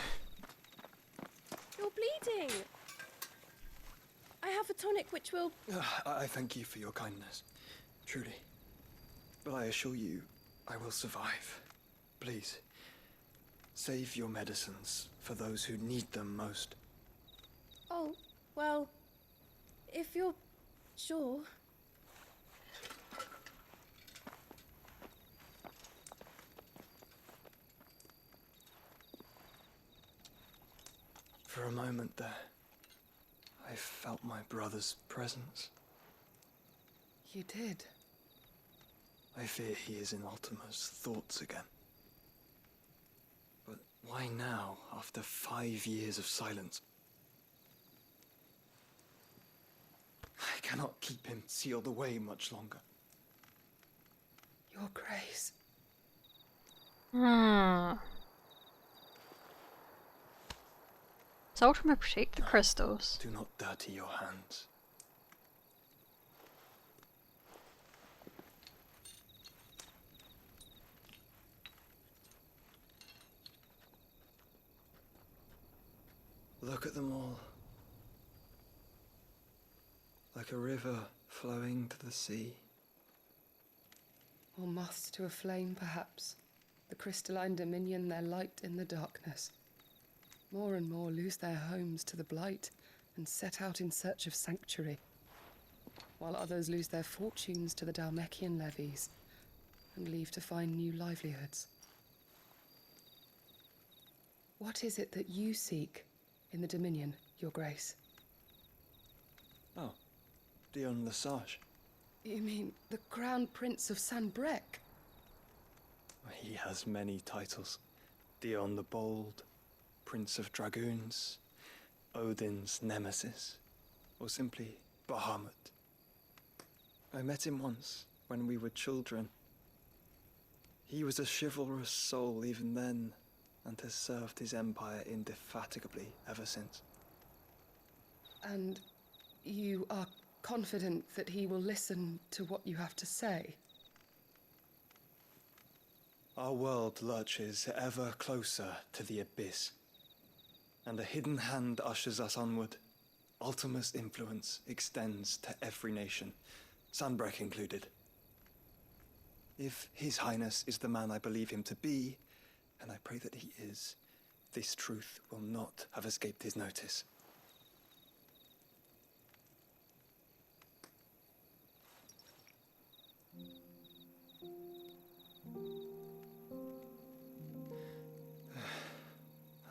You're bleeding. I have a tonic which will... I thank you for your kindness, truly. But I assure you, I will survive. Please, save your medicines for those who need them most. Oh, well, if you're sure. For a moment there, I felt my brother's presence. You did? I fear he is in Ultima's thoughts again. But why now, after 5 years of silence? I cannot keep him sealed away much longer. Your Grace. Does Ultima protect the crystals? Do not dirty your hands. Look at them all. Like a river flowing to the sea. Or moths to a flame, perhaps. The crystalline dominion their light in the darkness. More and more lose their homes to the blight and set out in search of sanctuary, while others lose their fortunes to the Dalmekian levies and leave to find new livelihoods. What is it that you seek in the Dominion, Your Grace? Oh, Dion Lesage. You mean the Crown Prince of Sanbreque? He has many titles. Dion the Bold, Prince of Dragoons, Odin's Nemesis, or simply Bahamut. I met him once, when we were children. He was a chivalrous soul even then, and has served his empire indefatigably ever since. And you are confident that he will listen to what you have to say? Our world lurches ever closer to the abyss, and a hidden hand ushers us onward. Ultima's influence extends to every nation, Sanbreque included. If His Highness is the man I believe him to be, and I pray that he is, this truth will not have escaped his notice.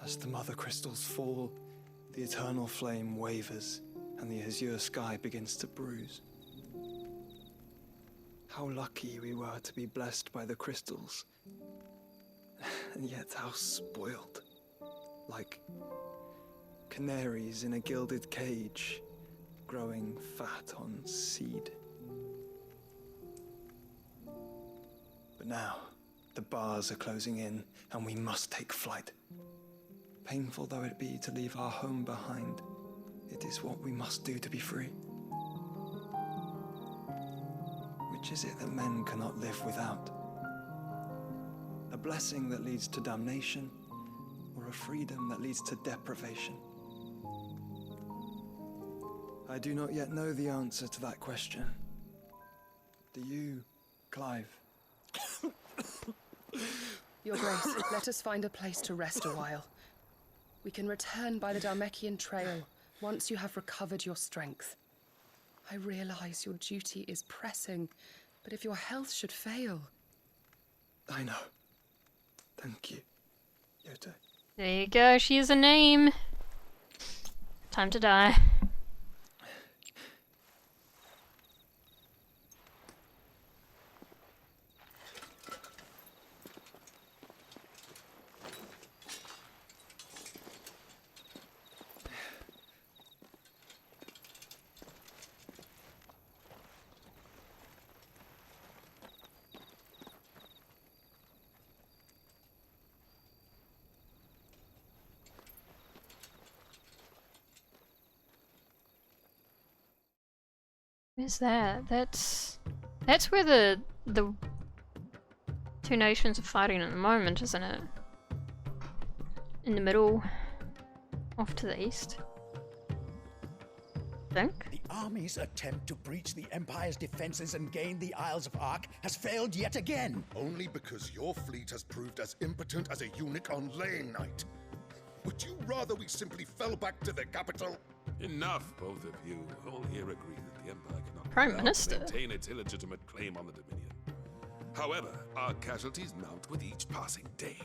As the mother crystals fall, the eternal flame wavers, and the azure sky begins to bruise. How lucky we were to be blessed by the crystals, and yet how spoiled. Like canaries in a gilded cage, growing fat on seed. But now, the bars are closing in, and we must take flight. Painful though it be to leave our home behind, it is what we must do to be free. Which is it that men cannot live without? A blessing that leads to damnation, or a freedom that leads to deprivation? I do not yet know the answer to that question. Do you, Clive? Your Grace, let us find a place to rest a while. We can return by the Dalmekian Trail once you have recovered your strength. I realize your duty is pressing, but if your health should fail... I know. Thank you, Yote. There you go, she is a name. Time to die. Where's that? That's where the two nations are fighting at the moment, isn't it? In the middle, off to the east. I think. The army's attempt to breach the Empire's defenses and gain the Isles of Ark has failed yet again. Only because your fleet has proved as impotent as a eunuch on laying night. Would you rather we simply fell back to the capital? Enough, both of you. All here agree that the Empire cannot Prime Minister maintain its illegitimate claim on the Dominion. However, our casualties mount with each passing day.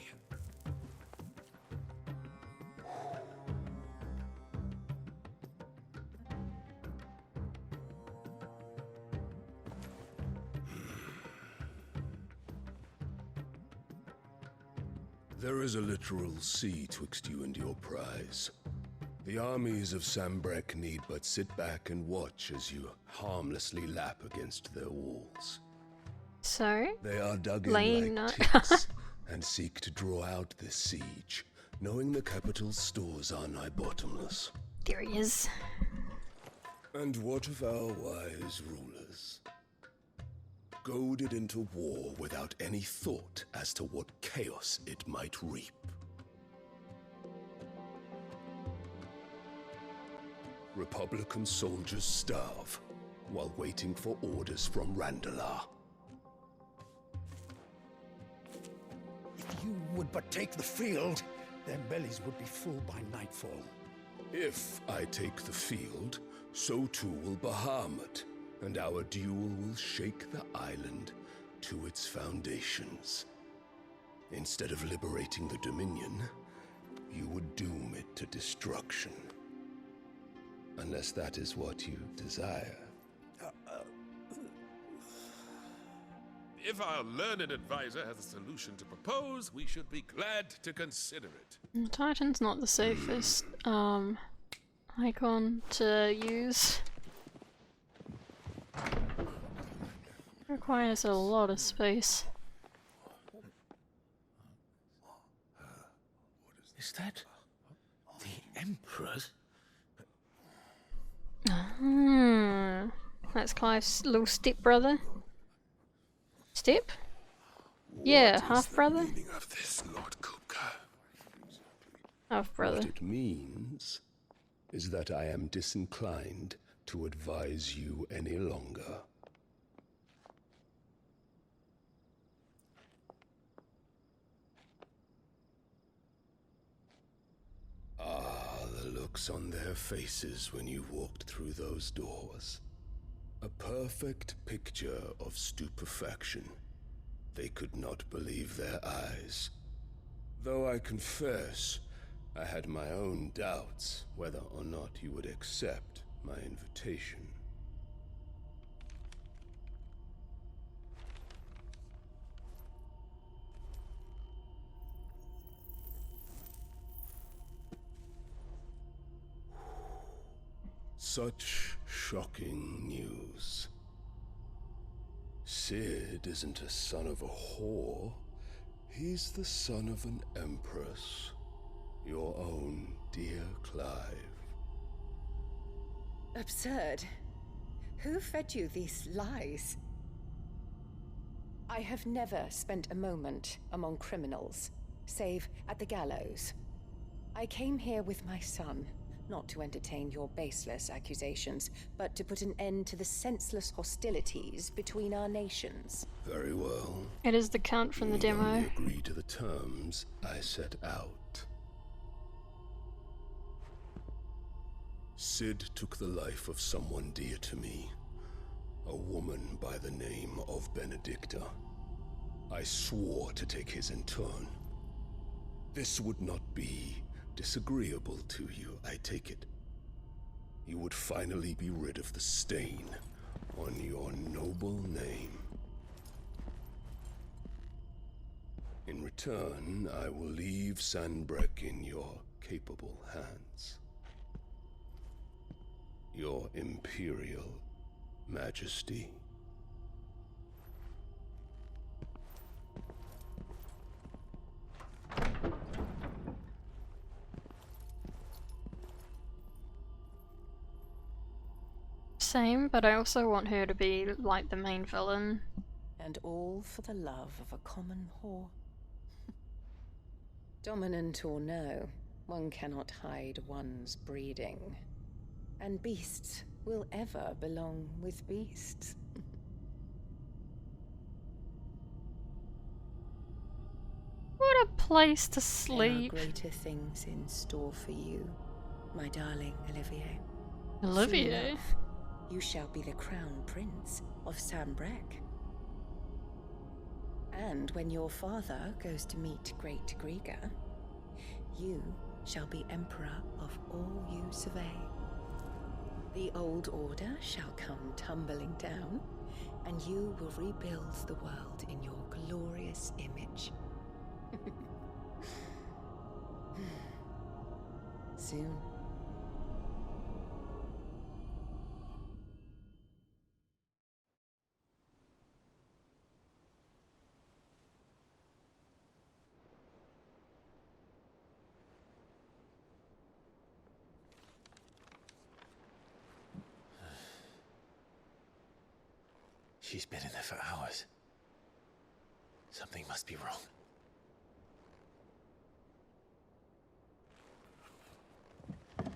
There is a literal sea twixt you and your prize. The armies of Sanbreque need but sit back and watch as you harmlessly lap against their walls. So, they are dug in like ticks and seek to draw out this siege, knowing the capital's stores are nigh bottomless. There he is. And what of our wise rulers? Goaded into war without any thought as to what chaos it might reap. Republican soldiers starve while waiting for orders from Randalar. If you would but take the field, their bellies would be full by nightfall. If I take the field, so too will Bahamut, and our duel will shake the island to its foundations. Instead of liberating the Dominion, you would doom it to destruction. Unless that is what you desire. If our learned advisor has a solution to propose, we should be glad to consider it. Titan's not the safest icon to use. Requires a lot of space. Is that the Emperor's? Ah, that's Clive's little stepbrother. Step? Yeah, half brother. Meaning of this, Lord Kupka? Half brother. What it means is that I am disinclined to advise you any longer. Ah, the looks on their faces when you walked through those doors. A perfect picture of stupefaction. They could not believe their eyes. Though I confess, I had my own doubts whether or not you would accept my invitation. Such shocking news. Sid isn't a son of a whore. He's the son of an empress. Your own dear Clive. Absurd. Who fed you these lies? I have never spent a moment among criminals, save at the gallows. I came here with my son, not to entertain your baseless accusations, but to put an end to the senseless hostilities between our nations. Very well. It is the count from the demo. We agree to the terms I set out. Sid took the life of someone dear to me, a woman by the name of Benedicta. I swore to take his in turn. This would not be disagreeable to you, I take it. You would finally be rid of the stain on your noble name. In return, I will leave Sanbreque in your capable hands. Your Imperial Majesty. Same, but I also want her to be like the main villain. And all for the love of a common whore. Dominant or no, one cannot hide one's breeding. And beasts will ever belong with beasts. What a place to There sleep. are greater things in store for you, my darling Olivier. Olivier? Soon enough, you shall be the crown prince of Sanbreque. And when your father goes to meet Great Griga, you shall be emperor of all you survey. The old order shall come tumbling down, and you will rebuild the world in your glorious image. Soon. She's been in there for hours. Something must be wrong.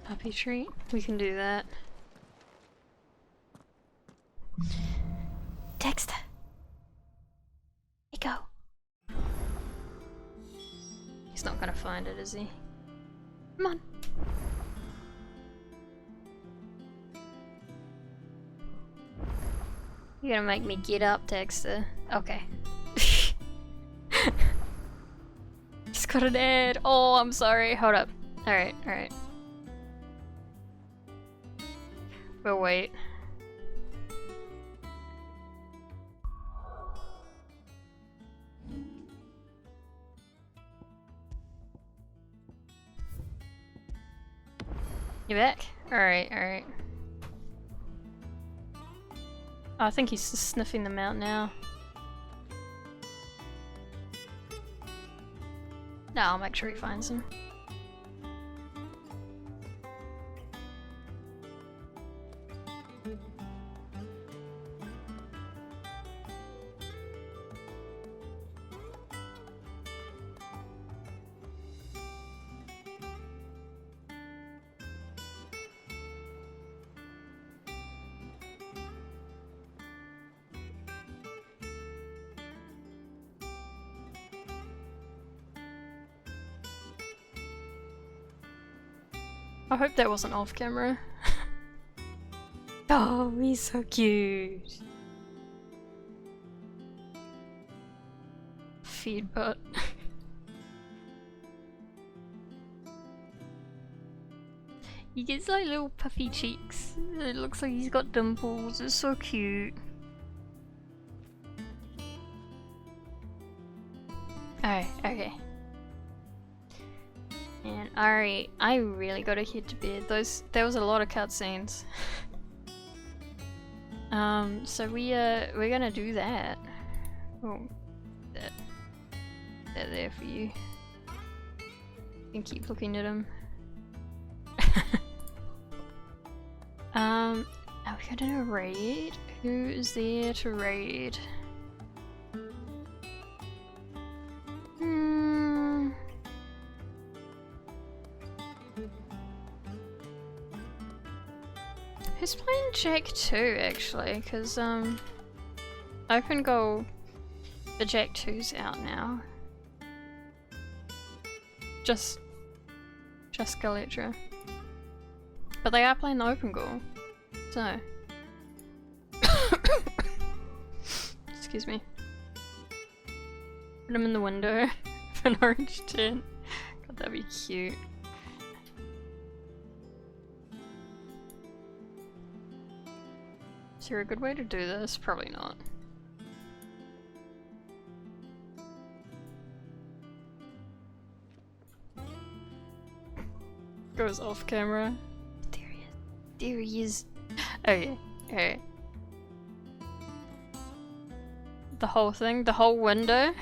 Puppy treat? We can do that. Dexter! Here you go. He's not gonna find it, is he? Come on. You're gonna make me get up, Dexter. Okay. He's got an ad. Oh, I'm sorry. Hold up. Alright, alright. We'll wait. You back? Alright, alright. Oh, I think he's just sniffing them out now. No, I'll make sure he finds them. I hope that wasn't off camera. Oh, he's so cute. Feed butt. He gets like little puffy cheeks. It looks like he's got dimples. It's so cute. Oh, okay. And I really gotta head to bed. There was a lot of cutscenes. So we're gonna do that. Oh, that there for you. You can keep looking at him. Are we gonna raid? Who is there to raid? Who's playing Jack 2 actually? Because Open Goal, the Jack 2's out now. Just Skeletra. But they are playing the Open Goal, so excuse me. Put him in the window for an orange tint. God, that'd be cute. Is there a good way to do this? Probably not. Goes off camera. There he is. There he is. Okay, okay. The whole thing, the whole window.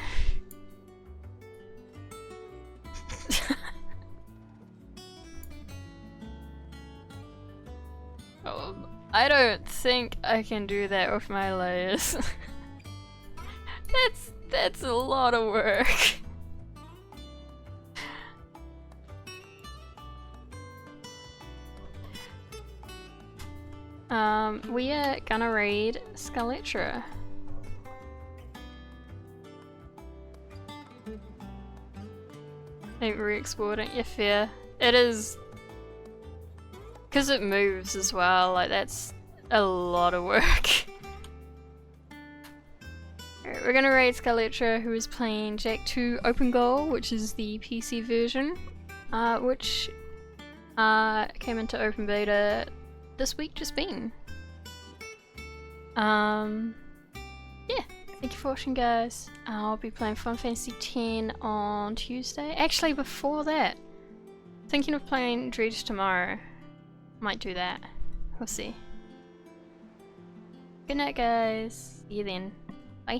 I don't think I can do that with my layers. That's a lot of work. We are gonna raid Skeletra. I think re-exporting, yeah, fair. It is. Because it moves as well, like that's a lot of work. Alright, we're gonna raid Skeletra, who is playing Jack 2 Open Goal, which is the PC version, which came into open beta this week just been. Yeah, thank you for watching guys. I'll be playing Final Fantasy X on Tuesday. Actually before that, thinking of playing Dredge tomorrow. Might do that. We'll see. Good night guys. See you then. Bye.